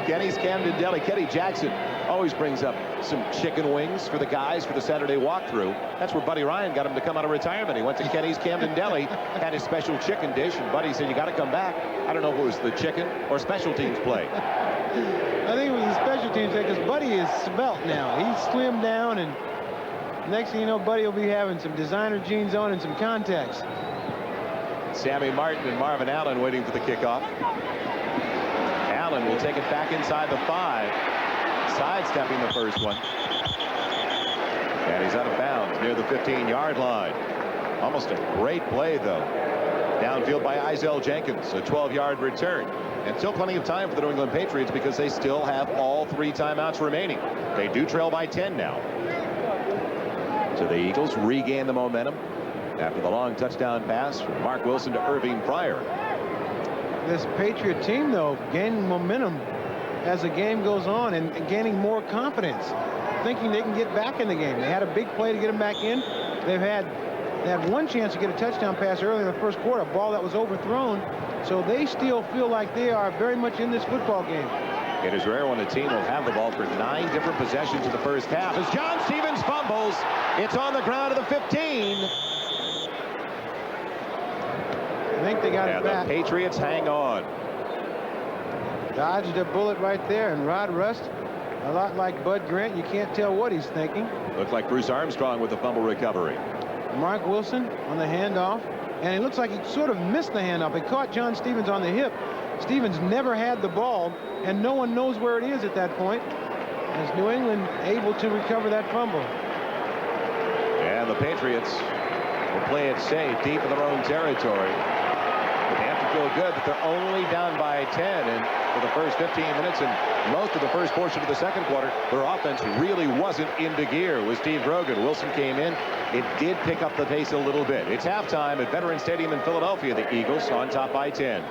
Kenny's Camden Deli. Kenny Jackson always brings up some chicken wings for the guys for the Saturday walkthrough. That's where Buddy Ryan got him to come out of retirement. He went to Kenny's Camden Deli, had his special chicken dish, and Buddy said, you got to come back. I don't know if it was the chicken or special teams play. I think it was the special teams play, because Buddy is svelte now. He's slimmed down, and next thing you know, Buddy will be having some designer jeans on and some contacts. Sammy Martin and Marvin Allen waiting for the kickoff. Allen will take it back inside the 5, sidestepping the first one. And he's out of bounds near the 15-yard line. Almost a great play, though. Downfield by Izell Jenkins, a 12-yard return. And still plenty of time for the New England Patriots because they still have all 3 timeouts remaining. They do trail by 10 now. So the Eagles regain the momentum after the long touchdown pass from Mark Wilson to Irving Pryor. This Patriot team, though, gaining momentum as the game goes on and gaining more confidence, thinking they can get back in the game. They had a big play to get them back in. They had one chance to get a touchdown pass early in the first quarter, a ball that was overthrown. So they still feel like they are very much in this football game. It is rare when a team will have the ball for 9 different possessions in the first half. As John Stevens fumbles, it's on the ground at the 15. I think they got it back. The Patriots hang on. Dodged a bullet right there, and Rod Rust, a lot like Bud Grant, you can't tell what he's thinking. Looked like Bruce Armstrong with the fumble recovery. Mark Wilson on the handoff, and it looks like he sort of missed the handoff. He caught John Stevens on the hip. Stevens never had the ball, and no one knows where it is at that point, as New England able to recover that fumble. And the Patriots will play it safe deep in their own territory. But they have to feel good that they're only down by 10, and for the first 15 minutes and most of the first portion of the second quarter, their offense really wasn't into gear with Steve Grogan. Wilson came in. It did pick up the pace a little bit. It's halftime at Veterans Stadium in Philadelphia. The Eagles on top by 10.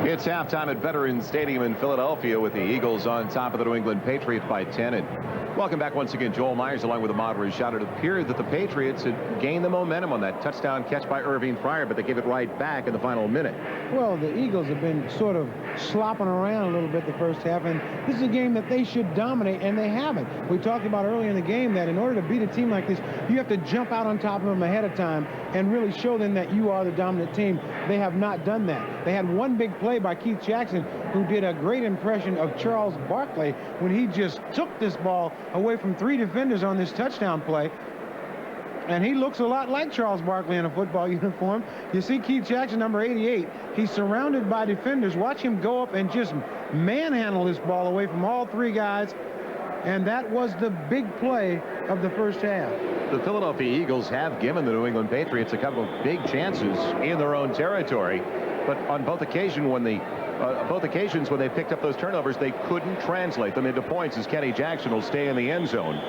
It's halftime at Veterans Stadium in Philadelphia with the Eagles on top of the New England Patriots by 10. And welcome back once again, Joel Meyers along with Ahmad Rashad. It appeared that the Patriots had gained the momentum on that touchdown catch by Irving Pryor, but they gave it right back in the final minute. Well, the Eagles have been sort of slopping around a little bit the first half, and this is a game that they should dominate, and they haven't. We talked about earlier in the game that in order to beat a team like this, you have to jump out on top of them ahead of time and really show them that you are the dominant team. They have not done that. They had one big play by Keith Jackson, who did a great impression of Charles Barkley when he just took this ball away from 3 defenders on this touchdown play. And he looks a lot like Charles Barkley in a football uniform. You see Keith Jackson, number 88. He's surrounded by defenders. Watch him go up and just manhandle this ball away from all 3 guys. And that was the big play of the first half. The Philadelphia Eagles have given the New England Patriots a couple of big chances in their own territory. But on both occasions when they picked up those turnovers, they couldn't translate them into points, as Kenny Jackson will stay in the end zone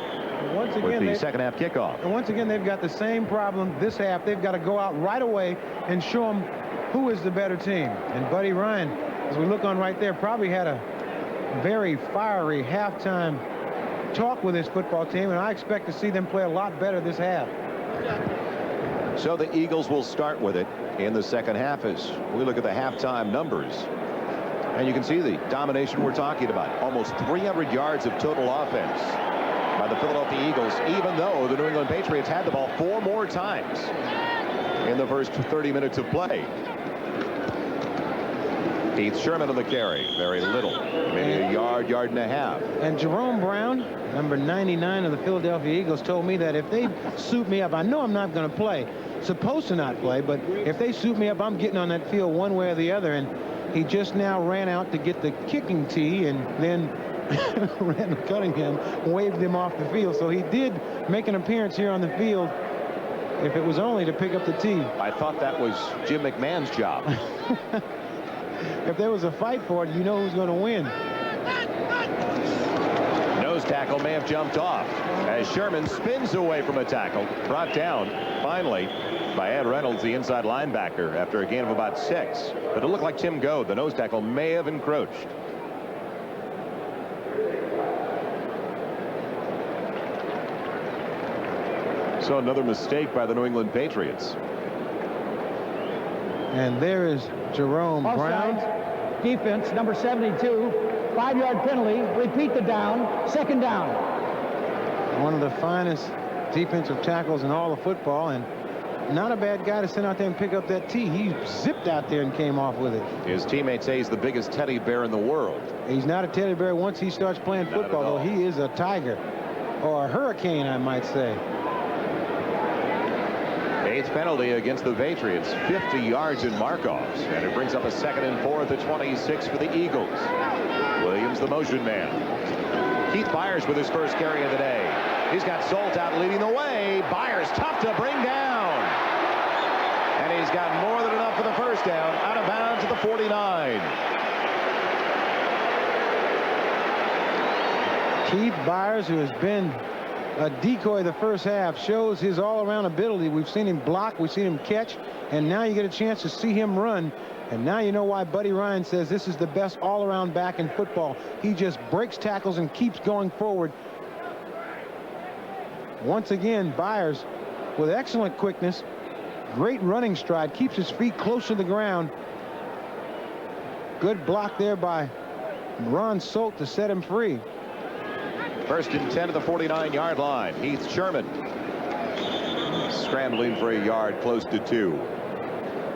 once again, with the second half kickoff. And once again, they've got the same problem this half. They've got to go out right away and show them who is the better team. And Buddy Ryan, as we look on right there, probably had a very fiery halftime talk with his football team, and I expect to see them play a lot better this half. So the Eagles will start with it in the second half as we look at the halftime numbers. And you can see the domination we're talking about. Almost 300 yards of total offense by the Philadelphia Eagles, even though the New England Patriots had the ball 4 more times in the first 30 minutes of play. Keith Sherman on the carry. Very little. Maybe a yard, yard and a half. And Jerome Brown, number 99 of the Philadelphia Eagles, told me that if they suit me up, I know I'm not going to play, supposed to not play, but if they suit me up, I'm getting on that field one way or the other. And he just now ran out to get the kicking tee, and then Randall Cunningham waved him off the field. So he did make an appearance here on the field, if it was only to pick up the tee. I thought that was Jim McMahon's job. If there was a fight for it, you know who's going to win. Nose tackle may have jumped off as Sherman spins away from a tackle, brought down finally by Ed Reynolds, the inside linebacker, after a gain of about 6. But it looked like Tim Goad, the nose tackle, may have encroached. So another mistake by the New England Patriots. And there is Jerome Brown. Offsides. Defense, number 72. 5-yard penalty. Repeat the down. Second down. One of the finest defensive tackles in all of football, and not a bad guy to send out there and pick up that tee. He zipped out there and came off with it. His teammates say he's the biggest teddy bear in the world. He's not a teddy bear once he starts playing football, though. He is a tiger, or a hurricane, I might say. 8th penalty against the Patriots, 50 yards in mark-offs, and it brings up a 2nd and 4 at 26 for the Eagles. Williams, the motion man. Keith Meyers with his first carry of the day. He's got Solt out leading the way. Byers tough to bring down. And he's got more than enough for the first down, out of bounds at the 49. Keith Byers, who has been a decoy the first half, shows his all-around ability. We've seen him block, we've seen him catch, and now you get a chance to see him run. And now you know why Buddy Ryan says this is the best all-around back in football. He just breaks tackles and keeps going forward. Once again, Byers with excellent quickness, great running stride, keeps his feet close to the ground. Good block there by Ron Solt to set him free. 1st and 10 to the 49-yard line. Heath Sherman scrambling for a yard, close to 2.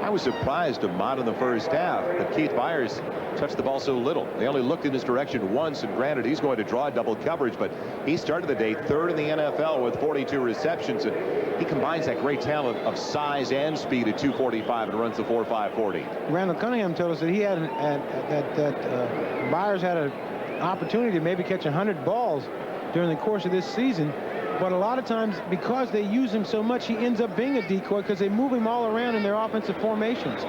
I was surprised Ahmad in the first half, but Keith Byers touched the ball so little. They only looked in his direction once, and granted, he's going to draw double coverage, but he started the day 3rd in the NFL with 42 receptions, and he combines that great talent of size and speed at 245 and runs the 4.5 40. Randall Cunningham told us that he had Byers had an opportunity to maybe catch 100 balls during the course of this season. But a lot of times, because they use him so much, he ends up being a decoy because they move him all around in their offensive formations.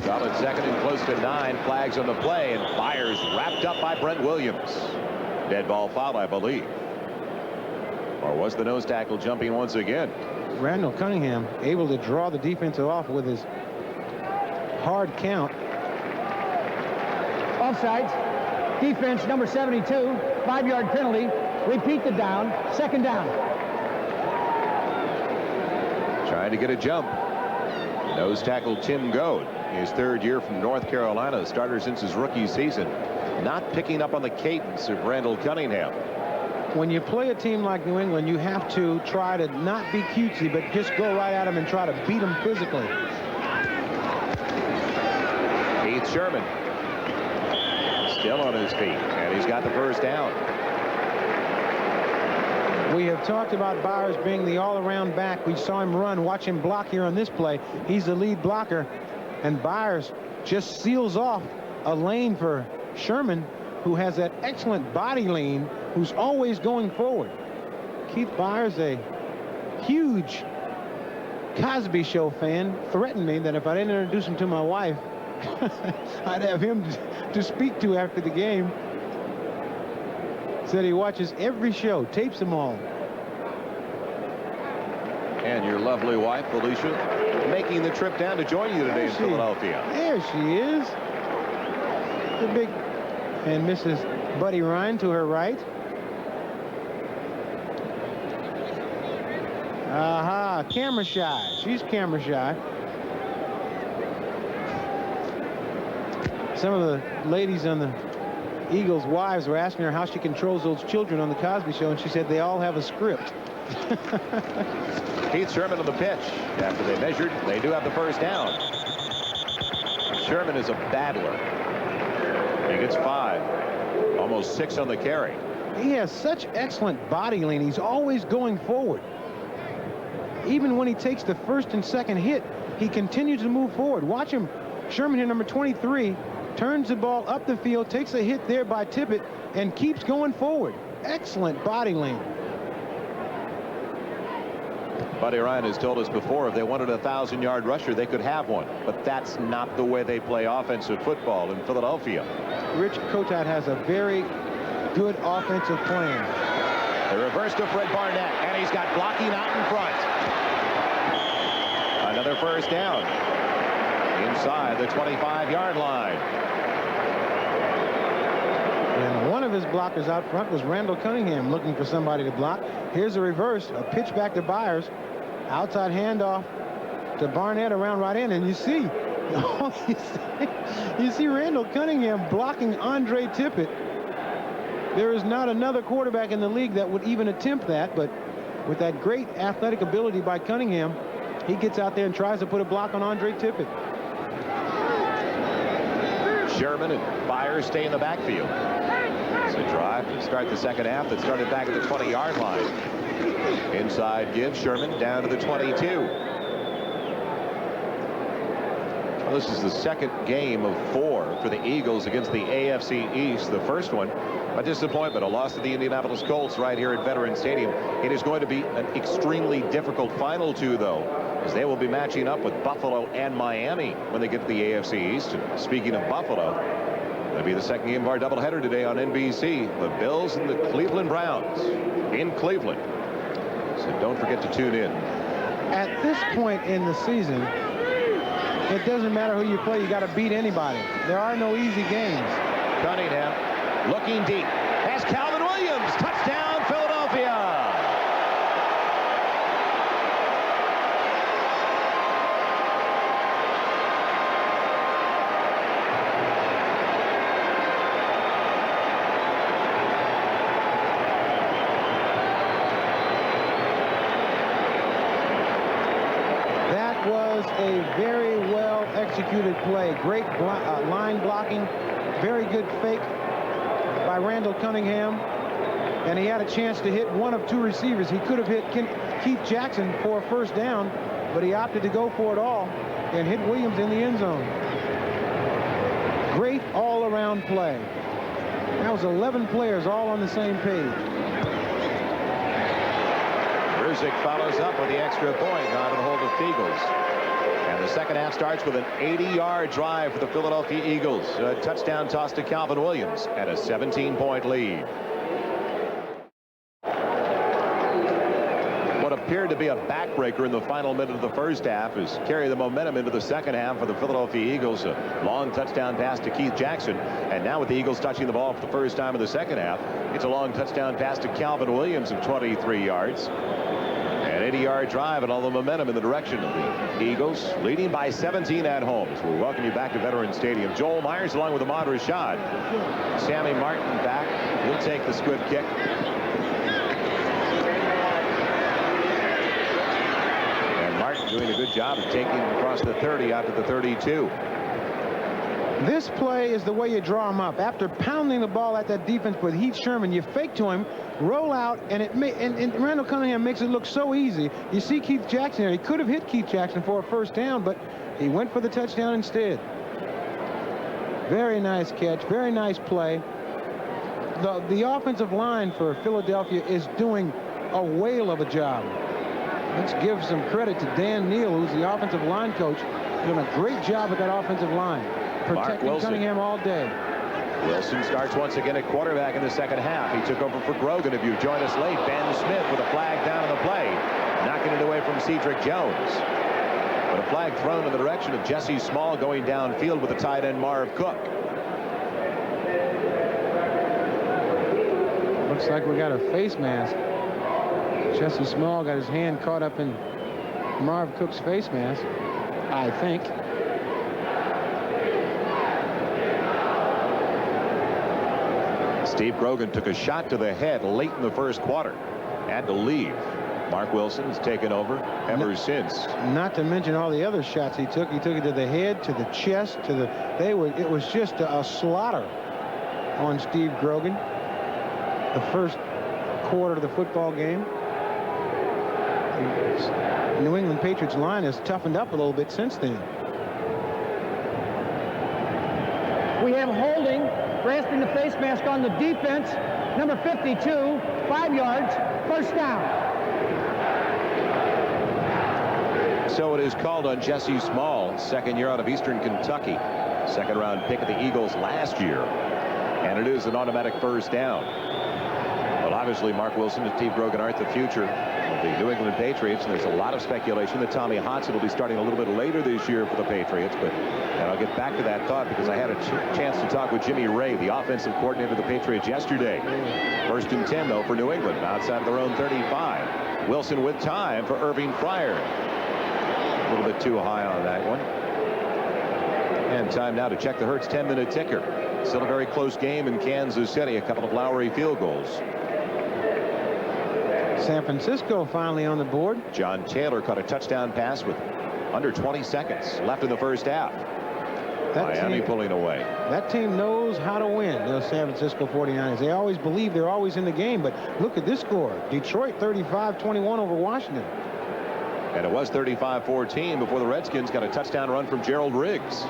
Solid 2nd and close to 9. Flags on the play, and Byers wrapped up by Brent Williams. Dead ball foul, I believe. Or was the nose tackle jumping once again? Randall Cunningham able to draw the defensive off with his hard count. Offsides. Defense number 72. 5-yard penalty. Repeat the down. 2nd down. Trying to get a jump. Nose tackle Tim Goad, his 3rd year from North Carolina, starter since his rookie season, not picking up on the cadence of Randall Cunningham. When you play a team like New England, you have to try to not be cutesy, but just go right at them and try to beat them physically. Heath Sherman still on his feet, and he's got the 1st down. We have talked about Byers being the all-around back. We saw him run, watch him block here on this play. He's the lead blocker, and Byers just seals off a lane for Sherman, who has that excellent body lean, who's always going forward. Keith Byers, a huge Cosby Show fan, threatened me that if I didn't introduce him to my wife, I'd have him to speak to after the game. Said he watches every show, tapes them all. And your lovely wife, Felicia, making the trip down to join you today in Philadelphia. There she is. The big, and Mrs. Buddy Ryan to her right. Aha, camera shy. She's camera shy. Some of the ladies on the Eagles' wives were asking her how she controls those children on the Cosby Show, and she said they all have a script. Keith Sherman on the pitch. After they measured, they do have the 1st down. Sherman is a battler. He gets 5, almost 6 on the carry. He has such excellent body lean. He's always going forward. Even when he takes the 1st and 2nd hit, he continues to move forward. Watch him. Sherman here, number 23, turns the ball up the field, takes a hit there by Tippett, and keeps going forward. Excellent body lean. Buddy Ryan has told us before, if they wanted a 1,000-yard rusher, they could have one. But that's not the way they play offensive football in Philadelphia. Rich Kotite has a very good offensive plan. The reverse to Fred Barnett, and he's got blocking out in front. Another 1st down. Inside the 25-yard line. And one of his blockers out front was Randall Cunningham, looking for somebody to block. Here's a reverse, a pitch back to Byers. Outside handoff to Barnett around right in, and you see Randall Cunningham blocking Andre Tippett. There is not another quarterback in the league that would even attempt that, but with that great athletic ability by Cunningham, he gets out there and tries to put a block on Andre Tippett. Sherman and Byers stay in the backfield. It's a drive to start the 2nd half that started back at the 20-yard line. Inside give, Sherman down to the 22. Well, this is the 2nd game of 4 for the Eagles against the AFC East. The first one, a disappointment, a loss to the Indianapolis Colts right here at Veterans Stadium. It is going to be an extremely difficult final 2, though, as they will be matching up with Buffalo and Miami when they get to the AFC East. And speaking of Buffalo, That'll be the second game of our doubleheader today on NBC. The Bills and the Cleveland Browns in Cleveland. So don't forget to tune in. At this point in the season, it doesn't matter who you play. You got to beat anybody. There are no easy games. Cunningham looking deep. Has Calvin Williams. Touchdown, Philadelphia. A very well executed play. Great line blocking. Very good fake by Randall Cunningham. And he had a chance to hit one of two receivers. He could have hit Keith Jackson for a first down, but he opted to go for it all and hit Williams in the end zone. Great all-around play. That was 11 players all on the same page. Ruzick follows up with the extra point on the hold of Eagles. And the second half starts with an 80-yard drive for the Philadelphia Eagles. A touchdown toss to Calvin Williams at a 17-point lead. What appeared to be a backbreaker in the final minute of the first half is carry the momentum into the second half for the Philadelphia Eagles. A long touchdown pass to Keith Jackson. And now with the Eagles touching the ball for the first time in the second half, it's a long touchdown pass to Calvin Williams of 23 yards. An 80-yard drive and all the momentum in the direction of the Eagles, leading by 17 at home. So we'll welcome you back to Veterans Stadium. Joel Meyers along with Ahmad Rashad. Sammy Martin back. He'll take the squib kick. And Martin doing a good job of taking him across the 30 out to the 32. This play is the way you draw him up. After pounding the ball at that defense with Heath Sherman, you fake to him, roll out, and Randall Cunningham makes it look so easy. You see Keith Jackson there. He could have hit Keith Jackson for a first down, but he went for the touchdown instead. Very nice catch. Very nice play. The offensive line for Philadelphia is doing a whale of a job. Let's give some credit to Dan Neal, who's the offensive line coach. Doing a great job with that offensive line. Protecting Cunningham all day. Wilson starts once again at quarterback in the second half. He took over for Grogan. If you've joined us late, Ben Smith with a flag down on the play, knocking it away from Cedric Jones. But a flag thrown in the direction of Jesse Small going downfield with the tight end Marv Cook. Looks like we got a face mask. Jesse Small got his hand caught up in Marv Cook's face mask, I think. Steve Grogan took a shot to the head late in the first quarter. Had to leave. Mark Wilson has taken over ever since. Not to mention all the other shots he took. He took it to the head, to the chest, to the... It was just a slaughter on Steve Grogan. The first quarter of the football game. The New England Patriots line has toughened up a little bit since then. We have holding, grasping the face mask on the defense. Number 52, 5 yards, first down. So it is called on Jesse Small, second year out of Eastern Kentucky. Second round pick of the Eagles last year. And it is an automatic first down. Well, obviously Mark Wilson and Steve Grogan aren't the future of the New England Patriots, and there's a lot of speculation that Tommy Hodson will be starting a little bit later this year for the Patriots. And I'll get back to that thought because I had a chance to talk with Jimmy Ray, the offensive coordinator of the Patriots, yesterday. First and 10, though, for New England, outside of their own 35. Wilson with time for Irving Fryer. A little bit too high on that one. And time now to check the Hertz 10-minute ticker. Still a very close game in Kansas City. A couple of Lowry field goals. San Francisco finally on the board. John Taylor caught a touchdown pass with under 20 seconds left in the first half. Miami pulling away. That team knows how to win, those San Francisco 49ers. They always believe they're always in the game, but look at this score. Detroit 35-21 over Washington. And it was 35-14 before the Redskins got a touchdown run from Gerald Riggs.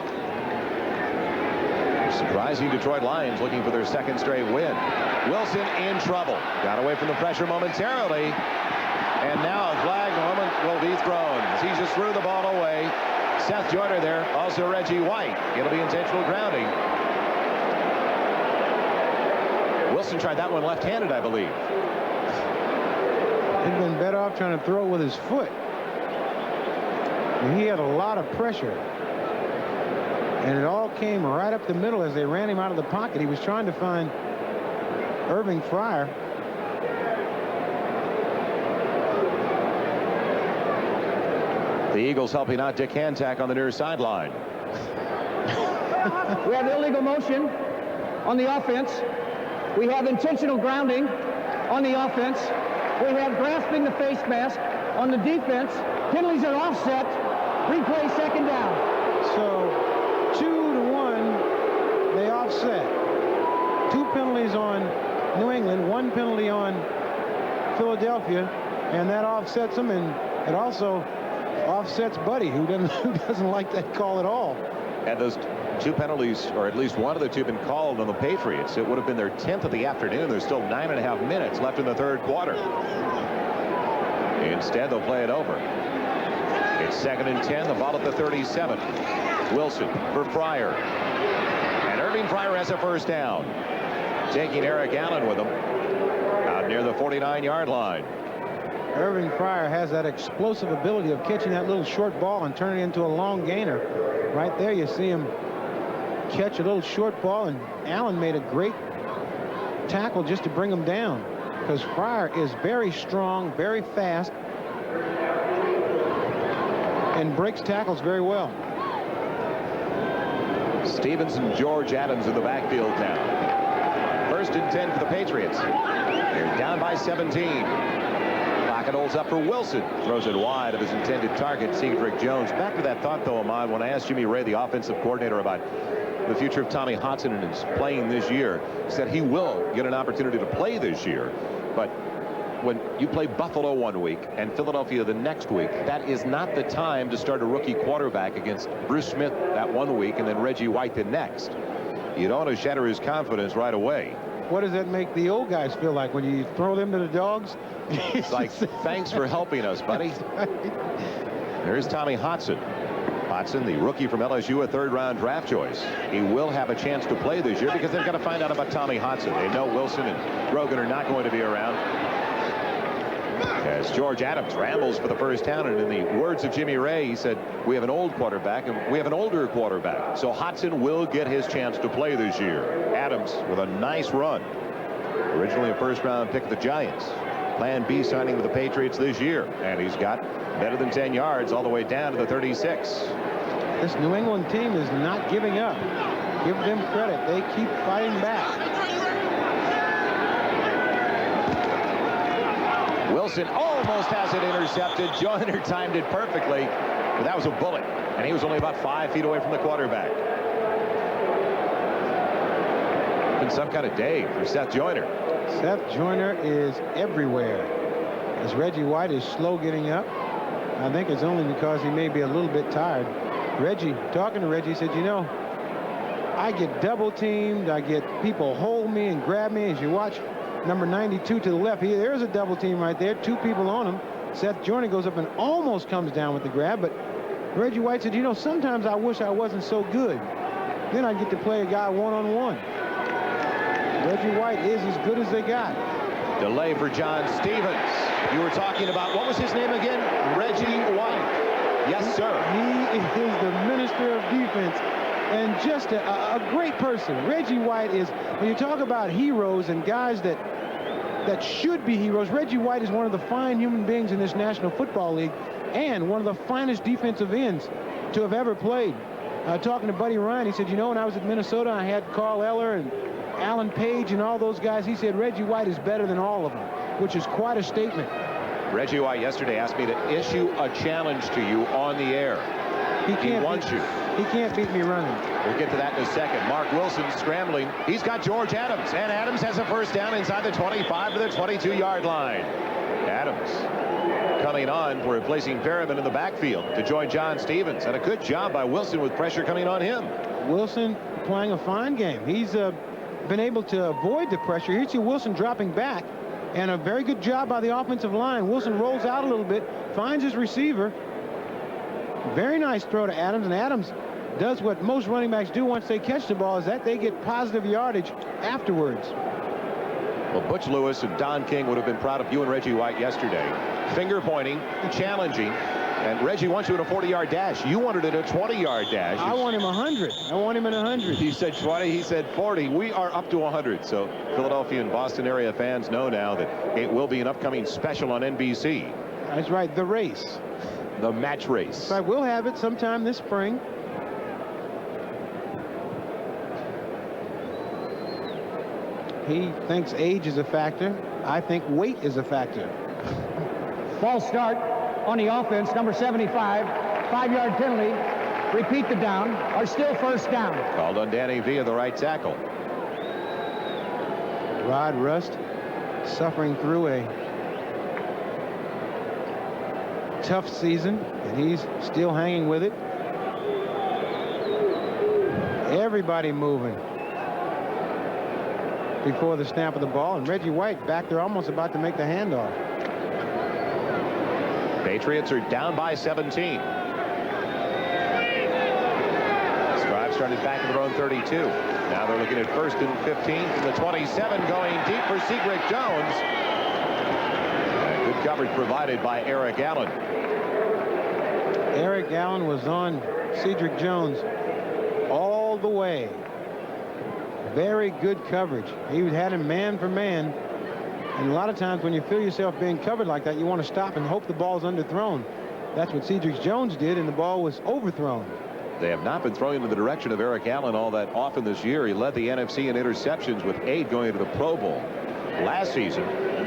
Surprising Detroit Lions looking for their second straight win. Wilson in trouble. Got away from the pressure momentarily. And now a flag moment will be thrown. He just threw the ball away. Seth Joyner there, also Reggie White. It'll be intentional grounding. Wilson tried that one left-handed, I believe. He'd been better off trying to throw with his foot. And he had a lot of pressure. And it all came right up the middle as they ran him out of the pocket. He was trying to find Irving Fryer. The Eagles helping out Dick Hantak on the near sideline. We have illegal motion on the offense. We have intentional grounding on the offense. We have grasping the face mask on the defense. Penalties are offset. Replay second down. So 2-1, they offset. 2 penalties on New England, 1 penalty on Philadelphia, and that offsets them, and it also offsets Buddy, who doesn't like that call at all. And those 2 penalties, or at least one of the 2, been called on the Patriots. It would have been their 10th of the afternoon. There's still 9.5 minutes left in the third quarter. Instead, they'll play it over. It's 2nd and 10. The ball at the 37. Wilson for Fryer. And Irving Fryer has a first down. Taking Eric Allen with him out near the 49-yard line. Irving Fryer has that explosive ability of catching that little short ball and turning it into a long gainer. Right there, you see him catch a little short ball, and Allen made a great tackle just to bring him down, because Fryer is very strong, very fast, and breaks tackles very well. Stevens and George Adams in the backfield now. 1st and 10 for the Patriots. They're down by 17. Pocket holds up for Wilson. Throws it wide of his intended target, Cedric Jones. Back to that thought, though, Ahmad, when I asked Jimmy Ray, the offensive coordinator, about the future of Tommy Hodson and his playing this year, he said he will get an opportunity to play this year. But when you play Buffalo one week and Philadelphia the next week, that is not the time to start a rookie quarterback against Bruce Smith that one week and then Reggie White the next. You don't want to shatter his confidence right away. What does that make the old guys feel like when you throw them to the dogs? It's like, thanks for helping us, buddy. There's Tommy Hodson. Hodson, the rookie from LSU, a 3rd-round draft choice. He will have a chance to play this year because they've got to find out about Tommy Hodson. They know Wilson and Rogan are not going to be around. As George Adams rambles for the first down, and in the words of Jimmy Ray, he said, we have an old quarterback and we have an older quarterback. So Hodson will get his chance to play this year. Adams with a nice run. Originally a 1st-round pick of the Giants. Plan B signing with the Patriots this year. And he's got better than 10 yards all the way down to the 36. This New England team is not giving up. Give them credit. They keep fighting back. Wilson almost has it intercepted. Joyner timed it perfectly, but that was a bullet, and he was only about 5 feet away from the quarterback. Been some kind of day for Seth Joyner. Seth Joyner is everywhere. As Reggie White is slow getting up, I think it's only because he may be a little bit tired. Reggie, talking to Reggie, said, you know, I get double teamed. I get people hold me and grab me. As you watch number 92 to the left here, there's a double team right there. 2 people on him. Seth Joyner goes up and almost comes down with the grab, but Reggie White said, you know, sometimes I wish I wasn't so good. Then I get to play a guy one-on-one. Reggie White is as good as they got. Delay for John Stevens. You were talking about, what was his name again? Reggie White. Yes, sir. He is the minister of defense, and just a great person. Reggie White is, when you talk about heroes and guys that should be heroes, Reggie White is one of the fine human beings in this National Football League and one of the finest defensive ends to have ever played. Talking to Buddy Ryan, he said, you know, when I was at Minnesota, I had Carl Eller and Alan Page and all those guys. He said Reggie White is better than all of them, which is quite a statement. Reggie White yesterday asked me to issue a challenge to you on the air. He wants you. He can't beat me running. We'll get to that in a second. Mark Wilson scrambling. He's got George Adams, and Adams has a first down inside the 25 to the 22-yard line. Adams coming on for replacing Perriman in the backfield to join John Stevens. And a good job by Wilson with pressure coming on him. Wilson playing a fine game. He's been able to avoid the pressure. Here you see Wilson dropping back, and a very good job by the offensive line. Wilson rolls out a little bit, finds his receiver. Very nice throw to Adams, and Adams does what most running backs do once they catch the ball, is that they get positive yardage afterwards. Well, Butch Lewis and Don King would have been proud of you and Reggie White yesterday. Finger pointing, challenging, and Reggie wants you in a 40-yard dash. You wanted it a 20-yard dash. I want him 100. I want him in 100. He said 20. He said 40. We are up to 100. So Philadelphia and Boston area fans know now that it will be an upcoming special on NBC. That's right. The race. The match race. That's right. We'll have it sometime this spring. He thinks age is a factor. I think weight is a factor. False start on the offense, number 75. 5-yard penalty. Repeat the down, or still first down. Called on Danny Villa, the right tackle. Rod Rust suffering through a tough season, and he's still hanging with it. Everybody moving before the snap of the ball, and Reggie White back there almost about to make the handoff. Patriots are down by 17. This drive started back in their own 32. Now they're looking at 1st and 15 from the 27, going deep for Cedric Jones. And good coverage provided by Eric Allen. Eric Allen was on Cedric Jones all the way. Very good coverage. He had him man for man. And a lot of times when you feel yourself being covered like that, you want to stop and hope the ball's underthrown. That's what Cedric Jones did, and the ball was overthrown. They have not been throwing in the direction of Eric Allen all that often this year. He led the NFC in interceptions with 8 going into the Pro Bowl last season.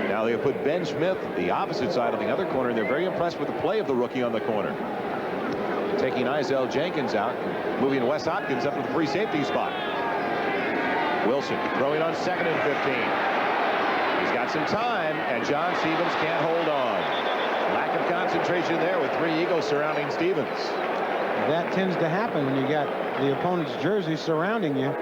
Now they have put Ben Smith, the opposite side on the other corner, and they're very impressed with the play of the rookie on the corner. Taking Isaiah Jenkins out, moving Wes Hopkins up to the free safety spot. Wilson throwing on 2nd and 15. He's got some time, and John Stevens can't hold on. Lack of concentration there with 3 Eagles surrounding Stevens. That tends to happen when you got the opponent's jersey surrounding you.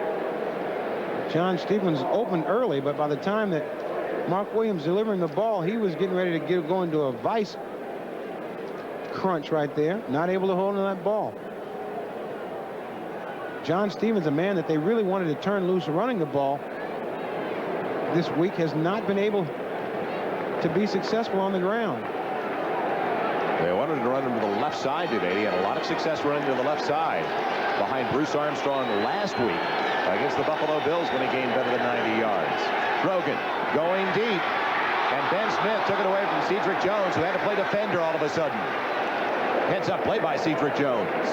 John Stevens opened early, but by the time that Mark Williams delivering the ball, he was getting ready to go into a vice crunch right there. Not able to hold on that ball. John Stevens, a man that they really wanted to turn loose running the ball this week, has not been able to be successful on the ground. They wanted to run him to the left side today. He had a lot of success running to the left side behind Bruce Armstrong last week against the Buffalo Bills when he gained better than 90 yards. Rogan going deep, and Ben Smith took it away from Cedric Jones, who had to play defender all of a sudden. Heads up play by Cedric Jones.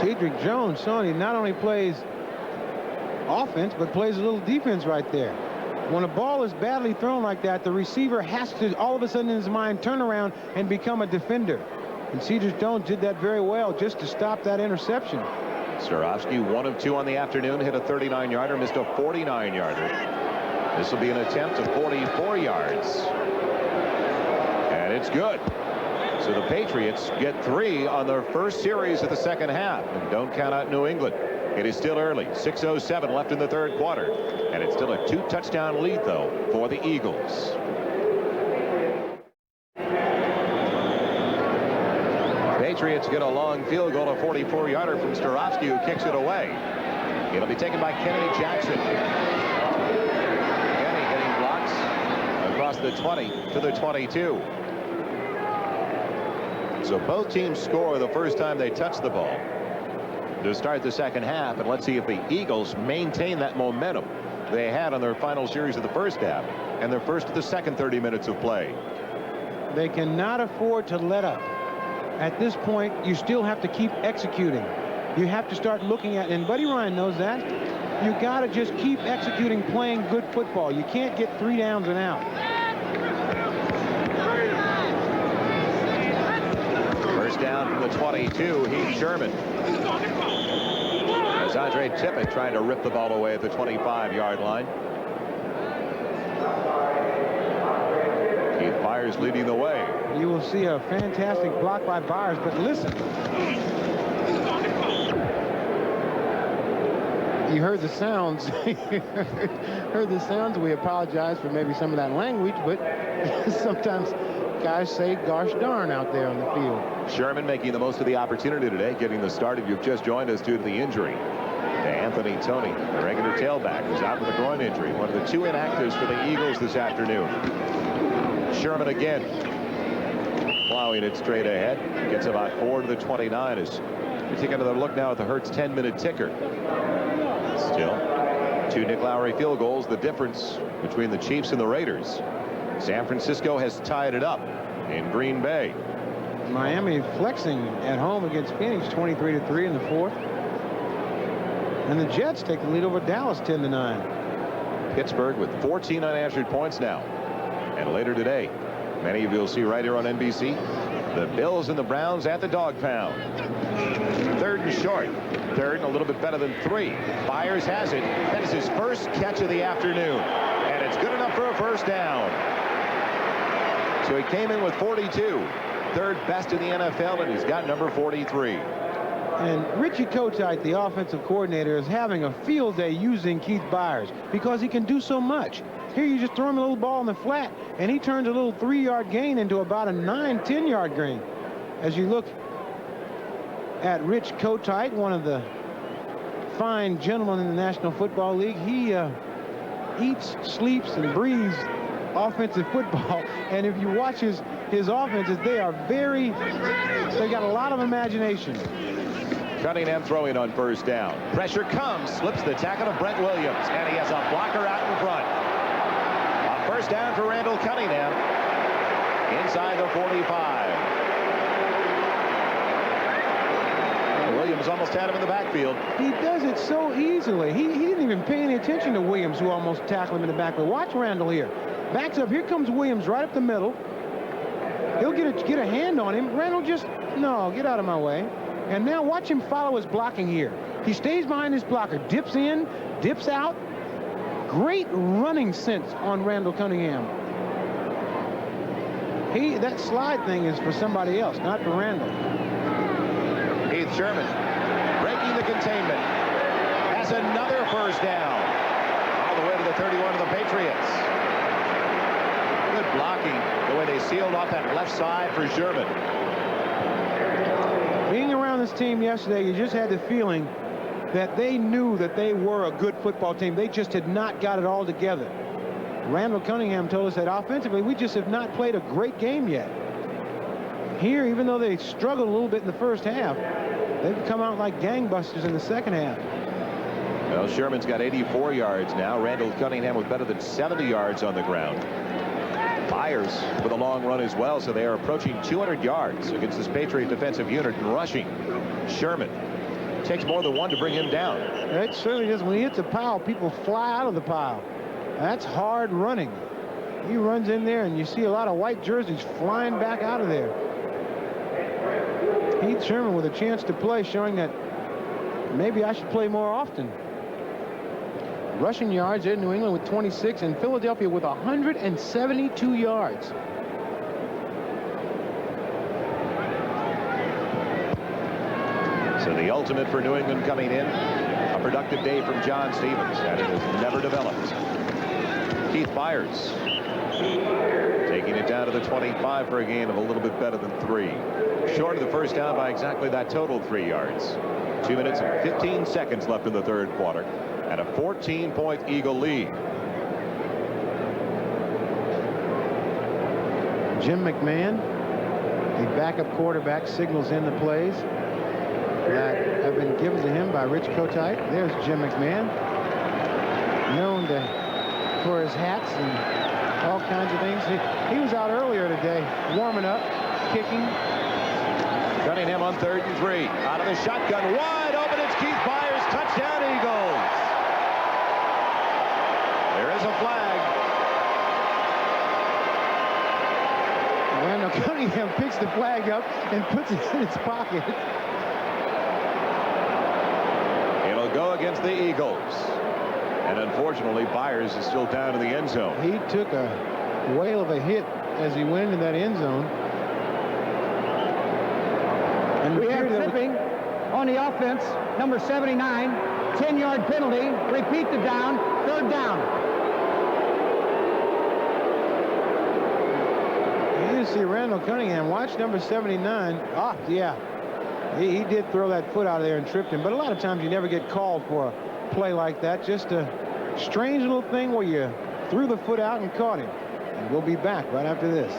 Cedric Jones, Sonny, not only plays offense, but plays a little defense right there. When a ball is badly thrown like that, the receiver has to all of a sudden in his mind turn around and become a defender. And Cedric Jones did that very well just to stop that interception. Starofsky 1 of 2 on the afternoon, hit a 39-yarder, missed a 49-yarder. This will be an attempt of 44 yards. And it's good. So the Patriots get 3 on their first series of the second half. And don't count out New England. It is still early. 6:07 left in the 3rd quarter. And it's still a 2-touchdown lead, though, for the Eagles. Patriots get a long field goal, a 44-yarder from Starofsky, who kicks it away. It'll be taken by Kennedy Jackson. Kenny getting blocks across the 20 to the 22. So both teams score the first time they touch the ball to start the second half, and let's see if the Eagles maintain that momentum they had on their final series of the first half and their first of the second 30 minutes of play. They cannot afford to let up. At this point, you still have to keep executing. You have to start looking at, and Buddy Ryan knows that, you got to just keep executing, playing good football. You can't get 3 downs and out. First down from the 22, Heath Sherman. As Andre Tippett trying to rip the ball away at the 25-yard line. Keith Byers leading the way. You will see a fantastic block by Byers, but listen. You heard the sounds. Heard the sounds. We apologize for maybe some of that language, but sometimes guys say gosh darn out there on the field. Sherman making the most of the opportunity today, getting the start. If you've just joined us due to the injury to Anthony Toney, the regular tailback, who's out with a groin injury. One of the 2 inactives for the Eagles this afternoon. Sherman again plowing it straight ahead. Gets about 4 to the 29 as we take another look now at the Hurts 10-minute ticker. Still 2 Nick Lowry field goals, the difference between the Chiefs and the Raiders. San Francisco has tied it up in Green Bay. Miami flexing at home against Phoenix 23-3 in the 4th. And the Jets take the lead over Dallas 10-9. Pittsburgh with 14 unanswered points now. And later today, many of you will see right here on NBC, the Bills and the Browns at the dog pound. 3rd and short. 3rd and a little bit better than 3. Meyers has it. That is his first catch of the afternoon. And it's good enough for a first down. So he came in with 42. 3rd best in the NFL, and he's got number 43. And Richie Kotite, the offensive coordinator, is having a field day using Keith Byers because he can do so much. Here you just throw him a little ball in the flat, and he turns a little 3-yard gain into about a 9-10-yard gain. As you look at Rich Kotite, one of the fine gentlemen in the National Football League, he eats, sleeps, and breathes offensive football. And if you watch his offenses, they got a lot of imagination. Cunningham throwing on first down. Pressure comes, slips the tackle of Brent Williams, and he has a blocker out in front. A first down for Randall Cunningham inside the 45. Williams almost had him in the backfield. He does it so easily. He didn't even pay any attention to Williams, who almost tackled him in the backfield. Watch Randall here. Backs up. Here comes Williams right up the middle. He'll get a hand on him. Randall no, get out of my way. And now watch him follow his blocking here. He stays behind his blocker, dips in, dips out. Great running sense on Randall Cunningham. That slide thing is for somebody else, not for Randall. Heath Sherman breaking the containment. Has another first down. All the way to the 31 of the Patriots. Good blocking, the way they sealed off that left side for Sherman. Being around this team yesterday, you just had the feeling that they knew that they were a good football team. They just had not got it all together. Randall Cunningham told us that offensively, we just have not played a great game yet. Here, even though they struggled a little bit in the first half, they've come out like gangbusters in the second half. Well, Sherman's got 84 yards now. Randall Cunningham with better than 70 yards on the ground. Meyers with a long run as well, so they are approaching 200 yards against this Patriot defensive unit and rushing. Sherman takes more than one to bring him down. It certainly does. When he hits a pile, people fly out of the pile. That's hard running. He runs in there, and you see a lot of white jerseys flying back out of there. Heath Sherman with a chance to play, showing that maybe I should play more often. Rushing yards in New England with 26, and Philadelphia with 172 yards. So the ultimate for New England coming in. A productive day from John Stevens, and it has never developed. Keith Meyers taking it down to the 25 for a gain of a little bit better than 3. Short of the first down by exactly that total 3 yards. 2 minutes and 15 seconds left in the third quarter. And a 14-point Eagle lead. Jim McMahon, the backup quarterback, signals in the plays that have been given to him by Rich Kotite. There's Jim McMahon, known for his hats and all kinds of things. He was out earlier today, warming up, kicking. Cunningham on 3rd and 3. Out of the shotgun, wide open. It's Keith Meyers. Touchdown, Eagles. There is a flag. Randall Cunningham picks the flag up and puts it in his pocket. It'll go against the Eagles. And unfortunately, Byers is still down in the end zone. He took a whale of a hit as he went into that end zone. And we have tripping on the offense, number 79, 10-yard penalty. Repeat the down, 3rd down. did see Randall Cunningham. Watch number 79. Ah, yeah. He did throw that foot out of there and tripped him. But a lot of times you never get called for a play like that. Just a strange little thing where you threw the foot out and caught him. And we'll be back right after this.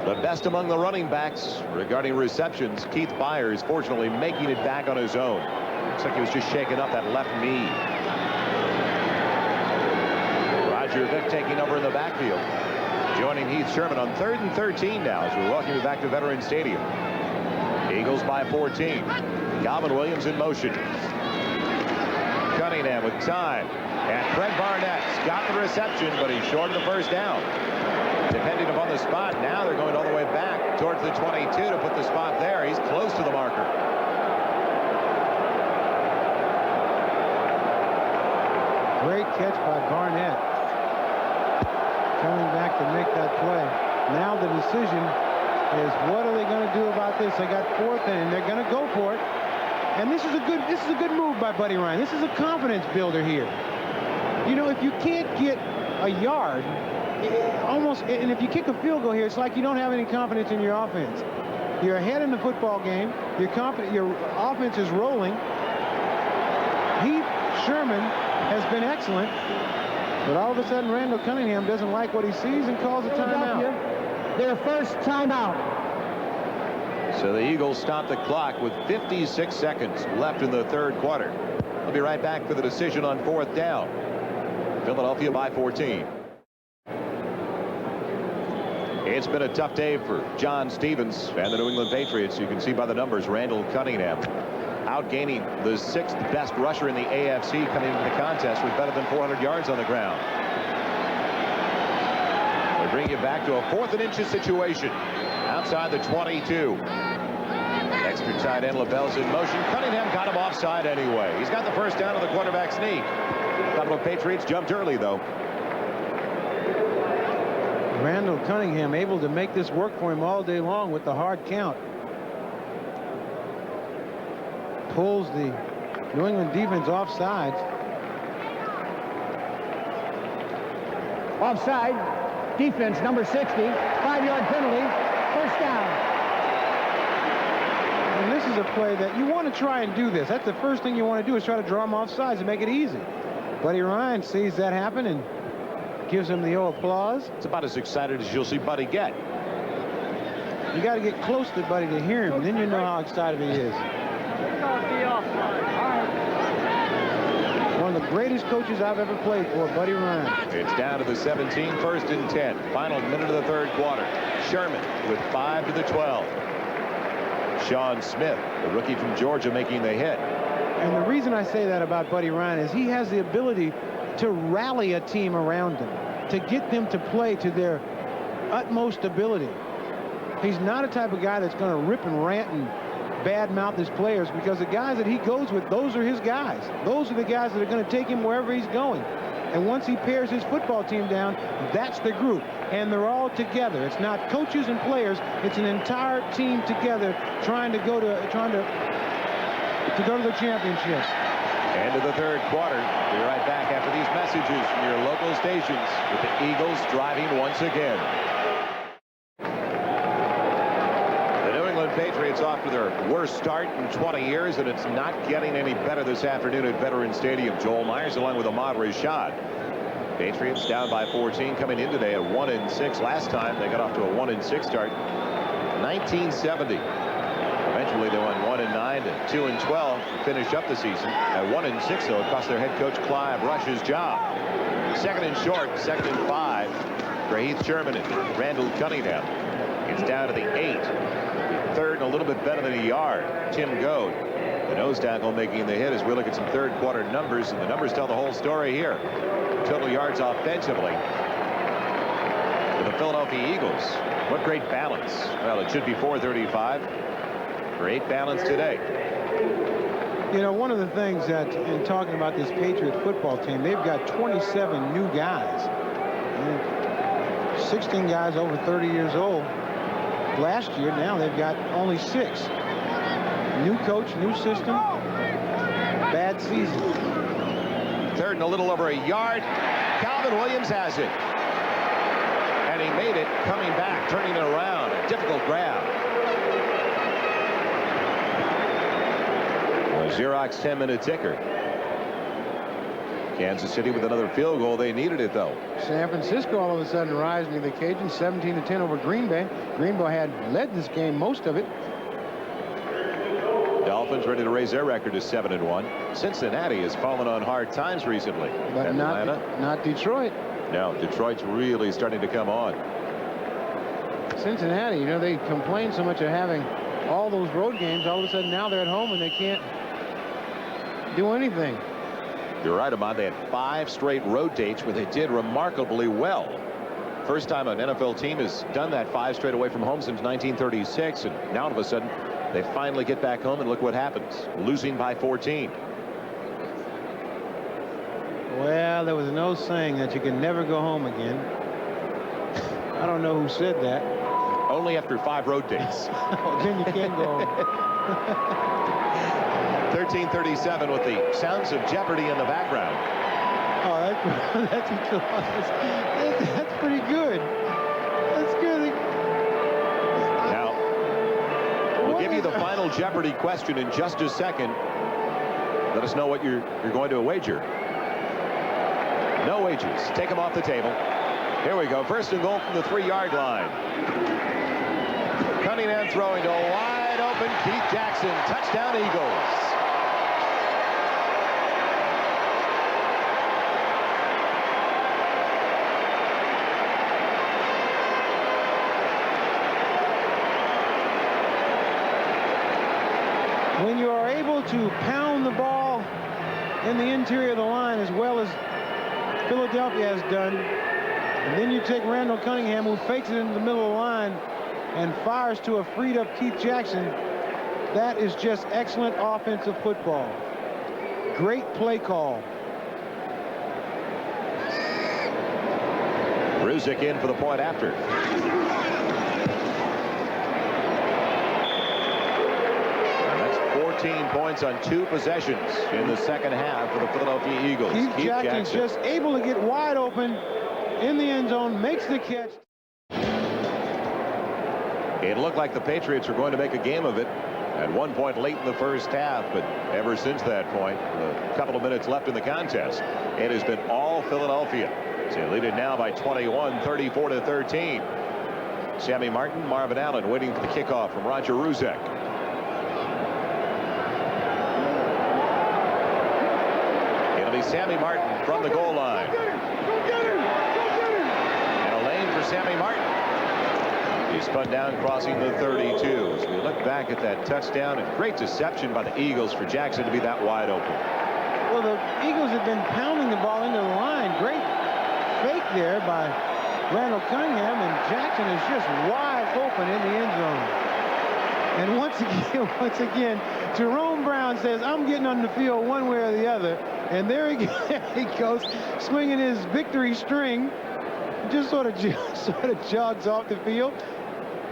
The best among the running backs regarding receptions. Keith Meyers fortunately making it back on his own. Looks like he was just shaking up that left knee. Roger Vick taking over in the backfield. Joining Heath Sherman on 3rd and 13 now as we welcome you back to Veterans Stadium. Eagles by 14. Calvin Williams in motion. Cunningham with time. And Fred Barnett's got the reception, but he's short of the first down. Depending upon the spot, now they're going all the way back towards the 22 to put the spot there. He's close to the marker. Great catch by Barnett. Coming back to make that play. Now the decision is, what are they going to do about this? They got 4th and they're going to go for it. And this is a good move by Buddy Ryan. This is a confidence builder here. You know, if you can't get a yard, almost, and if you kick a field goal here, it's like you don't have any confidence in your offense. You're ahead in the football game. You're confident. Your offense is rolling. Heath Sherman has been excellent, but all of a sudden Randall Cunningham doesn't like what he sees and calls a timeout. Their first timeout. So the Eagles stop the clock with 56 seconds left in the 3rd quarter. We'll be right back for the decision on 4th down. Philadelphia by 14. It's been a tough day for John Stevens and the New England Patriots. You can see by the numbers, Randall Cunningham outgaining the 6th best rusher in the AFC coming into the contest with better than 400 yards on the ground. They bring you back to a 4th and inches situation outside the 22. Extra tight end LaBelle's in motion. Cunningham got him offside anyway. He's got the first down of the quarterback sneak. A couple of Patriots jumped early though. Randall Cunningham able to make this work for him all day long with the hard count. Pulls the New England defense offsides. Offside. Defense number 60. 5-yard penalty. First down. And this is a play that you want to try and do this. That's the first thing you want to do, is try to draw him offsides and make it easy. Buddy Ryan sees that happen and gives him the old applause. It's about as excited as you'll see Buddy get. You got to get close to Buddy to hear him, and then you know how excited he is. One of the greatest coaches I've ever played for, Buddy Ryan. It's down to the 17, 1st and 10. Final minute of the 3rd quarter. Sherman with 5 to the 12. Sean Smith, the rookie from Georgia, making the hit. And the reason I say that about Buddy Ryan is he has the ability to rally a team around him, to get them to play to their utmost ability. He's not a type of guy that's going to rip and rant and badmouth his players, because the guys that he goes with, those are his guys. Those are the guys that are going to take him wherever he's going. And once he pairs his football team down, that's the group. And they're all together. It's not coaches and players. It's an entire team together trying to go to the championship. End of the 3rd quarter. We'll be right back after these messages from your local stations with the Eagles driving once again. The New England Patriots off to their worst start in 20 years, and it's not getting any better this afternoon at Veterans Stadium. Joel Meyers along with Ahmad Rashad. Patriots down by 14, coming in today at 1-6. Last time they got off to a 1-6 start, 1970. Eventually they went 1-9 to 2-12 to finish up the season. At 1-6 though, it cost their head coach Clive Rush's job. 2nd and short, 2nd and 5 for Heath Sherman and Randall Cunningham. It's down to the 8. 3rd and a little bit better than a yard. Tim Goad, the nose tackle, making the hit as we look at some 3rd quarter numbers, and the numbers tell the whole story here. Total yards offensively for the Philadelphia Eagles. What great balance. Well, it should be 435. Great balance today. You know, one of the things that, in talking about this Patriot football team, they've got 27 new guys. 16 guys over 30 years old. Last year, now they've got only 6. New coach, new system, bad season. 3rd and a little over a yard. Calvin Williams has it. And he made it coming back, turning it around. A difficult grab. A Xerox 10-minute ticker. Kansas City with another field goal. They needed it, though. San Francisco all of a sudden rising to the occasion, 17-10 over Green Bay. Green Bay had led this game most of it. Dolphins ready to raise their record to 7-1. Cincinnati has fallen on hard times recently. But not Detroit. No, Detroit's really starting to come on. Cincinnati, you know, they complain so much of having all those road games. All of a sudden now they're at home and they can't do anything. You're right, Ahmad. They had 5 straight road dates where they did remarkably well. First time an NFL team has done that 5 straight away from home since 1936, and now all of a sudden they finally get back home, and look what happens. Losing by 14. Well, there was an old saying that you can never go home again. I don't know who said that. Only after 5 road dates. Oh, then you can't go home. 13:37 with the sounds of Jeopardy in the background. Oh, that's pretty good. That's good. Now, we'll give you the final Jeopardy question in just a second. Let us know what you're going to wager. No wagers. Take them off the table. Here we go. First and goal from the 3-yard line. Cunningham throwing to a wide open Keith Jackson. Touchdown, Eagles. When you are able to pound the ball in the interior of the line as well as Philadelphia has done, and then you take Randall Cunningham, who fakes it into the middle of the line and fires to a freed up Keith Jackson, that is just excellent offensive football. Great play call. Ruzick in for the point after. 14 points on 2 possessions in the second half for the Philadelphia Eagles. Keith Jackson's just able to get wide open in the end zone, makes the catch. It looked like the Patriots were going to make a game of it at one point late in the first half, but ever since that point, a couple of minutes left in the contest, it has been all Philadelphia. So they lead it now by 21, 34-13. Sammy Martin, Marvin Allen waiting for the kickoff from Roger Ruzek. Sammy Martin from the goal line. And a lane for Sammy Martin. He spun down crossing the 32. So we look back at that touchdown, and great deception by the Eagles for Jackson to be that wide open. Well, the Eagles have been pounding the ball into the line. Great fake there by Randall Cunningham, and Jackson is just wide open in the end zone. And once again, Jerome Brown says, I'm getting on the field one way or the other. And there he goes, swinging his victory string. Just sort of jogs off the field.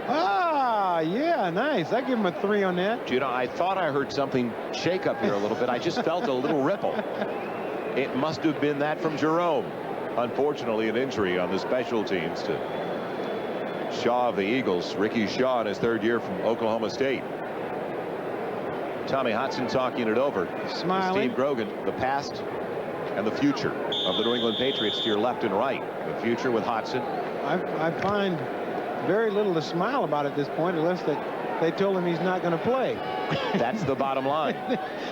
Ah, yeah, nice. I give him a 3 on that. You know, I thought I heard something shake up here a little bit. I just felt a little ripple. It must have been that from Jerome. Unfortunately, an injury on the special teams to Shaw of the Eagles. Ricky Shaw in his 3rd year from Oklahoma State. Tommy Hudson talking it over. Smiling. Steve Grogan, the past and the future of the New England Patriots to your left and right. The future with Hudson. I find very little to smile about at this point, unless that they told him he's not going to play. That's the bottom line.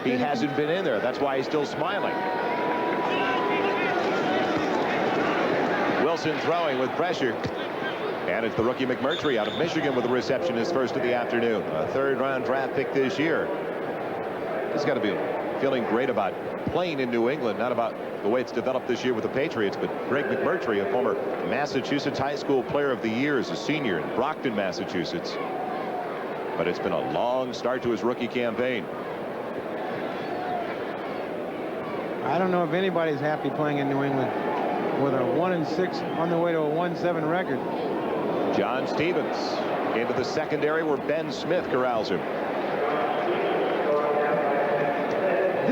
He hasn't been in there. That's why he's still smiling. Wilson throwing with pressure. And it's the rookie McMurtry out of Michigan with the reception, his first of the afternoon. A 3rd-round draft pick this year. He's got to be feeling great about playing in New England, not about the way it's developed this year with the Patriots. But Greg McMurtry, a former Massachusetts High School Player of the Year as a senior in Brockton, Massachusetts. But it's been a long start to his rookie campaign. I don't know if anybody's happy playing in New England with a 1-6 on the way to a 1-7 record. John Stevens into the secondary where Ben Smith corrals him.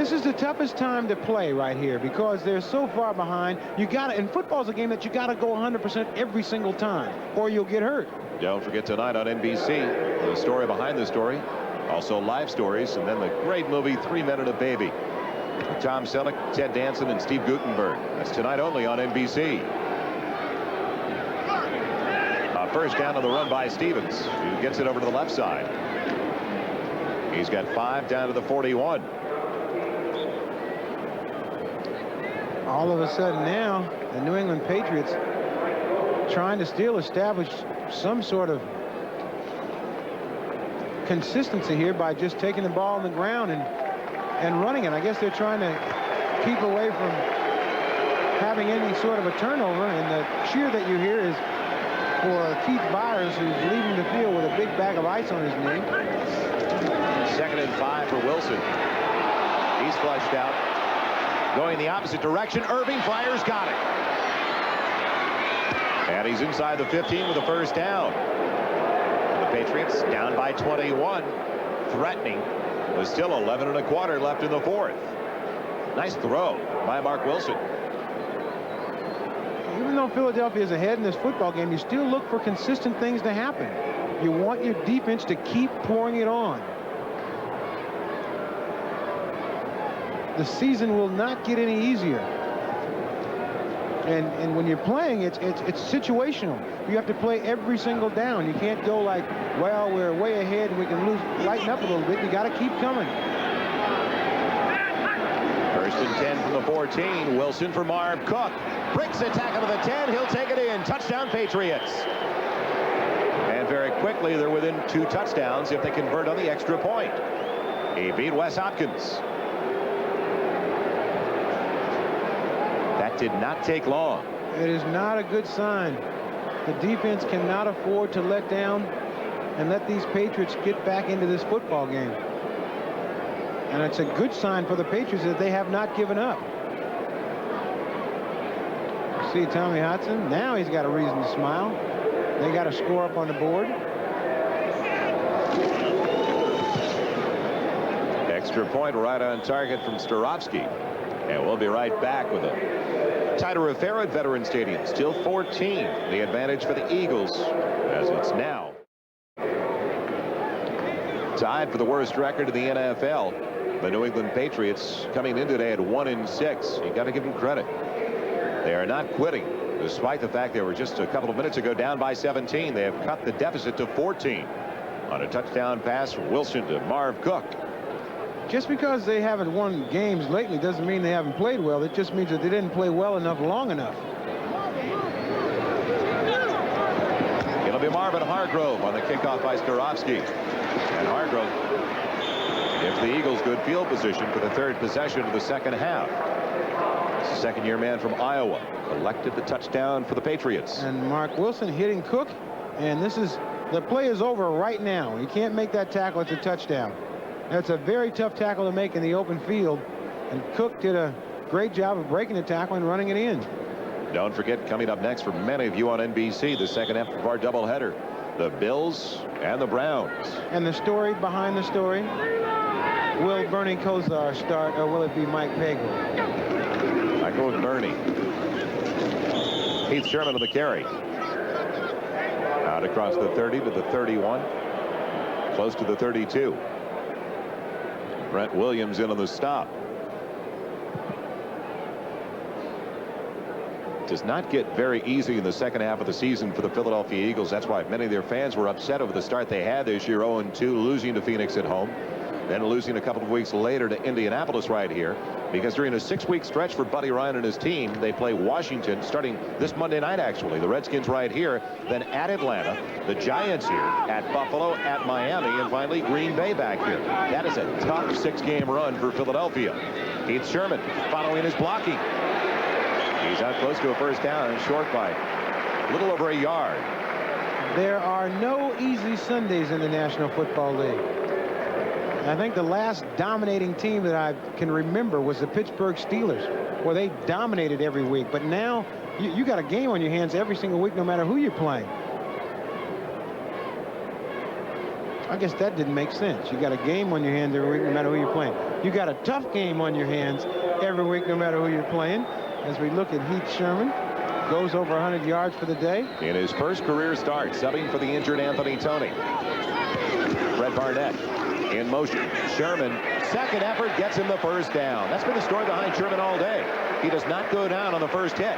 This is the toughest time to play right here because they're so far behind. You got to, and football's a game that you got to go 100% every single time or you'll get hurt. Don't forget tonight on NBC, the story behind the story, also live stories, and then the great movie 3 Men and a Baby. Tom Selleck, Ted Danson, and Steve Guttenberg. That's tonight only on NBC. First down on the run by Stevens, who gets it over to the left side. He's got 5 down to the 41. All of a sudden now, the New England Patriots trying to still establish some sort of consistency here by just taking the ball on the ground and running it. I guess they're trying to keep away from having any sort of a turnover, and the cheer that you hear is for Keith Byers, who's leaving the field with a big bag of ice on his knee. 2nd and 5 for Wilson. He's flushed out. Going the opposite direction. Irving fires, got it. And he's inside the 15 with a first down. The Patriots down by 21. Threatening. There's still 11 1/4 left in the 4th. Nice throw by Mark Wilson. Even though Philadelphia is ahead in this football game, you still look for consistent things to happen. You want your defense to keep pouring it on. The season will not get any easier. And when you're playing, it's situational. You have to play every single down. You can't go like, well, we're way ahead and we can lighten up a little bit. You got to keep coming. 1st and 10 from the 14. Wilson for Marv Cook. Breaks the tackle to the 10. He'll take it in. Touchdown, Patriots. And very quickly, they're within 2 touchdowns if they convert on the extra point. He beat Wes Hopkins. That did not take long. It is not a good sign. The defense cannot afford to let down and let these Patriots get back into this football game. And it's a good sign for the Patriots that they have not given up. See Tommy Hudson. Now he's got a reason to smile. They got a score up on the board. Extra point right on target from Starofsky. And we'll be right back with a tighter affair at Veterans Stadium. Still 14. The advantage for the Eagles as it's now tied for the worst record in the NFL. The New England Patriots coming in today at 1-6. You got to give them credit. They are not quitting, despite the fact they were just a couple of minutes ago down by 17. They have cut the deficit to 14 on a touchdown pass from Wilson to Marv Cook. Just because they haven't won games lately doesn't mean they haven't played well. It just means that they didn't play well enough long enough. It'll be Marvin Hargrove on the kickoff by Starofsky. And Hargrove gives the Eagles good field position for the 3rd possession of the 2nd half. Second-year man from Iowa collected the touchdown for the Patriots. And Mark Wilson hitting Cook. And the play is over right now. You can't make that tackle. It's a touchdown. That's a very tough tackle to make in the open field. And Cook did a great job of breaking the tackle and running it in. Don't forget, coming up next for many of you on NBC, the 2nd half of our doubleheader. The Bills and the Browns. And the story behind the story. Will Bernie Kosar start, or will it be Mike Pagel? I go with Bernie. Keith Sherman on the carry. Out across the 30 to the 31. Close to the 32. Brent Williams in on the stop. Does not get very easy in the 2nd half of the season for the Philadelphia Eagles. That's why many of their fans were upset over the start they had this year, 0-2, losing to Phoenix at home, then losing a couple of weeks later to Indianapolis right here, because during a 6-week stretch for Buddy Ryan and his team, they play Washington starting this Monday night, actually. The Redskins right here, then at Atlanta, the Giants here, at Buffalo, at Miami, and finally Green Bay back here. That is a tough 6-game run for Philadelphia. Keith Sherman following his blocking. He's out close to a first down and short by a little over a yard. There are no easy Sundays in the National Football League. I think the last dominating team that I can remember was the Pittsburgh Steelers, where they dominated every week. But now you got a game on your hands every single week, no matter who you're playing. I guess that didn't make sense. You got a game on your hands every week, no matter who you're playing. You got a tough game on your hands every week, no matter who you're playing. As we look at Heath Sherman, goes over 100 yards for the day. In his first career start, subbing for the injured Anthony Toney. Fred Barnett in motion. Sherman, second effort, gets him the first down. That's been the story behind Sherman all day. He does not go down on the first hit.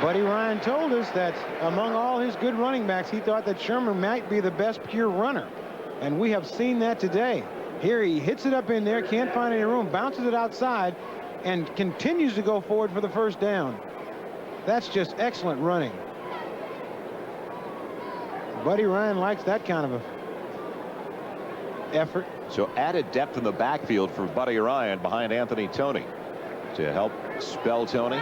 Buddy Ryan told us that among all his good running backs, he thought that Sherman might be the best pure runner. And we have seen that today. Here he hits it up in there, can't find any room, bounces it outside, and continues to go forward for the first down. That's just excellent running. Buddy Ryan likes that kind of a effort. So added depth in the backfield for Buddy Ryan behind Anthony Toney to help spell Toney.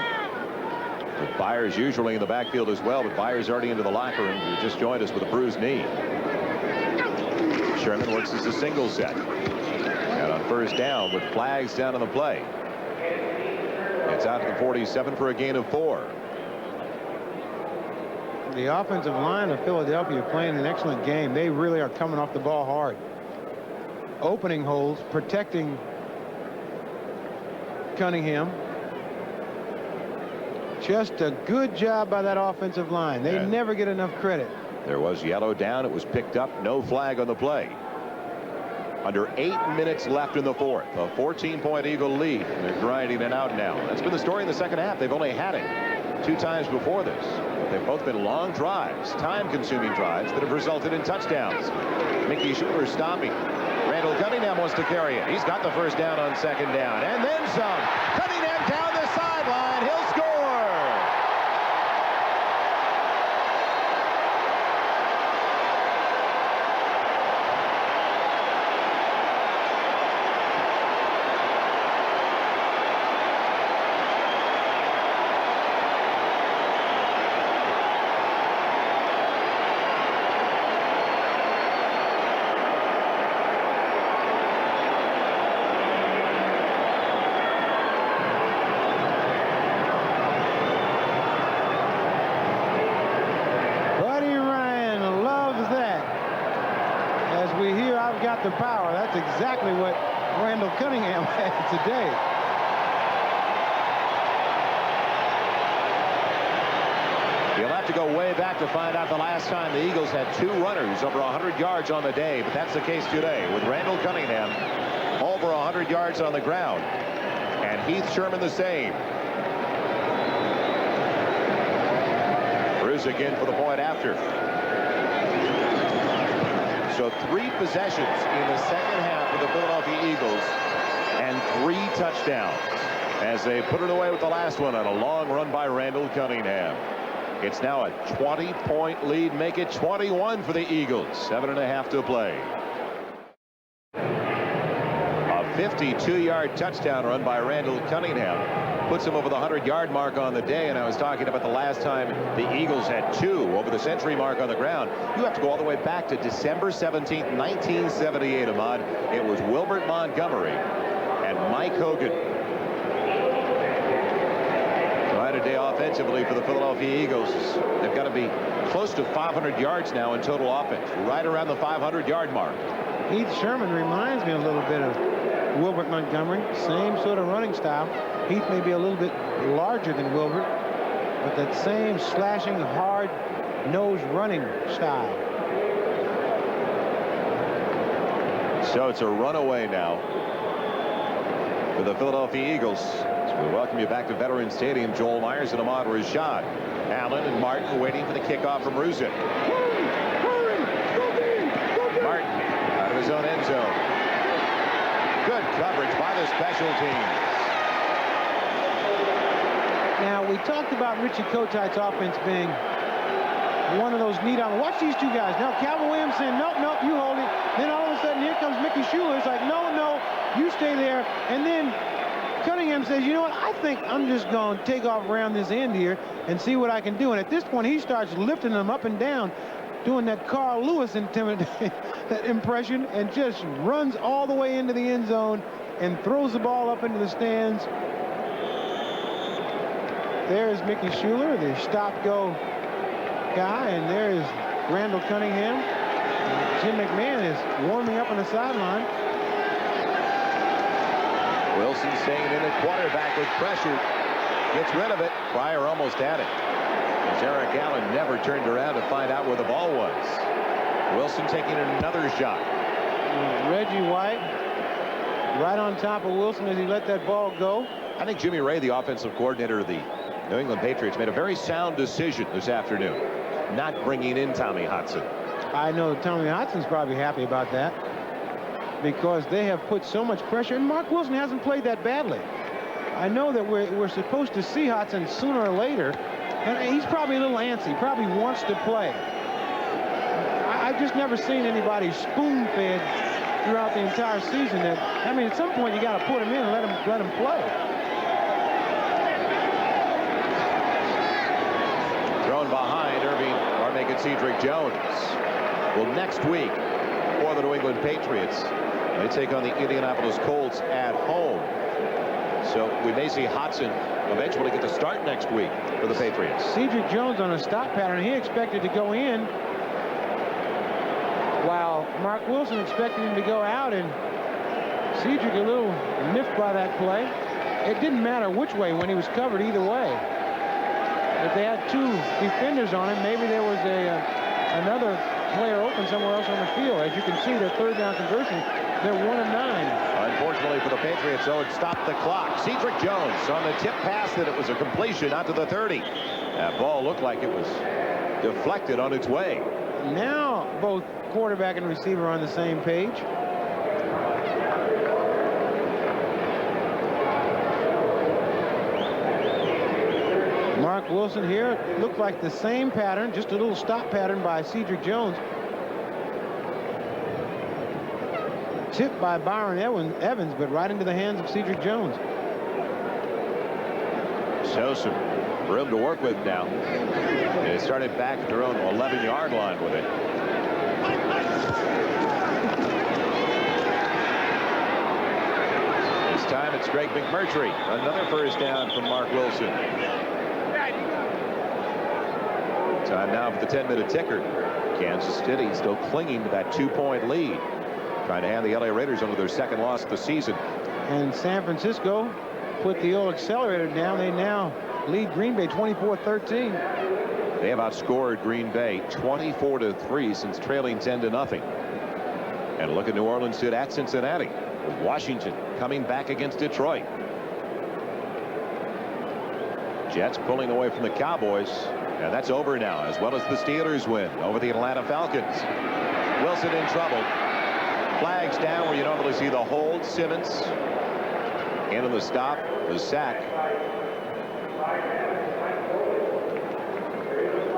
With Byers usually in the backfield as well, but Byers already into the locker room. He just joined us with a bruised knee. Sherman works as a single set. And on first down with flags down on the play. It's out to the 47 for a gain of 4. The offensive line of Philadelphia playing an excellent game. They really are coming off the ball hard. Opening holes, protecting Cunningham. Just a good job by that offensive line. They never get enough credit. There was yellow down. It was picked up. No flag on the play. Under 8 minutes left in the fourth. A 14-point Eagle lead. They're grinding it out now. That's been the story in the second half. They've only had it 2 times before this. They've both been long drives, time-consuming drives that have resulted in touchdowns. Mickey Schuler stopping. Randall Cunningham wants to carry it. He's got the first down on second down. And then some. Cunningham down the sideline. He'll score. The power. That's exactly what Randall Cunningham had today. You'll have to go way back to find out the last time the Eagles had 2 runners over 100 yards on the day, but that's the case today with Randall Cunningham over 100 yards on the ground, and Heath Sherman the same. Bruce again for the point after. So 3 possessions in the second half for the Philadelphia Eagles and 3 touchdowns as they put it away with the last one on a long run by Randall Cunningham. It's now a 20-point lead. Make it 21 for the Eagles. 7.5 to play. A 52-yard touchdown run by Randall Cunningham puts him over the 100-yard mark on the day. And I was talking about the last time the Eagles had 2 over the century mark on the ground. You have to go all the way back to December 17th, 1978, Ahmad. It was Wilbert Montgomery and Mike Hogan. Quite a day offensively for the Philadelphia Eagles. They've got to be close to 500 yards now in total offense, right around the 500-yard mark. Heath Sherman reminds me a little bit of Wilbert Montgomery. Same sort of running style. Heath may be a little bit larger than Wilbert, but that same slashing, hard nose running style. So it's a runaway now for the Philadelphia Eagles. So we welcome you back to Veterans Stadium. Joel Meyers and Ahmad Rashad. Allen and Martin waiting for the kickoff from Ruzek. Martin out of his own end zone. Good coverage by the special teams. Now, we talked about Richie Kotite's offense being one of those neat on. Watch these 2 guys. Now, Calvin Williams saying, no, you hold it. Then all of a sudden, here comes Mickey Schuler. It's like, no, you stay there. And then Cunningham says, you know what? I think I'm just going to take off around this end here and see what I can do. And at this point, he starts lifting them up and down, doing that Carl Lewis that impression, and just runs all the way into the end zone and throws the ball up into the stands. There's Mickey Schuler, the stop-go guy, and there's Randall Cunningham. Jim McMahon is warming up on the sideline. Wilson staying in at quarterback with pressure. Gets rid of it. Pryor almost had it. As Eric Allen never turned around to find out where the ball was. Wilson taking another shot. Reggie White right on top of Wilson as he let that ball go. I think Jimmy Ray, the offensive coordinator of the New England Patriots, made a very sound decision this afternoon, not bringing in Tommy Hudson. I know Tommy Hudson's probably happy about that because they have put so much pressure, and Mark Wilson hasn't played that badly. I know that we're supposed to see Hudson sooner or later, and he's probably a little antsy, probably wants to play. I've just never seen anybody spoon-fed throughout the entire season. I mean, at some point you got to put him in and let him play. Thrown behind Irving, or make it Cedric Jones. Well, next week for the New England Patriots, they take on the Indianapolis Colts at home. So we may see Hudson eventually get to start next week for the Patriots. Cedric Jones on a stop pattern. He expected to go in, while Mark Wilson expected him to go out, and Cedric a little miffed by that play. It didn't matter which way when he was covered either way. If they had two defenders on him, maybe there was another player open somewhere else on the field. As you can see, their third down conversion, they're 1 of 9. Unfortunately for the Patriots, so it stopped the clock. Cedric Jones on the tip pass that it was a completion out to the 30. That ball looked like it was deflected on its way. Now both quarterback and receiver are on the same page. Mark Wilson here. Looked like the same pattern, just a little stop pattern by Cedric Jones. Tipped by Byron Evans, but right into the hands of Cedric Jones. So some room to work with now. They started back at their own 11-yard line with it. This time it's Greg McMurtry. Another first down from Mark Wilson. Time now for the 10-minute ticker. Kansas City still clinging to that 2-point lead, trying to hand the LA Raiders under their second loss of the season. And San Francisco put the old accelerator down. They now lead Green Bay 24-13. They have outscored Green Bay 24-3 since trailing 10-0. And look at New Orleans did at Cincinnati, with Washington coming back against Detroit. Jets pulling away from the Cowboys, and that's over now, as well as the Steelers win over the Atlanta Falcons. Wilson in trouble. Flags down where you normally see the hold. Simmons into the stop, the sack.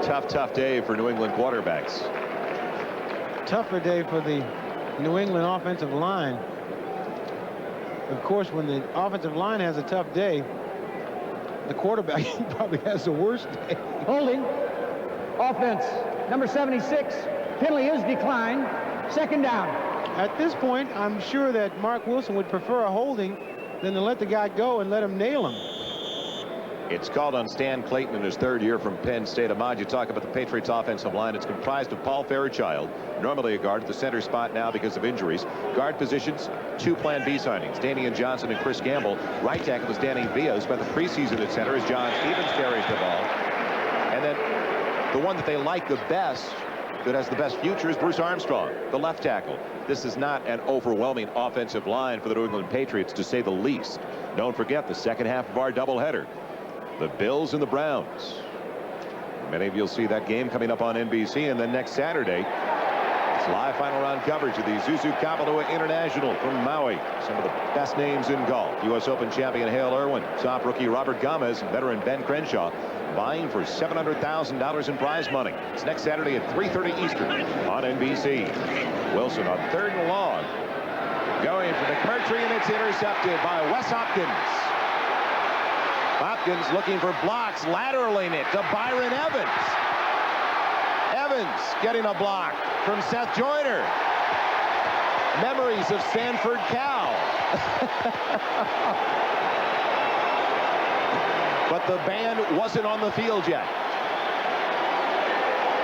Tough day for New England quarterbacks. Tougher day for the New England offensive line. Of course, when the offensive line has a tough day, the quarterback probably has the worst day. Holding. Offense. Number 76. Penalty is declined. Second down. At this point, I'm sure that Mark Wilson would prefer a holding than to let the guy go and let him nail him. It's called on Stan Clayton in his third year from Penn State. Ahmad, you talk about the Patriots offensive line. It's comprised of Paul Fairchild, normally a guard at the center spot now because of injuries. Guard positions, 2 Plan B signings, Danian Johnson and Chris Gamble. Right tackle is Danny Villa, who spent the preseason at center as John Stevens carries the ball. And then the one that they like the best, that has the best future, is Bruce Armstrong, the left tackle. This is not an overwhelming offensive line for the New England Patriots, to say the least. Don't forget the second half of our doubleheader. The Bills and the Browns. Many of you will see that game coming up on NBC, and then next Saturday, it's live final round coverage of the Zuzu Kapalua International from Maui. Some of the best names in golf. U.S. Open champion Hale Irwin, top rookie Robert Gomez, and veteran Ben Crenshaw vying for $700,000 in prize money. It's next Saturday at 3:30 Eastern on NBC. Wilson on 3rd and long. Going for McMurtry, and it's intercepted by Wes Hopkins. Hopkins looking for blocks, lateraling it to Byron Evans. Evans getting a block from Seth Joyner. Memories of Sanford Cal. But the band wasn't on the field yet.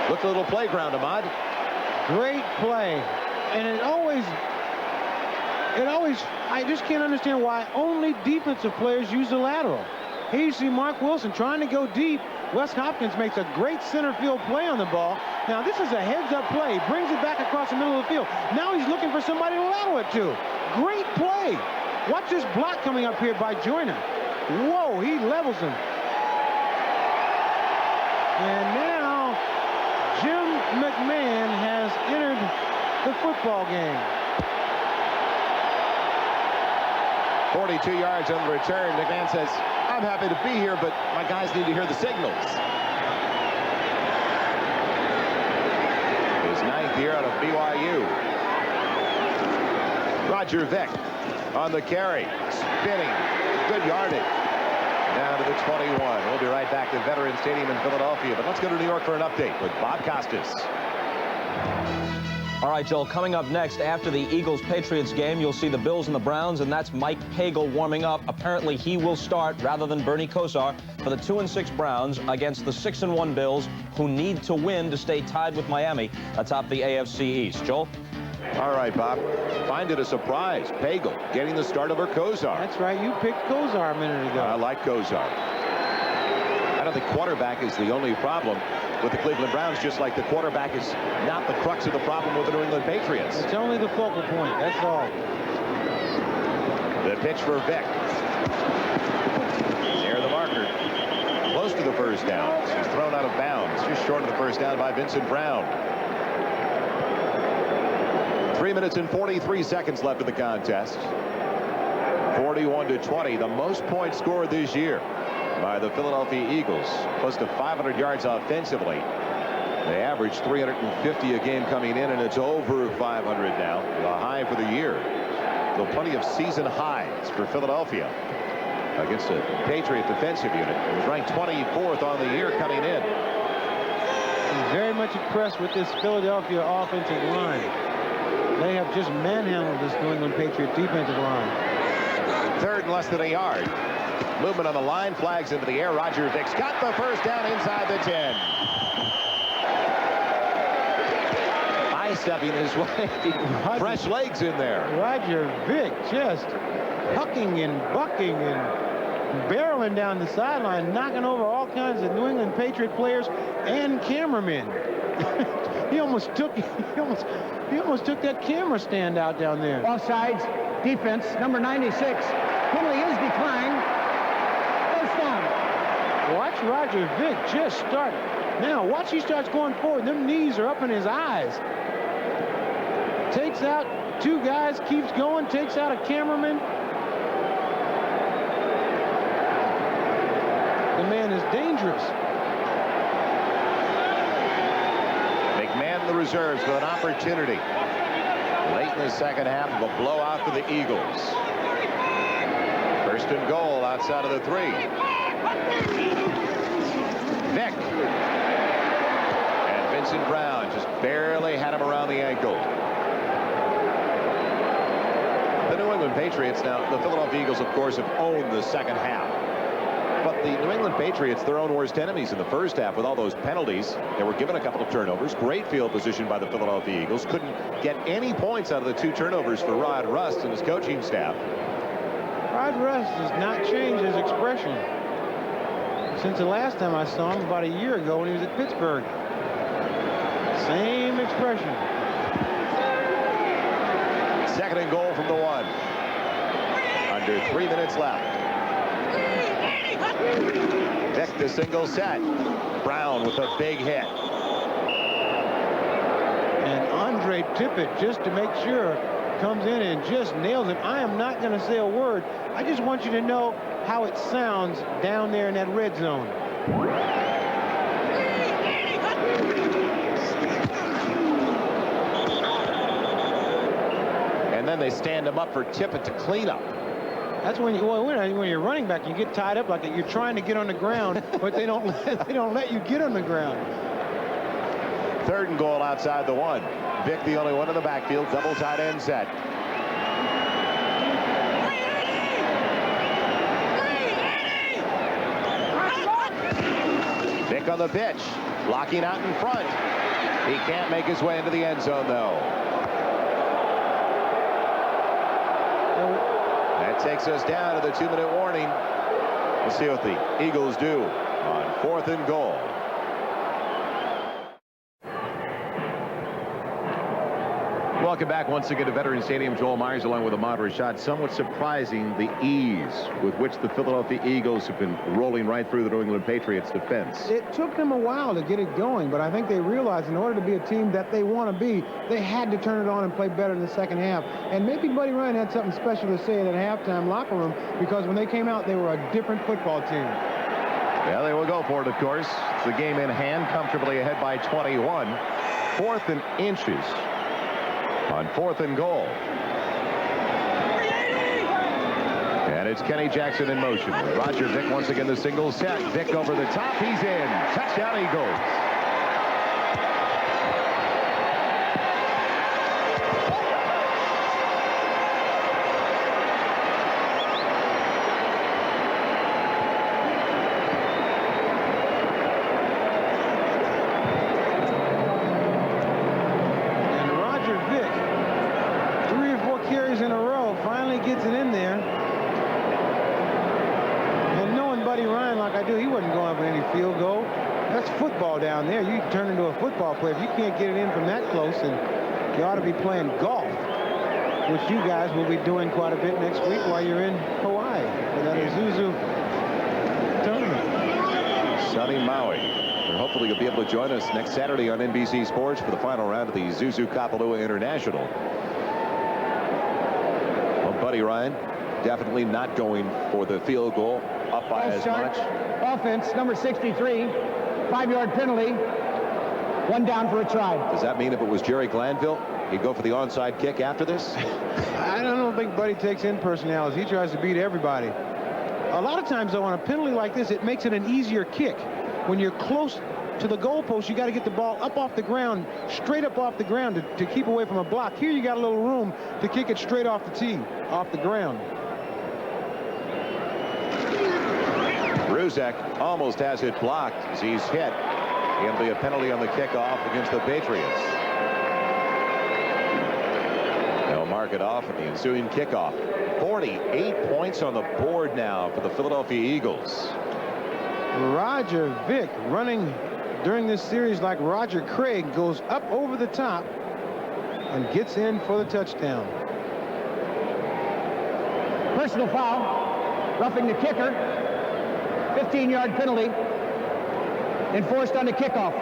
Look at the little playground, Ahmad. Great play. And I just can't understand why only defensive players use the lateral. Here you see Mark Wilson trying to go deep. Wes Hopkins makes a great center field play on the ball. Now this is a heads-up play. Brings it back across the middle of the field. Now he's looking for somebody to lateral it to. Great play. Watch this block coming up here by Joyner. Whoa, he levels him. And now Jim McMahon has entered the football game. 42 yards on the return. McMahon says, I'm happy to be here, but my guys need to hear the signals. His 9th year out of BYU. Roger Vick on the carry. Spinning. Good yardage. Down to the 21. We'll be right back to Veterans Stadium in Philadelphia. But let's go to New York for an update with Bob Costas. All right, Joel, coming up next after the Eagles-Patriots game, you'll see the Bills and the Browns, and that's Mike Pagel warming up. Apparently, he will start rather than Bernie Kosar for the 2-6 Browns against the 6-1 Bills, who need to win to stay tied with Miami atop the AFC East. Joel? All right, Bob. Find it a surprise. Pagel getting the start over Kosar. That's right. You picked Kosar a minute ago. I like Kosar. I don't think quarterback is the only problem with the Cleveland Browns, just like the quarterback is not the crux of the problem with the New England Patriots. It's only the focal point. That's all. The pitch for Vick. Near the marker. Close to the first down. He's thrown out of bounds. Just short of the first down by Vincent Brown. 3 minutes and 43 seconds left in the contest. 41-20, the most points scored this year by the Philadelphia Eagles. Close to 500 yards offensively. They average 350 a game coming in, and it's over 500 now. The high for the year. So plenty of season highs for Philadelphia against a Patriot defensive unit. It was ranked 24th on the year coming in. I'm very much impressed with this Philadelphia offensive line. They have just manhandled this New England Patriot defensive line. 3rd and less than a yard. Movement on the line, flags into the air. Roger Vick's got the first down inside the 10. High-stepping his way. Fresh legs in there. Roger Vick just hucking and bucking and barreling down the sideline, knocking over all kinds of New England Patriot players and cameramen. He almost took that camera stand out down there. Offsides, defense, number 96. Penalty is declined. First down. Watch Roger Vick just start. Now, watch he starts going forward. Them knees are up in his eyes. Takes out 2 guys, keeps going, takes out a cameraman. The man is dangerous. McMahon the reserves with an opportunity late in the second half of a blowout for the Eagles. 1st and goal outside of the 3. Vick. And Vincent Brown just barely had him around the ankle. The New England Patriots, now the Philadelphia Eagles, of course, have owned the second half. But the New England Patriots, their own worst enemies in the first half with all those penalties. They were given a couple of turnovers. Great field position by the Philadelphia Eagles. Couldn't get any points out of the 2 turnovers for Rod Rust and his coaching staff. Rod Rust has not changed his expression since the last time I saw him about a year ago when he was at Pittsburgh. Same expression. 2nd and goal from the 1. Under 3 minutes left. Vick the single set. Brown with a big hit. And Andre Tippett, just to make sure, comes in and just nails him. I am not going to say a word. I just want you to know how it sounds down there in that red zone. And then they stand him up for Tippett to clean up. That's when you're running back, you get tied up like you're trying to get on the ground, but they don't let you get on the ground. 3rd and goal outside the 1. Vick the only one in the backfield. Double tight end set. Vick on the pitch. Blocking out in front. He can't make his way into the end zone, though. That takes us down to the 2-minute warning. We'll see what the Eagles do on 4th and goal. Welcome back once again to Veterans Stadium. Joel Meyers along with Ahmad Rashad. Somewhat surprising the ease with which the Philadelphia Eagles have been rolling right through the New England Patriots defense. It took them a while to get it going, but I think they realized in order to be a team that they want to be, they had to turn it on and play better in the second half. And maybe Buddy Ryan had something special to say in that halftime locker room, because when they came out, they were a different football team. Yeah, they will go for it, of course. It's the game in hand, comfortably ahead by 21. 4th and inches. On 4th and goal. And it's Kenny Jackson in motion. Roger Vick once again the single set. Vick over the top. He's in. Touchdown Eagles. Down there, you turn into a football player. If you can't get it in from that close, and you ought to be playing golf, which you guys will be doing quite a bit next week while you're in Hawaii for that Isuzu tournament. Sunny Maui. And hopefully you'll be able to join us next Saturday on NBC Sports for the final round of the Isuzu Kapalua International. Well, Buddy Ryan definitely not going for the field goal, up by as much. Offense, number 63. 5-yard penalty, 1 down for a try. Does that mean if it was Jerry Glanville, he'd go for the onside kick after this? I don't think Buddy takes in personalities. He tries to beat everybody. A lot of times, though, on a penalty like this, it makes it an easier kick. When you're close to the goalpost, you got to get the ball up off the ground, straight up off the ground to keep away from a block. Here you got a little room to kick it straight off the tee, off the ground. Ruzek almost has it blocked as he's hit. It'll be a penalty on the kickoff against the Patriots. They'll mark it off in the ensuing kickoff. 48 points on the board now for the Philadelphia Eagles. Roger Vick running during this series like Roger Craig goes up over the top and gets in for the touchdown. Personal foul, roughing the kicker. 15-yard penalty enforced on the kickoff.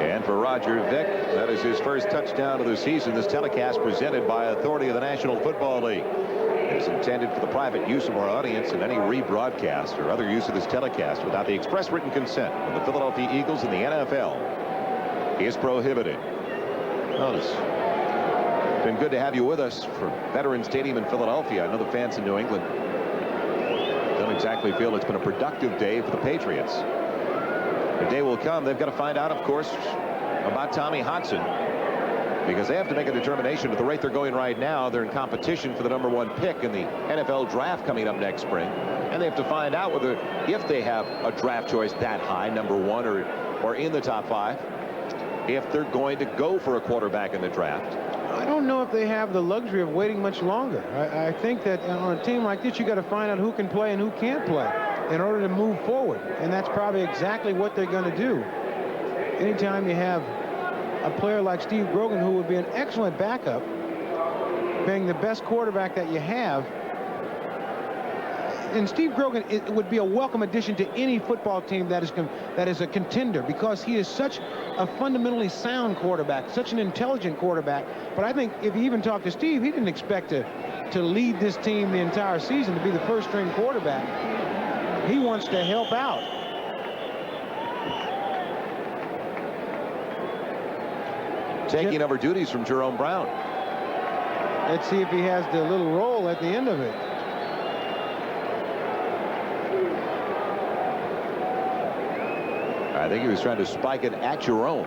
And for Roger Vick, that is his first touchdown of the season. This telecast presented by authority of the National Football League. It's intended for the private use of our audience, and any rebroadcast or other use of this telecast without the express written consent of the Philadelphia Eagles and the NFL is prohibited. Well, it's been good to have you with us for Veterans Stadium in Philadelphia. I know the fans in New England don't exactly feel it's been a productive day for the Patriots. The day will come. They've got to find out, of course, about Tommy Hodson, because they have to make a determination. At the rate they're going right now, they're in competition for the #1 pick in the NFL draft coming up next spring, and they have to find out whether, if they have a draft choice that high, #1 or in the top 5, if they're going to go for a quarterback in the draft. I don't know if they have the luxury of waiting much longer. I think that on a team like this, you got to find out who can play and who can't play in order to move forward. And that's probably exactly what they're going to do. Anytime you have a player like Steve Grogan, who would be an excellent backup, being the best quarterback that you have, and Steve Grogan, it would be a welcome addition to any football team that is a contender, because he is such a fundamentally sound quarterback, such an intelligent quarterback. But I think if you even talk to Steve, he didn't expect to lead this team the entire season, to be the first-string quarterback. He wants to help out. Taking over duties from Jerome Brown. Let's see if he has the little roll at the end of it. I think he was trying to spike it at Jerome.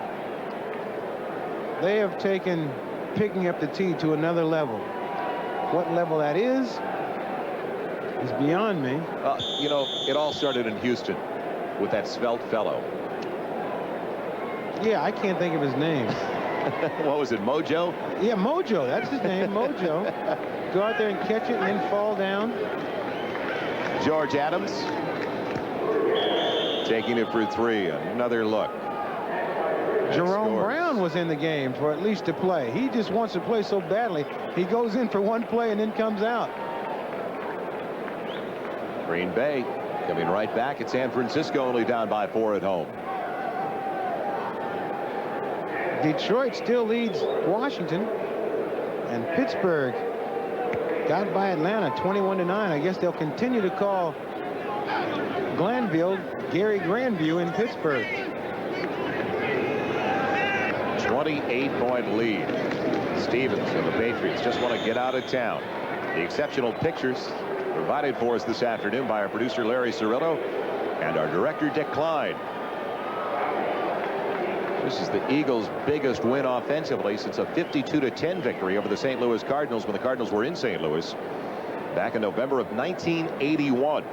They have taken picking up the tee to another level. What level that is beyond me. You know, it all started in Houston with that svelte fellow. Yeah, I can't think of his name. What was it, Mojo? Yeah, Mojo. That's his name, Mojo. Go out there and catch it and then fall down. George Adams taking it for 3. Another look. Jerome Brown was in the game for at least a play. He just wants to play so badly. He goes in for one play and then comes out. Green Bay coming right back at San Francisco, only down by 4 at home. Detroit still leads Washington, and Pittsburgh got by Atlanta 21-9. I guess they'll continue to call Glanville Gary Grandview in Pittsburgh. 28-point lead. Stevens and the Patriots just want to get out of town. The exceptional pictures provided for us this afternoon by our producer Larry Cirillo and our director Dick Klein. This is the Eagles' biggest win offensively since a 52-10 victory over the St. Louis Cardinals when the Cardinals were in St. Louis back in November of 1981.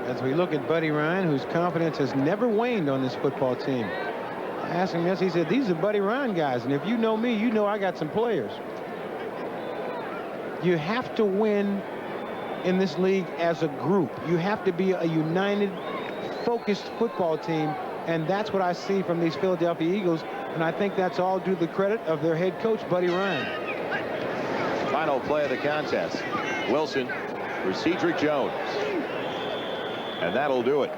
As we look at Buddy Ryan, whose confidence has never waned on this football team. I asked him this, he said, these are Buddy Ryan guys, and if you know me, you know I got some players. You have to win in this league as a group. You have to be a united, focused football team, and that's what I see from these Philadelphia Eagles, and I think that's all due to the credit of their head coach, Buddy Ryan. Final play of the contest. Wilson for Cedric Jones. And that'll do it.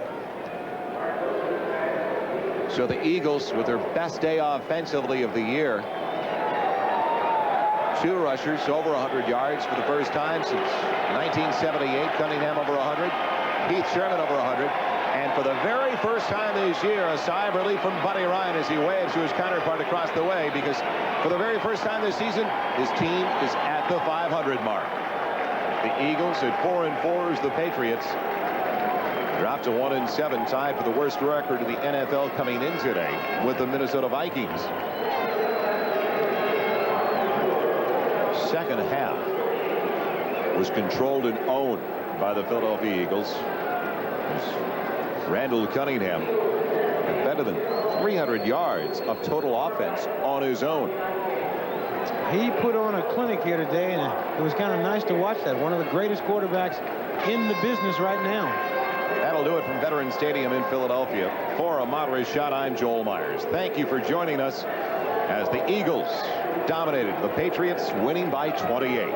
So the Eagles, with their best day offensively of the year, 2 rushers over 100 yards for the first time since 1978. Cunningham over 100. Keith Sherman over 100. And for the very first time this year, a sigh of relief from Buddy Ryan as he waves to his counterpart across the way, because for the very first time this season, his team is at the 500 mark. The Eagles at 4-4 as the Patriots dropped to 1-7, tied for the worst record in the NFL coming in today with the Minnesota Vikings. Second half was controlled and owned by the Philadelphia Eagles. Randall Cunningham had better than 300 yards of total offense on his own. He put on a clinic here today, and it was kind of nice to watch that. One of the greatest quarterbacks in the business right now. That'll do it from Veterans Stadium in Philadelphia. For Ahmad, Rashad, I'm Joel Meyers. Thank you for joining us as the Eagles dominated the Patriots, winning by 28.